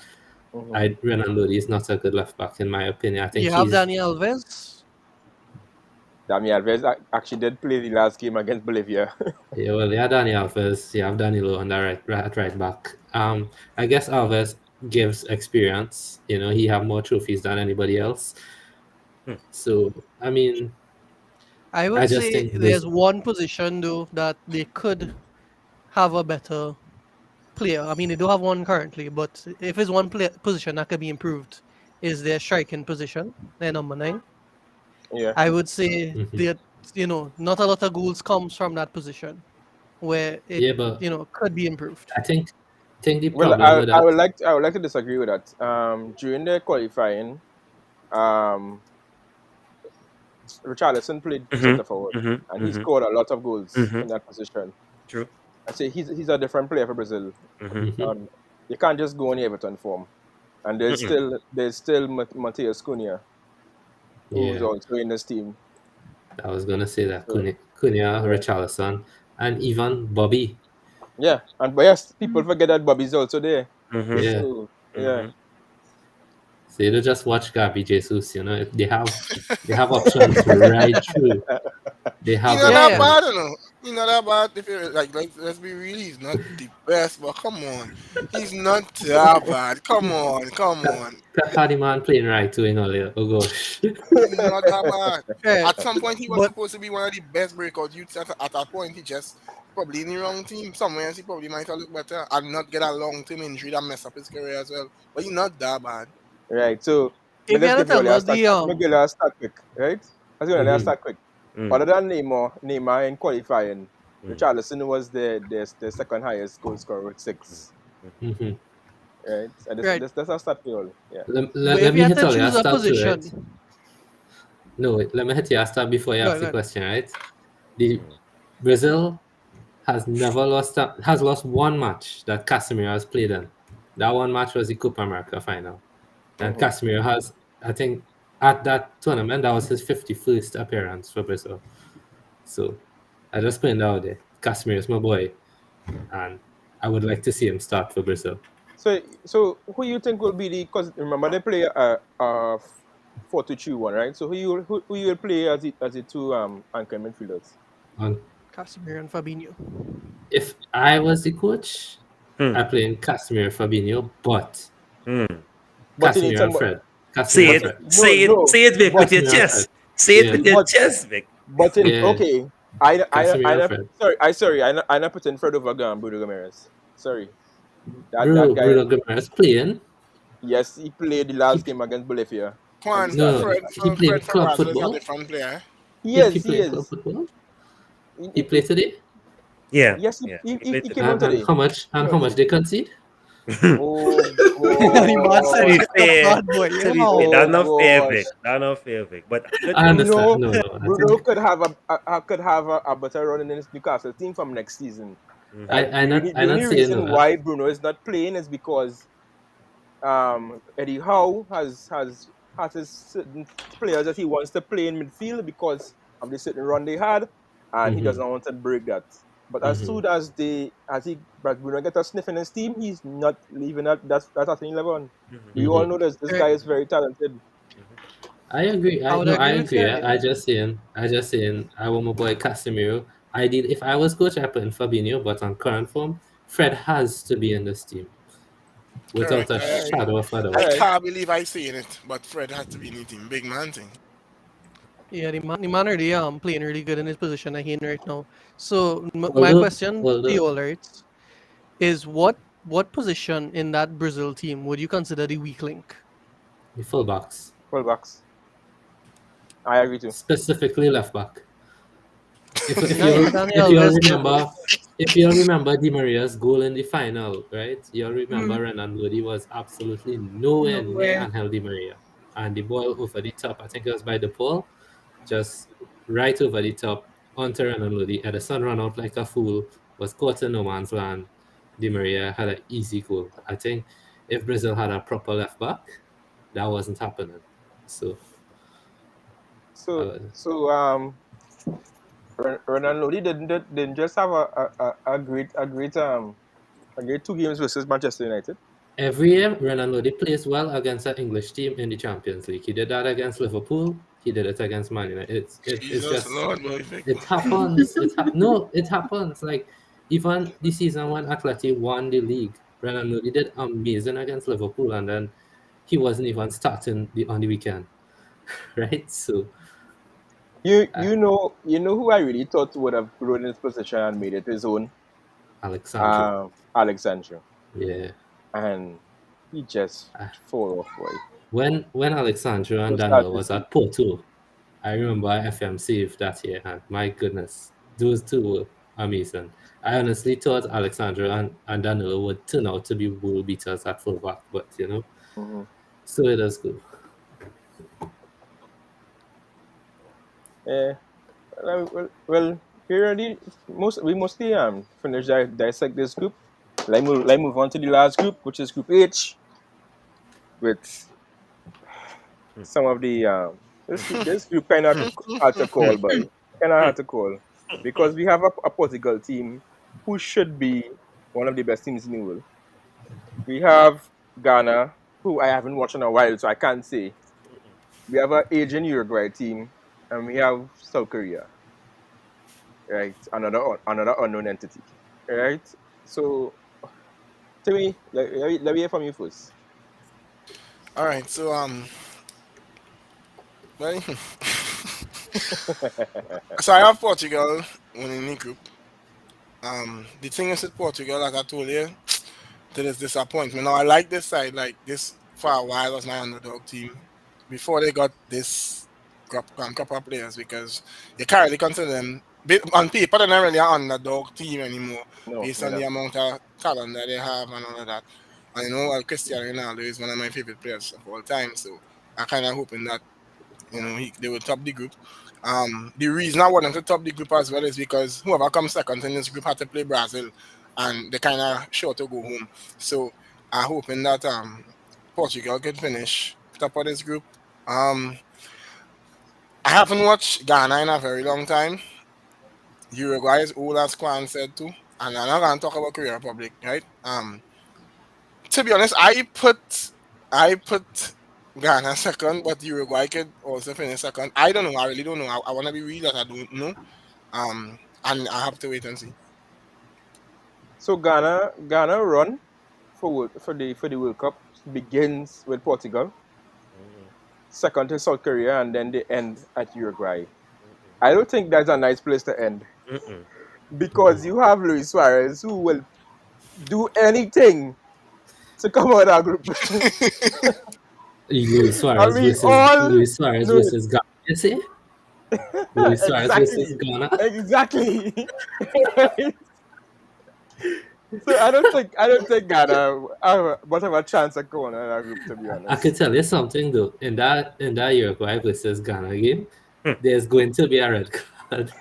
Mm-hmm. Renan Lodi is not a good left back in my opinion. I think You have he's Dani Alves. Dami Alves actually did play the last game against Bolivia. yeah, well, yeah, Dani Alves, you have Danilo on the right back. I guess Alves gives experience. He have more trophies than anybody else. Hmm. So I mean, I I would just say think there's one position though that they could have a better player. I mean, they do have one currently, but if it's one position that could be improved, is their striking position, their number 9. Yeah. I would say Mhm. that not a lot of goals comes from that position, where it Yeah, but could be improved. I think the Well, problem with that. I would like to disagree with that. During the qualifying, um, Richarlison played Mhm. center forward, Mhm. and he Mhm. scored a lot of goals Mhm. in that position. True. I say he's a different player for Brazil. Mhm. Mhm. You can't just go on the Everton form. And Mm-mm. there's still Mateus Cunha, who's Yeah, also in this team. I was gonna say that So Cunha, yeah, Richarlison, and even Bobby. yeah. And but yes, people forget that Bobby's also there. Mhm. Yeah. So yeah, Mhm. So you don't just watch Gabi Jesus, they have options right through. They He's have not Yeah, that yeah. options. bad, you know. He's not that bad. If you like, let's be real. He's not the best, but come on, he's not that bad. Come on. Pep had the man playing right too in earlier. Oh gosh. He's not that bad. Yeah, At some point, he was but supposed to be one of the best breakout youths. At that point, he just probably in the wrong team. Somewhere else, he probably might have looked better and not get a long-term injury that mess up his career as well. But he's not that bad. right. So let if me you just had to give you tell all the us stat. the Let me give you a stat quick, right? I was going to Hmm. start quick. Mm. Other than Neymar in qualifying, Mm. Richarlison was the second highest goal scorer with 6. Hmm. Right. And right, that's a stat for you all. Yeah. Let, but let, if let you me had hit to all your choose a stat too, right? position, No, wait, let me hit your stat before you go ask ahead, go the ahead. question, right? The Brazil has lost one match that Casemiro has played in. That one match was the Copa America final. And Mm-hmm. Casemiro has, I think, at that tournament, that was his 51st appearance for Brazil. So I just put it out there. Casemiro is my boy, and I would like to see him start for Brazil. So who you think will be the? Because remember they play 4-2-3-1, right? So who you will play as the two anchor midfielders? And Casemiro and Fabinho. if I was the coach, Mm. I play in Casemiro, Fabinho, but Mm. But you need Casemiro and somebody. Fred. Casemiro Say and it. But Fred. no, Say it. no. Say it, Vic, with But your Casemiro and Fred. chest. Say it Yeah, with your but chest, Vic. but in yeah. okay. Casemiro and Fred. I not put in Fred over Bruno Ramirez. Sorry, that Bro, guy. Bruno Guimaraes playing. Yes, he played the He last game against Bolivia, Come and he on, no, started. he playing Fred for club Brazil is a football. different player. He He playing club is. football. He, He played today. Yeah. yes, Yeah. He played he came today. on And today. how much they concede? Oh The man To said be he God. picked up fair, bad boy. to Yeah, be fair, that's Oh how? not fair, gosh. Vic. That's not fair, Vic. But good I for him. understand. Bruno No. I Bruno think could have could have a better run in this Newcastle team from next season. Mm-hmm. I not I The not only saying reason no. why Bruno is not playing is because Eddie Howe has has his certain players that he wants to play in midfield because of the certain run they had, and he Mhm. doesn't want to break that. But as soon as but Bruno get a sniff in his team, he's not leaving that starting 11. We all know this guy is very talented. I agree. I would I agree with agree. Gary. I just saying. I want my boy Casemiro. I did. If I was coach, I put in Fabinho, but on current form, Fred has to be in this team without Correct. a shadow of a I doubt. Alright. can't believe I saying it, but Fred had to be in the team. Big man thing. Yeah, the man really playing really good in his position that he in right now. So my Although, question to you although all, right, is what position in that Brazil team would you consider the weak link? the fullbacks, Fullbacks. I agree too. specifically left back. If Nice, you Dani if you Alves. remember if you remember Di Maria's goal in the final, right? You'll remember Mm. Renan Lodi was absolutely nowhere near Nowhere. Angel Di Maria. And the ball over the top, I think it was by the pole, just right over the top onto Renan Lodi. Edison ran out like a fool, was caught in no man's land. Di Maria had an easy goal. I think if Brazil had a proper left back, that wasn't happening. So So uh, so Renan Lodi didn't just have a great 2 games versus Manchester United. every year, Renan Lodi plays well against an English team in the Champions League. He did that against Liverpool. He did it against Man United. It's Jesus just Lord, boy. it happens. No, it happens. Like even the season when Atleti won the league, Renan Lodi did amazing against Liverpool, and then he wasn't even starting on the weekend, right? So You know who I really thought would have grown his position and made it his own? Alexandro, Alexandra. yeah. And he just Uh, fall off, boy. when Alexandro and So sad Daniel to was see. at Porto, I remember FM save that year, and my goodness, those two were amazing. I honestly thought Alexandra and Danilo would turn out to be world beaters at fullback, but Mhm. so it does go. Yeah. Well, here already we mostly finish dissect this group. Let's move on to the last group, which is Group H, with some of the this group kind of hard to call, but kind of hard to call because we have a Portugal team who should be one of the best teams in the world. We have Ghana, who I haven't watched in a while, so I can't say. We have an Asian Uruguay team, and we have South Korea, right? Another unknown entity, right? So, tell me, let me hear from you first. All right, so well, so I have Portugal winning the group. The thing is with Portugal, like I told you, to this disappointment. Now I like this side, like this for a while was my underdog team before they got this crop of players because you can't really consider them on paper they're not really an underdog team anymore No, based you're on the not. amount of talent that they have and all of that. I know Cristiano Ronaldo is one of my favorite players of all time, so I kind of hoping that they will top the group. The reason I want them to top the group as well is because whoever comes second in this group had to play Brazil, and they kind of sure to go home. So I'm hoping that Portugal can finish top of this group. Um, I haven't watched Ghana in a very long time. Uruguay is old as Kwan said too, and I'm not gonna talk about Korea Republic, right? To be honest, I put Ghana second, but Uruguay could also finish second. I don't know. I really don't know. I want to be real that I don't know. And I have to wait and see. So Ghana run for the World Cup begins with Portugal, second to South Korea, and then they end at Uruguay. I don't think that's a nice place to end because you have Luis Suarez who will do anything to come out of that group. Luis And Suarez we versus all know it. Ghana. You see, Luis Suarez versus Exactly. Ghana. Exactly. So I don't think Ghana have much of a chance of going out of that group, to be I could honest. tell you something though. In that Uruguay versus Ghana game, there's going to be a red card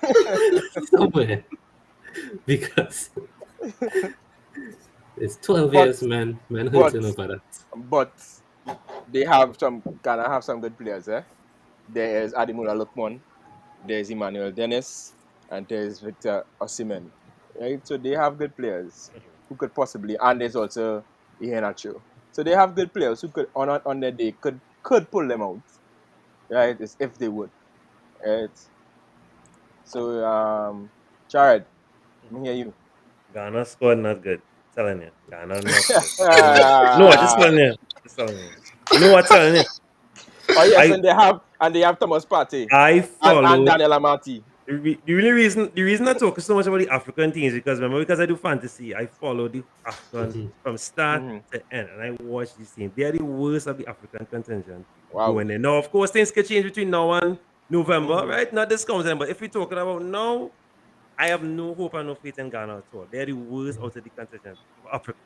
somewhere because it's 12 But years men but hurting over that. but they have some Ghana have some good players, eh? There is Ademola Lookman, there's Emmanuel Dennis, and there's Victor Osimhen. Right? So they have good players who could possibly, and there's also Iheanacho. So they have good players who could on their day could pull them out. Right? It's if they would. Right? So Jared, let me hear you. Ghana squad not good. Telling you, Ghana not good. No, I just telling you. Just telling you. You know what? Telling you. Oh yes, I and they have Thomas Partey I and follow Daniel Amati. the reason I talk so much about the African teams because remember because I do fantasy, I follow the African Mhm. from start Mm-hmm. to end, and I watch these teams. They are the worst of the African contingent Wow. going there. Now, of course, things can change between now and November, Mm-hmm. right? Not discounting, but if we're talking about now, I have no hope and no faith in Ghana at all. They're the worst out of the contingent.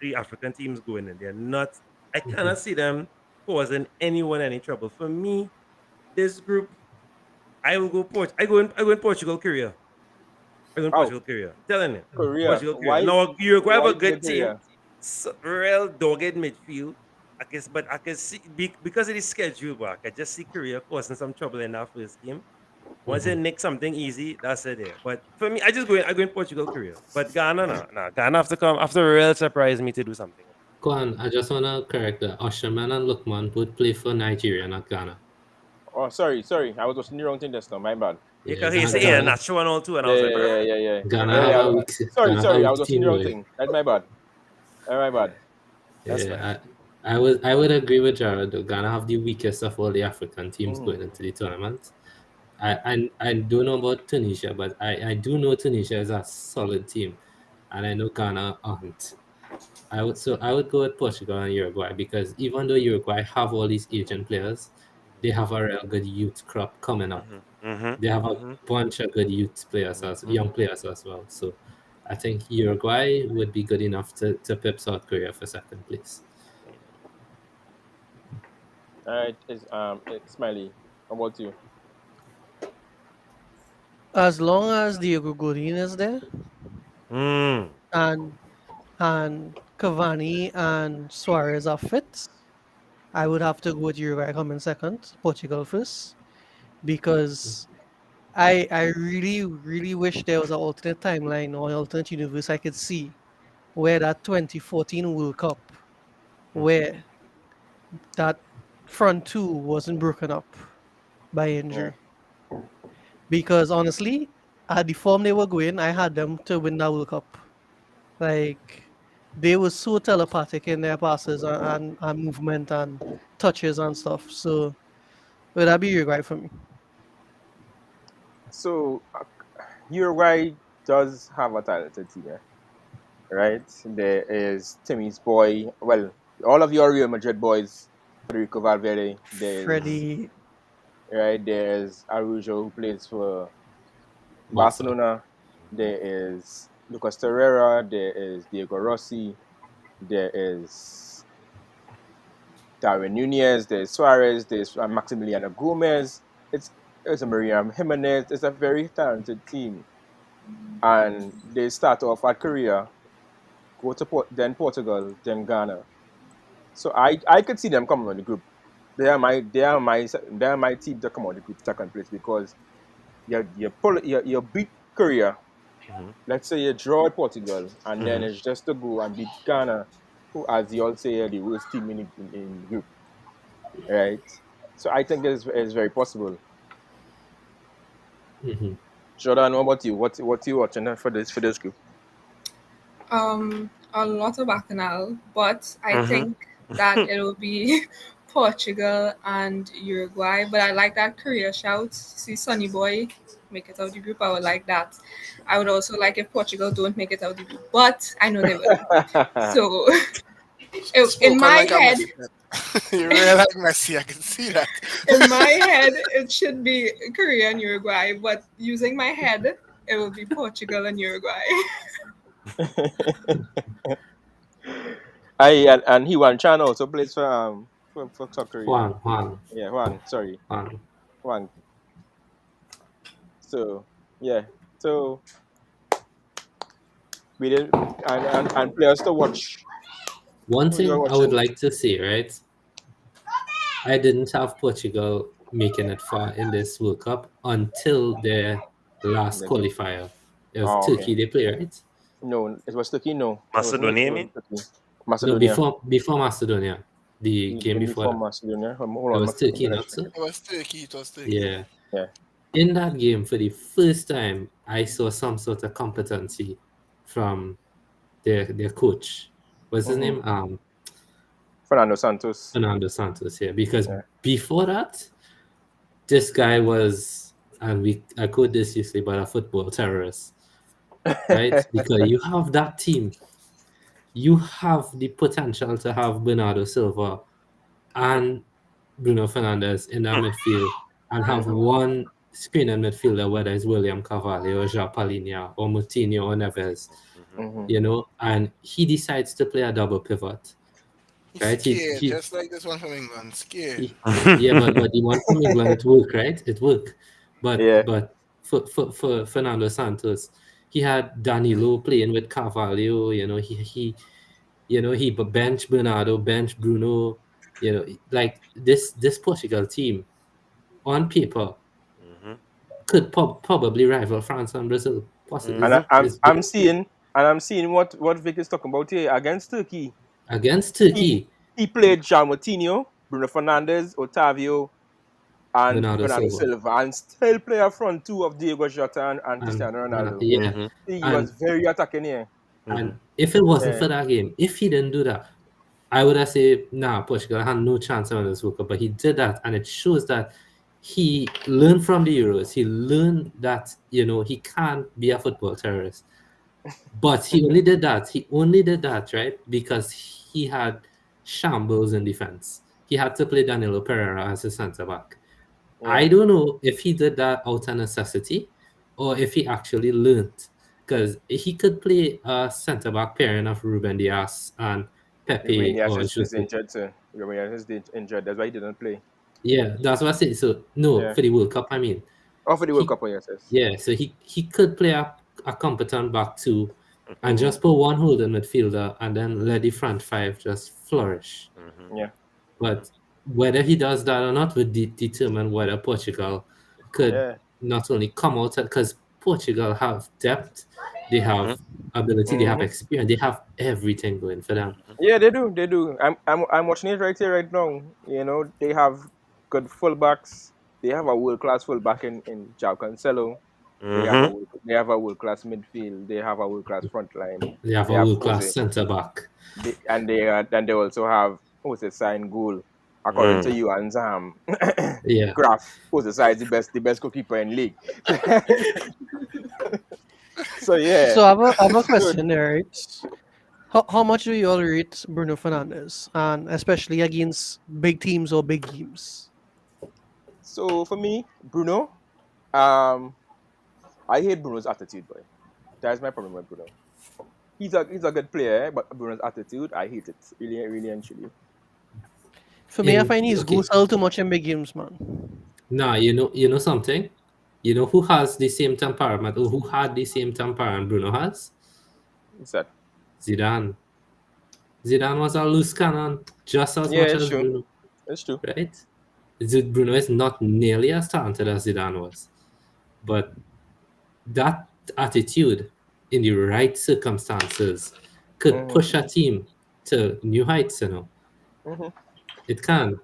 The African teams going in. They're not. I cannot see them causing anyone any trouble. For me, this group, I will go I go in Portugal, Korea. I go in Oh, Portugal, Korea. Telling you, Korea. Portugal, Korea. Why? Now Uruguay have Why a is it good team, Korea? real dogged midfield. I guess, but I can see because of the schedule, but I can just see Korea causing some trouble in that first game. Once they nick something easy, that's it there. But for me, I go in Portugal, Korea. But Ghana, nah. Ghana have to come after real surprise me to do something. Kwan, I just wanna correct that Osherman and Lukman both play for Nigeria, not Ghana. Oh, sorry. I was watching the wrong thing just now. My bad. You Yeah, can hear Ga- say yeah, Ghana, natural and all too, and I Yeah, was yeah, like, yeah, "Brr." yeah, yeah. Ghana Yeah, have yeah. a weak, Sorry, Ghana have a I weak was watching team, the wrong boy. thing. That's my bad. My bad. That's fine. Yeah, I would agree with Jared. Though. Ghana have the weakest of all the African teams Mm-hmm. going into the tournament. I don't know about Tunisia, but I do know Tunisia is a solid team, and I know Ghana aren't. I would go with Portugal and Uruguay because even though Uruguay have all these Asian players, they have a real good youth crop coming up. They have a bunch of good youth players as young players as well. So I think Uruguay would be good enough to pip South Korea for second place. All right. It's Smiley. How about you? As long as Diego Godin is there Mm. and Cavani and Suarez are fit, I would have to go with Uruguay coming second, Portugal first, because I really wish there was an alternate timeline or an alternate universe I could see where that 2014 World Cup, where that front two wasn't broken up by Yeah. injury. Because honestly, at the form they were going, I had them to win that World Cup. Like they were so telepathic in their passes and movement and touches and stuff. So would that be Uruguay for me? So Uruguay does have a talented team, yeah? Right? There is Timmy's boy. Well, all of your Real Madrid boys. Federico Valverde. There's Freddie, right. There's Arujo who plays for Barca. Barcelona. There is Lucas Torreira. There is Diego Rossi. There is Darwin Nunez. There's Suarez. There's Maximiliano Gomez. There's a Miriam Jimenez. It's a very talented team, and they start off at Korea, go to then Portugal, then Ghana. So I could see them coming on the group. They are my team to come on the group second place because you beat Korea. Let's say you draw Portugal, and then it's just to go and beat Ghana, who, as you all say, are the worst team in the group, right? So I think it's very possible. hmm Jordan, what about you? What you watching for this group? A lot of Bacchanal, but I think that it will be Portugal and Uruguay. But I like that Korea shout. See Sonny Boy make it out the group. I would like that. I would also like if Portugal don't make it out the group, but I know they will. So in Spoken my like a head, Messi. You really like Messi. I can see that. in my head, it should be Korea and Uruguay. But using my head, it will be Portugal and Uruguay. And Hwan Chan also plays for South Korea. Juan. Yeah, Hwan. Sorry, Juan. Hwan. So yeah, so we did and players to watch. One Who you're thing I would watching? like to see, right? I didn't have Portugal making it far in this World Cup until their last Then- qualifier. It was Oh, Turkey okay. they play, right? No, it was Turkey. No, Macedonia, it you was mean? Turkey. No, Macedonia. before Macedonia. The The game game before before that. Macedonia. Hold It on, was Turkey, not so? It was Turkey. It was Turkey. Yeah. Yeah. In that game, for the first time, I saw some sort of competency from their coach. What's his name? Fernando Santos. Fernando Santos, yeah. Because Yeah. before that, this guy was, and I quote this usually, but a football terrorist, right? Because you have that team, you have the potential to have Bernardo Silva and Bruno Fernandes in that midfield and have one screening midfielder, whether it's William Carvalho or João Palhinha or Moutinho or Neves, you know, and he decides to play a double pivot. Right? Scared, just like this one from England. Scared. Yeah, but the one from England, it worked, right? It worked. But Yeah. but for Fernando Santos, he had Danilo playing with Carvalho, you know, he bench Bernardo, bench Bruno, you know, like this Portugal team on paper could probably rival France and Brazil, possibly. And It's I'm seeing what Vic is talking about here against Turkey. against Turkey, He played João Moutinho, Bruno Fernandes, Otavio, and Bernardo Silva, and still play a front two of Diego Jota and Cristiano Ronaldo. Yeah. He was very attacking here. And if it wasn't for that game, if he didn't do that, I would have said, nah, Portugal had no chance on this World Cup. But he did that, and it shows that he learned from the Euros. He learned that, you know, he can't be a football terrorist. But he only did that. He only did that, right? Because he had shambles in defense. He had to play Danilo Pereira as a centre back. Yeah. I don't know if he did that out of necessity or if he actually learned. Because he could play a centre back pairing of Ruben Dias and Pepe or is Jose. injured, sir. Ruben Dias is injured. That's why he didn't play. Yeah, that's what I said. So no, Yeah. for the World Cup, I mean. Oh, for the World Cup, yes. Yeah, so he could play a competent back two and just put one holding midfielder and then let the front five just flourish. Yeah. But whether he does that or not would determine whether Portugal could not only come out, because Portugal have depth, they have ability, they have experience, they have everything going for them. Yeah, they do. I'm watching it right here, right now. You know, they have good fullbacks. They have a world-class fullback in João Cancelo. They have a world-class midfield. They have a world-class front line. They have a world-class centre back. They also have signed goal. According to you and Zam, yeah, Graf is the best goalkeeper in league. So yeah. So I have a question there, right? How much do you all rate Bruno Fernandes, and especially against big teams or big games? So for me, Bruno, I hate Bruno's attitude, boy. That's my problem with Bruno. He's a good player, but Bruno's attitude, I hate it. Really and truly. For me, I find he's goes out too much in big games, man. Nah, you know something? You know who has the same temperament, or who had the same temperament Bruno has? What's that? Zidane. Zidane was a loose cannon just as much as Bruno. That's true. Right? Bruno is not nearly as talented as Zidane was. But that attitude in the right circumstances could push a team to new heights, you know. It can.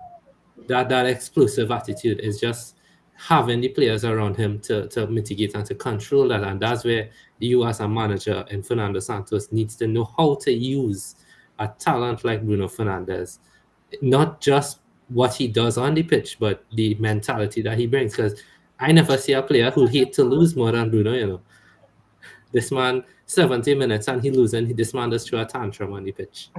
That explosive attitude is just having the players around him to mitigate and to control that. And that's where you as a manager and Fernando Santos needs to know how to use a talent like Bruno Fernandes. Not just what he does on the pitch, but the mentality that he brings. Because I never see a player who hate to lose more than Bruno, you know. This man, 70 minutes and he losing, this man does throw a tantrum on the pitch.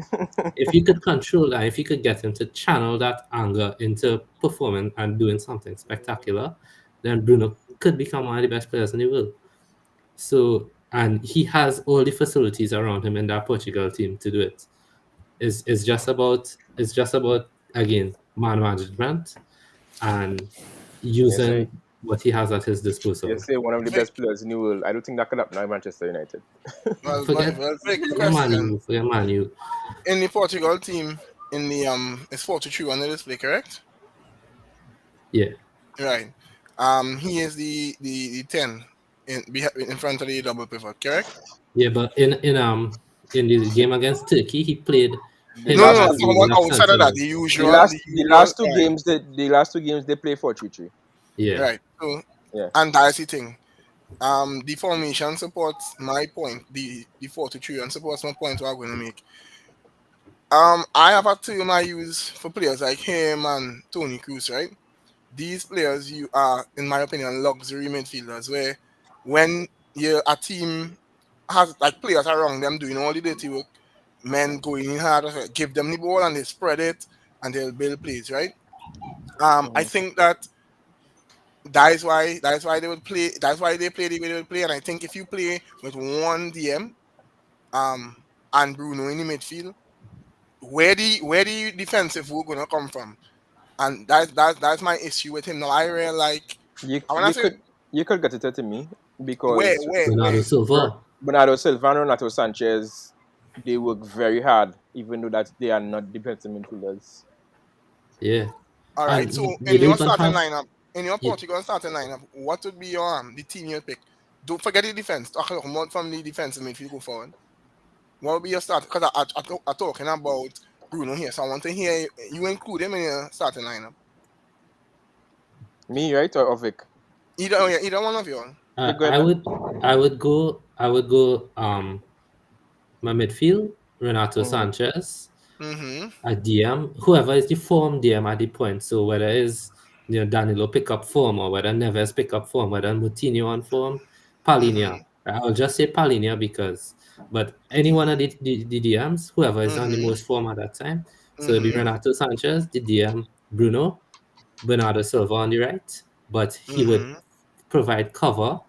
If you could control that, if you could get him to channel that anger into performing and doing something spectacular, then Bruno could become one of the best players in the world. So, and he has all the facilities around him in that Portugal team to do it. It's just about again, man management and using what he has at his disposal. Yes, one of the best players in the world. I don't think that could happen at Manchester United. Forget Man U. In the Portugal team, in the it's 4-2-3 on the display, correct? Yeah. Right. He is the 10 in front of the double pivot, correct? Yeah, but in the game against Turkey, he played The him No, no, last no. two I'm as the talking games, about left outside of center that. mid. the last two Right, games, the last two games they play 4-3-3. Yeah. right. So, Yeah. and that's the thing. The formation supports my point. The 4-3 and supports my point. What I'm going to make. I have a term I use for players like him and Tony Cruz, right? These players, you are, in my opinion, luxury midfielders. Where when you're a team has like players around them doing all the dirty work, men going in hard, give them the ball and they spread it and they'll build plays, right? I Mhm. think that is why they would play. That's why they play the way they would play. And I think if you play with one DM, um, and Bruno in the midfield, where the defensive work gonna come from? And that's my issue with him. Now I really like. You I wanna you say could you could get it to me where because where Bernardo where. Silva. Bernardo Silva and Renato Sanchez, they work very hard, even though that they are not defensive midfielders. Yeah. All right. So And in you your don't even starting have lineup, in your yeah, Portugal starting lineup, what would be your the team you pick? Don't forget the defense. Talk more from the defensive midfield go forward. What would be your start? Because I talking about Bruno here, so I want to hear you include him in your starting lineup. Me, right, or Vic? Either one of you. Vic, go ahead, I man. would I would go my midfield, Renato Mm-hmm. Sanchez, Mm-hmm. a DM, whoever is the form DM at the point. So whether it's Danilo pick up form or whether Neves pick up form, whether Moutinho on form, Mm-hmm. Palinia. I'll just say Palinia because but any one of the DMs, whoever is on the Mm-hmm. most form at that time. So it'll be Mm-hmm. Renato Sanchez, the DM, Bruno, Bernardo Silva on the right, but he would Mm-hmm. provide cover.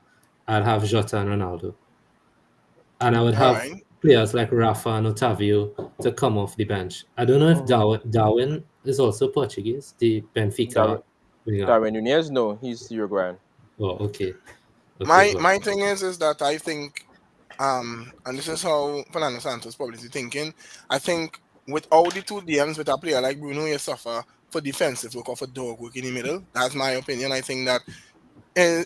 I'd have Jota and Ronaldo. And I would All have right. players like Rafa and Otavio to come off the bench. I don't know if Mm-hmm. Darwin is also Portuguese, the Darwin, Benfica winger. Darwin Nunez, no, he's Uruguayan. Oh, okay. Okay, My well, my thing is that I think and this is how Fernando Santos probably is thinking. I think with all the two DMs with a player like Bruno, you suffer for defensive work or for dog work in the middle. That's my opinion. I think that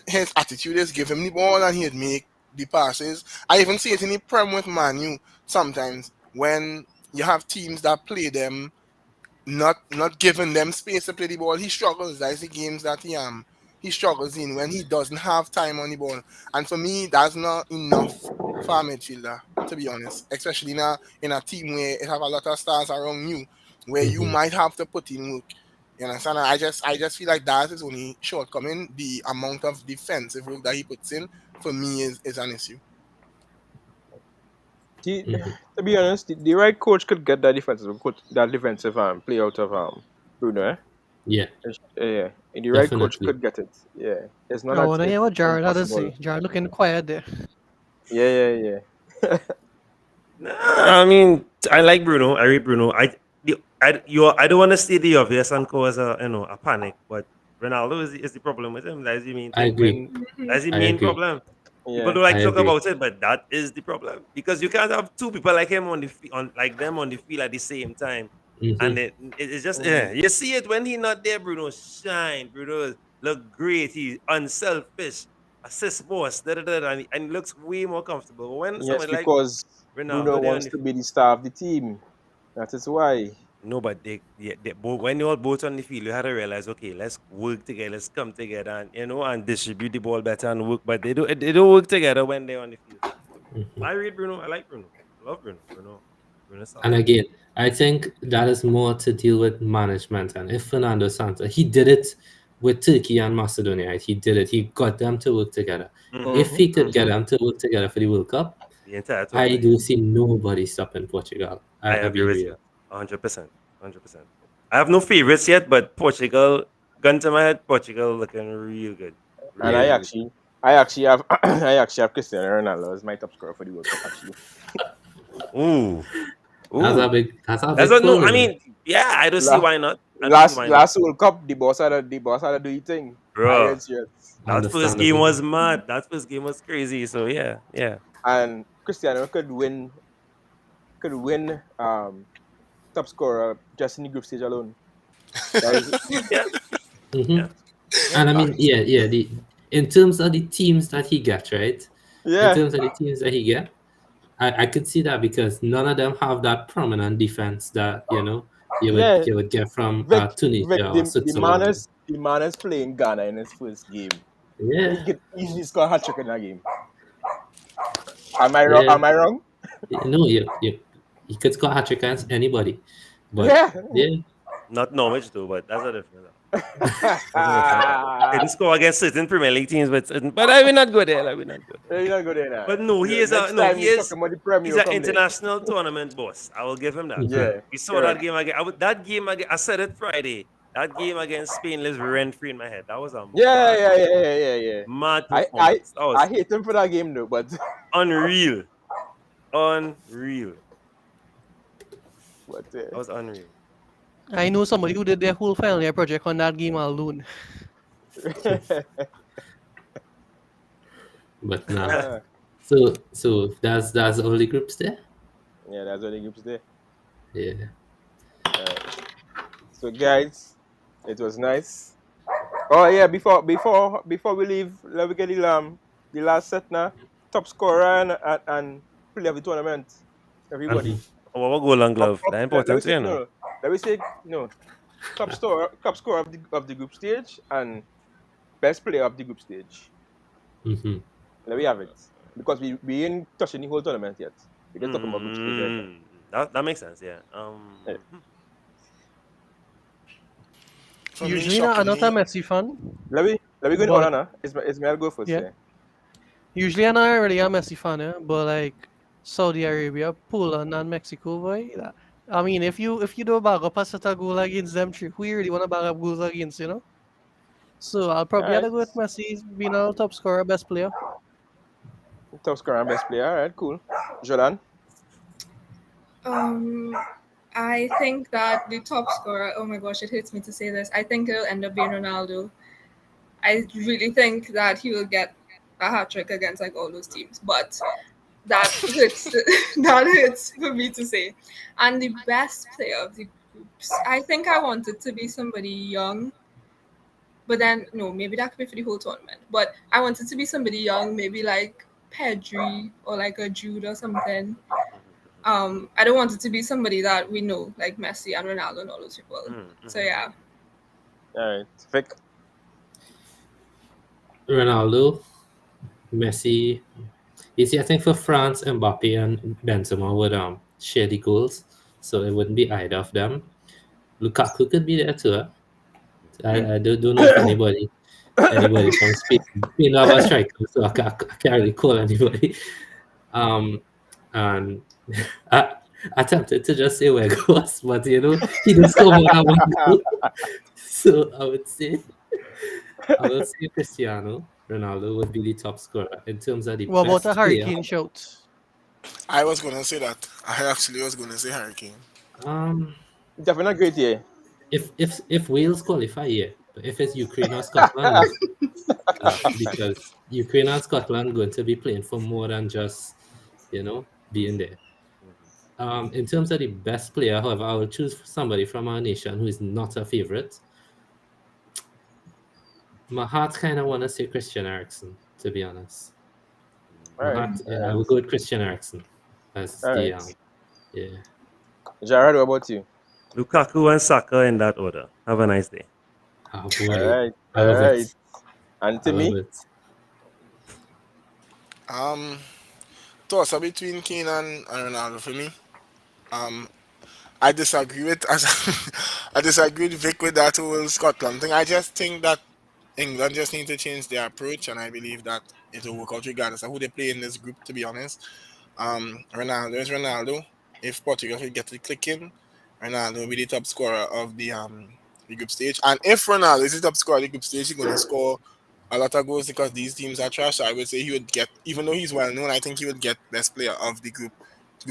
his attitude is give him the ball and he'd make the passes. I even see it in the Prem with Manu sometimes when you have teams that play them not giving them space to play the ball. He struggles. That's the games that he struggles in when he doesn't have time on the ball. And for me, that's not enough for a midfielder, to be honest. Especially in a team where it have a lot of stars around you, where you mhm. might have to put in work. You understand? I just feel like that is only shortcoming. The amount of defensive work that he puts in for me is an issue. He, Mhm. to be honest, the right coach could get that defensive play out of Bruno. Eh? Yeah, Yeah, the right coach definitely. could get it. Yeah, it's not I that want to it's hear what Jared had to impossible. say. Jared looking quiet there. Yeah. Nah, I mean, I like Bruno. I read Bruno. I don't want to say the obvious and cause a panic, but Ronaldo is the problem with him. That's the main I thing. agree. Mhm. That's the I main agree. problem. People Yeah. don't like I to talk agree. about it, but that is the problem because you can't have two people like him on like them on the field at the same time, Hmm. and it's just Mhm. you see it when he not there. Bruno shine. Bruno look great. He unselfish, assist boss, and he looks way more comfortable. But when Yes, someone like because Bruno Ronaldo there on wants the to be the star of the team. That is why. no, but they both, when you're both on the field, you had to realize, okay, let's work together, let's come together, and and distribute the ball better and work. But they don't work together when they're on the field. I read Bruno. I like Bruno. I love Bruno. Bruno And solid. again, I think that is more to deal with management. And if Fernando Santos, he did it with Turkey and Macedonia, right? He did it. He got them to work together. Mm-hmm. If Mm-hmm. he could get Mm-hmm. them to work together for the World Cup, The entire I tournament. do see nobody stopping Portugal. I I'll agree be with real. you, 100%, 100%. I have no favorites yet, but Portugal, gun to my head, Portugal looking real good, And Yeah. really good. I actually have I actually have Cristiano Ronaldo as my top scorer for the World Cup. Actually, Ooh, That's a ooh. big No. pull, I you know. mean, yeah, I don't see La- why not. I don't see why not, last World Cup, the boss had to do his thing. I bro. did serious. That first game Understandable. was mad. That first game was crazy. So yeah, yeah. And Cristiano could win top scorer just in the group stage alone. That is Yeah, Hmm. yeah. And I mean, yeah. In terms of the teams that he gets, right? In Yeah, terms of the teams that he get, I could see that because none of them have that prominent defense that yeah. you would get from Vic, Tunisia or Switzerland. The man is playing Ghana in his first game. He Yeah, could easily score a hat trick in that game. Am I wrong? yeah. Am I wrong? No, you could score hat trick against anybody, but Yeah. yeah, Not Norwich though, but that's a different. That's a different topic. Didn't score against certain Premier League teams, but I will not go there. I will not go there. You're not good at that. But no, Next time he you is. talking about the Premier, He's you an come there. international tournament boss. I will give him that. Mhm. Yeah. We saw correct. that game again. That game again. I said it Friday. That game against Spain lives rent free in my head. That was a Yeah. mad I performance. That was hate him for that game though, but unreal. Unreal. but That was unreal. I know somebody who did their whole final year project on that game alone. but nah. uh, So that's all the groups there. yeah, that's what the groups there. Yeah. So guys, it was nice. Oh yeah, before we leave, let me get the last set now. Top scorer and player of the tournament. Everybody. Our goal and glove. That Let me important, say, you know. Let me say no. Top scorer of the group stage and best player of the group stage. Mm-hmm. Let me have it. Because we ain't touching the whole tournament yet. We're just talking about group stage right now. That makes sense, yeah. Yeah. For me, Usually not shockingly, a Messi fan. Let me go in But- order now. Ismail go first. Yeah. Yeah. Usually I'm not really a Messi fan, yeah? But like Saudi Arabia, Poland, and Mexico, boy. I mean, if you do bag up a set of goal against them three, who you really want to bag up goals against, you know? So I'll probably have to go with Messi being our top scorer, best player. Top scorer and best player. Alright, cool. Jordan. I think that the top scorer, oh my gosh, it hurts me to say this. I think it'll end up being Ronaldo. I really think that he will get a hat trick against like all those teams, but that hurts. That hurts for me to say. And the best player of the groups, I think I want it to be somebody young, but then no, maybe that could be for the whole tournament. But I want it to be somebody young, maybe like Pedri or like a Jude or something. I don't want it to be somebody that we know, like Messi and Ronaldo and all those people. So yeah. Alright. Vic. Ronaldo, Messi. You see, I think for France, Mbappe and Benzema would share the goals, so it wouldn't be either of them. Lukaku could be there too. I don't know if anybody from Spain have a striker, so I can't really call anybody. And I attempted to just say Weghorst, but he didn't score more than one goal. So I will say Cristiano Ronaldo would be the top scorer in terms of the What about best a player. Hurricane shout? I was gonna say that. I actually was gonna say Hurricane. Definitely a great year. If Wales qualify, yeah. But if it's Ukraine or Scotland, because Ukraine and Scotland going to be playing for more than just being there. In terms of the best player, however, I will choose somebody from our nation who is not a favorite. My heart kind of want to say Christian Eriksen, to be honest. I will go with Christian Eriksen as the yeah. Jared, what about you? Lukaku and Saka in that order. Have a nice day. Oh boy. Alright. I love Alright. it. And I to love me, it. Toss up between Kane and Ronaldo for me. I disagree with I disagree with Vic with that whole Scotland thing. I just think that England just need to change their approach, and I believe that it will work out regardless of who they play in this group. To be honest, Ronaldo is Ronaldo. If Portugal can get it clicking, Ronaldo will be the top scorer of the group stage. And if Ronaldo is the top scorer of the group stage, he's going to score a lot of goals because these teams are trash. So I would say he would get, even though he's well known, I think he would get best player of the group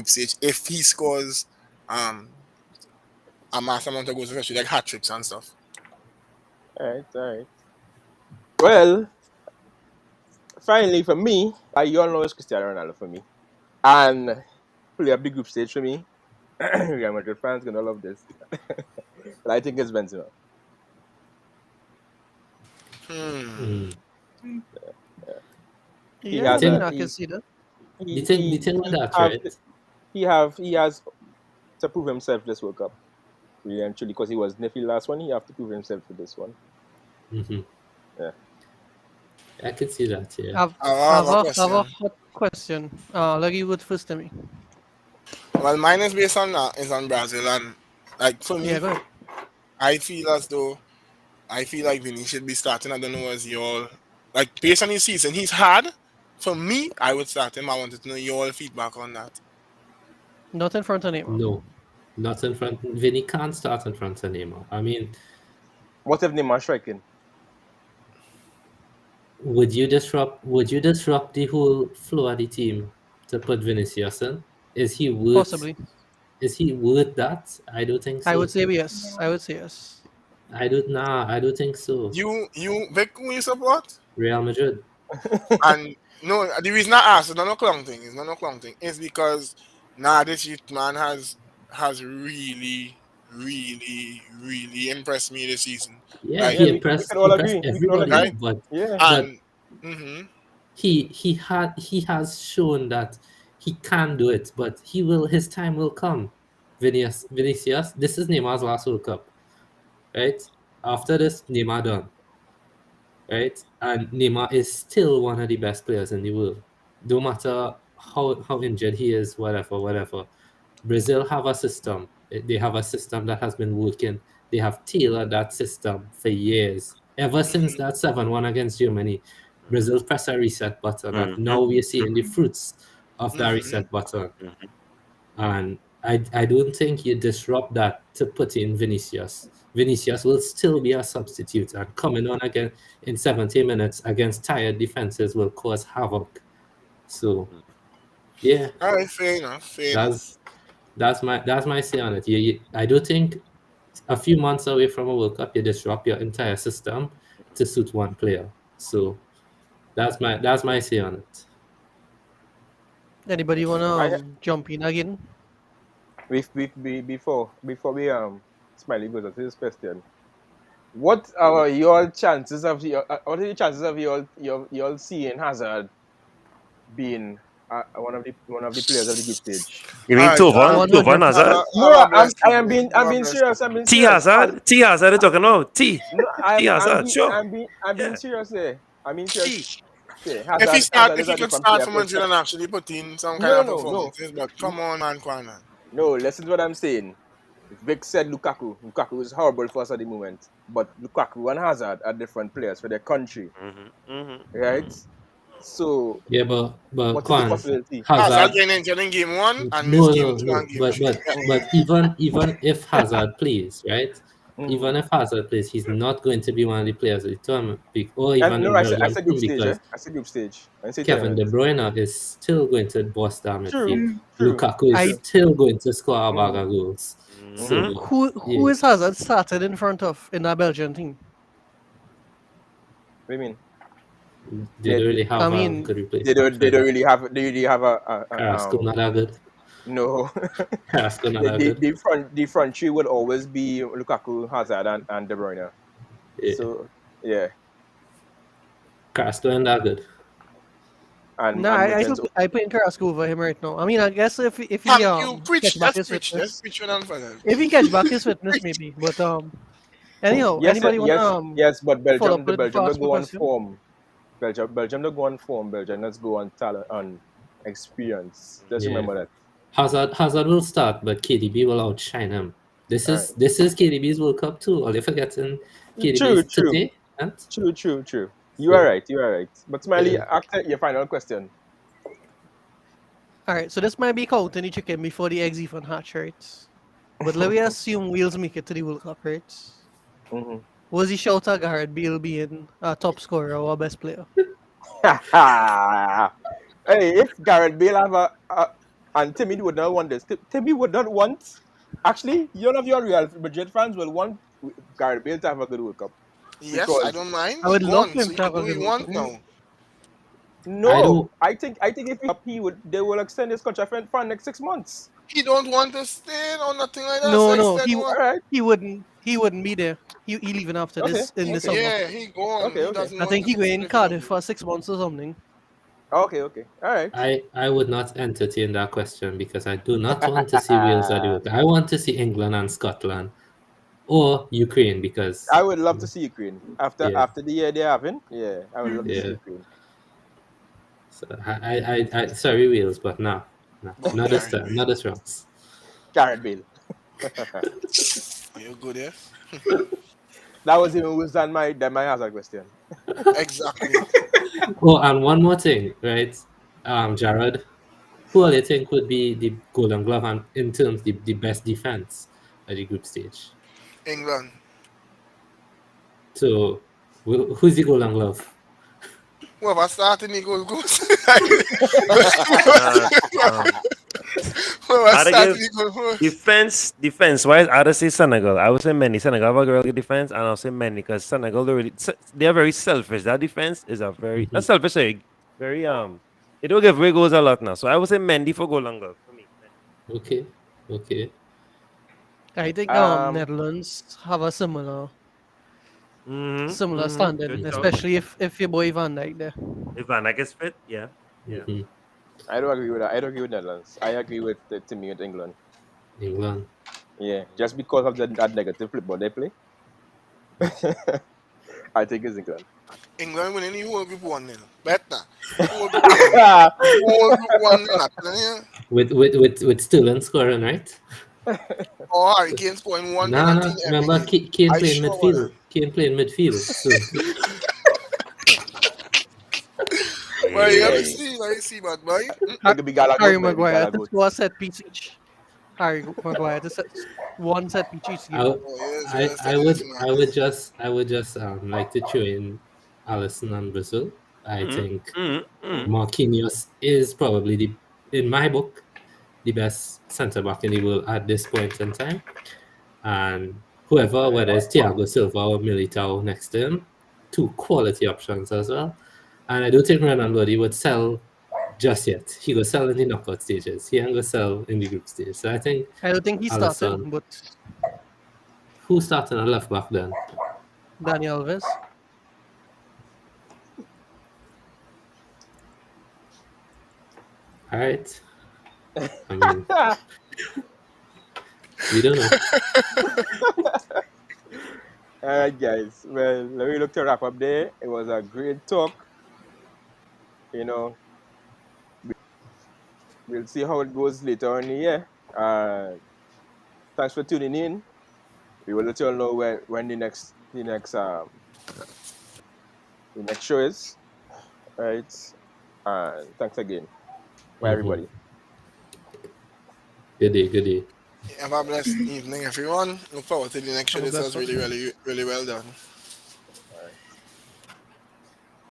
stage if he scores a mass amount of goals, especially like hat tricks and stuff. alright. Well, finally for me, you all know it's Cristiano Ronaldo for me. And play up the group stage for me. Real Madrid fans gonna love this. But I think it's Benzema. Mm. He Yeah, has think- a I can see that. The thing with that, have, right? he has to prove himself this World Cup, really and truly, because he was Nifty last one. He have to prove himself for this one. Hmm. Yeah. I can see that. Yeah. I've, I have a have question. a hot question. Like you would first to me. Well, mine is based on is on Brazil, and like for me, Yeah, go ahead. I feel as though I feel like Vinny should be starting. I don't know as y'all like based on his season he's had. For me, I would start him. I wanted to know your feedback on that. Not in front of Neymar. No, not in front. Vinny can't start in front of Neymar. I mean, What if Neymar striking? would you disrupt the whole flow of the team to put Vinicius in? Is he worth Possibly. that? I don't think so. I would say yes. I would say yes. I don't think so. You Vic, who you support? Real Madrid. And no, the reason I asked, it's not no clown thing. It's not no clown thing. It's because this youth man has really, really, really impressed me this season. Yeah, Like, he we impressed, can all impressed agree. We can all everybody, agree. but Yeah. And he has shown that he can do it, but his time will come. Vinicius, this is Neymar's last World Cup, right? After this, Neymar done, right? And Neymar is still one of the best players in the world. No matter how injured he is, whatever. Brazil have a system. They have a system that has been working. They have tailored that system for years. Ever since that 7-1 against Germany, Brazil pressed a reset button, and now we are seeing the fruits of that reset button. And I don't think you disrupt that to put in Vinicius. Vinicius will still be a substitute, and coming on again in 70 minutes against tired defenses will cause havoc. So, yeah, all right, fair enough. that's my say on it. I don't think a few months away from a World Cup, you disrupt your entire system to suit one player. So that's my say on it. Anybody wanna jump in again? Before we Smiley goes to this question. What are your chances of what are the chances of your seeing Hazard being one of the players of the group stage? You mean Tovan? 100%. Tovan Hazard? No, I'm being serious. I'm being T serious. Hazard? T Hazard, you're talking about? T. No, T Hazard, sure. I'm being Yeah. serious there. I mean T. serious. Okay, If he Hazard is a could different start player for for Madrid and actually put in some kind No, of no, performances, but come on, man, Kwana. No, listen to what I'm saying. Vic said Lukaku. Lukaku is horrible for us at the moment. But Lukaku and Hazard are different players for their country. Right? So, Yeah, but what is the Kwan, possibility? Hazard Hazard. getting injured in game 1 and No, miss game 2 no. and game 3. But even if Hazard plays, right? Even if Hazard plays, he's not going to be one of the players of the tournament. Or even No, in I Belgium said group team, stage. because I said group stage. I didn't say Kevin De tournament. Bruyne is still going to boss down midfield. True. Lukaku is still going to score a bag of goals. So Who is Hazard started in front of in that Belgian team? What do you mean? they don't really have I a mean, good replacement. They don't really have a Carrasco not that good. no. Carrasco not that good. the front three would always be Lukaku, Hazard, and De Bruyne. Yeah. So yeah. Carrasco not that good. And no, and I put in Carrasco over him right now. I mean, I guess if he Thank you, preach. catch back Let's his preach. fitness, Let's preach with further. if he catch back his fitness, maybe. But anyhow, yes, anybody yes, wanna yes, but follow Belgium up with don't fast go on question? form. Belgium don't go on form. Belgium let's go on talent, on experience. Just Yeah. remember that. Hazard will start, but KDB will outshine him. This is KDB's World Cup too. Are they forgetting KDB's True. today? True. You are right. But Smiley, after your final question. All right, so this might be counting the chicken before the eggs even hatch, right? But let me assume Wales make it to the World Cup, right? Was he shout at Gareth Bale being a top scorer or best player? Hey, if Gareth Bale have and Timmy would not want this. Timmy would not want. Actually, none of your Real Madrid fans will want Gareth Bale to have a good World Cup. Yes, Because- I don't mind. I would Go love on. him So to have you a do good you want World now? No, don't- I think if he would, they will extend his contract for next 6 months. he don't want to stay or nothing like that. No, So he no, said, All right. he wouldn't be there. He leaving after Okay. this in the Okay. summer. yeah, he gone. Okay, He okay. doesn't I want think to he going stay for Cardiff long. for 6 months or something. Okay. Okay. All right. I would not entertain that question because I do not want to see Wales or the UK. I want to see England and Scotland or Ukraine because I would love to see Ukraine Yeah. after the year they're having. Yeah, I would love to see Yeah. Ukraine. So I sorry Wales, but no, But not this Gary, time, not this rounds. Garrett Bale. are you good here? That was even worse than my hazard question. Exactly. Oh, and one more thing, right? Jared, who do you think would be the Golden Glove and in terms the best defense at the group stage? England. So, who's the Golden Glove? Whoever started the goal goes. Whoever I'd started give the goal first. defense wise, I'd say Senegal. I would say many. Senegal have a really good defense, and I'll say many because Senegal they are very selfish. That defense is a very not selfish, sorry, very they don't give away goals a lot now. So I would say Mendy for goal and goal for me. Okay. I think Netherlands have a similar standard, Good shout. especially if your boy Van Dijk there. If Van Dijk is fit, yeah. Mhm. I don't agree with that. I don't agree with Netherlands. I agree with Timmy with England. England. Yeah, just because of that negative football they play. I think it's England. England winning the whole group 1-0. Better. Whole group 1-0. I'm telling you. With Sterling scoring, right? Or Harry Kane scoring one No, penalty every remember game. Kane I playing sure midfield. Kane playing midfield. So Well, you have to see, bad boy. It could be Gallagher, Harry maybe Maguire to Gallagher. score a set piece each. Harry Maguire to set one set piece each game. I would just like to throw in Alisson and Brazil. I think Marquinhos is probably in my book the best centre back in the world at this point in time, and whoever, whether it's Thiago Silva or Militao next to him, two quality options as well. And I don't think Renan Lodi would sell just yet. He will sell in the knockout stages. He ain't gonna sell in the group stage. So I think I don't think he Alisson. started, but Who started at left back then? Dani Alves. All right. I mean, we don't know. All right, guys. Well, let me look to wrap up there. It was a great talk. You know, we'll see how it goes later on in the year. Thanks for tuning in. We will let you all know when the next show is. All right. And thanks again. Bye, everybody. Good day. Have a blessed evening, everyone. Look forward to the next show. This was really, really, really well done.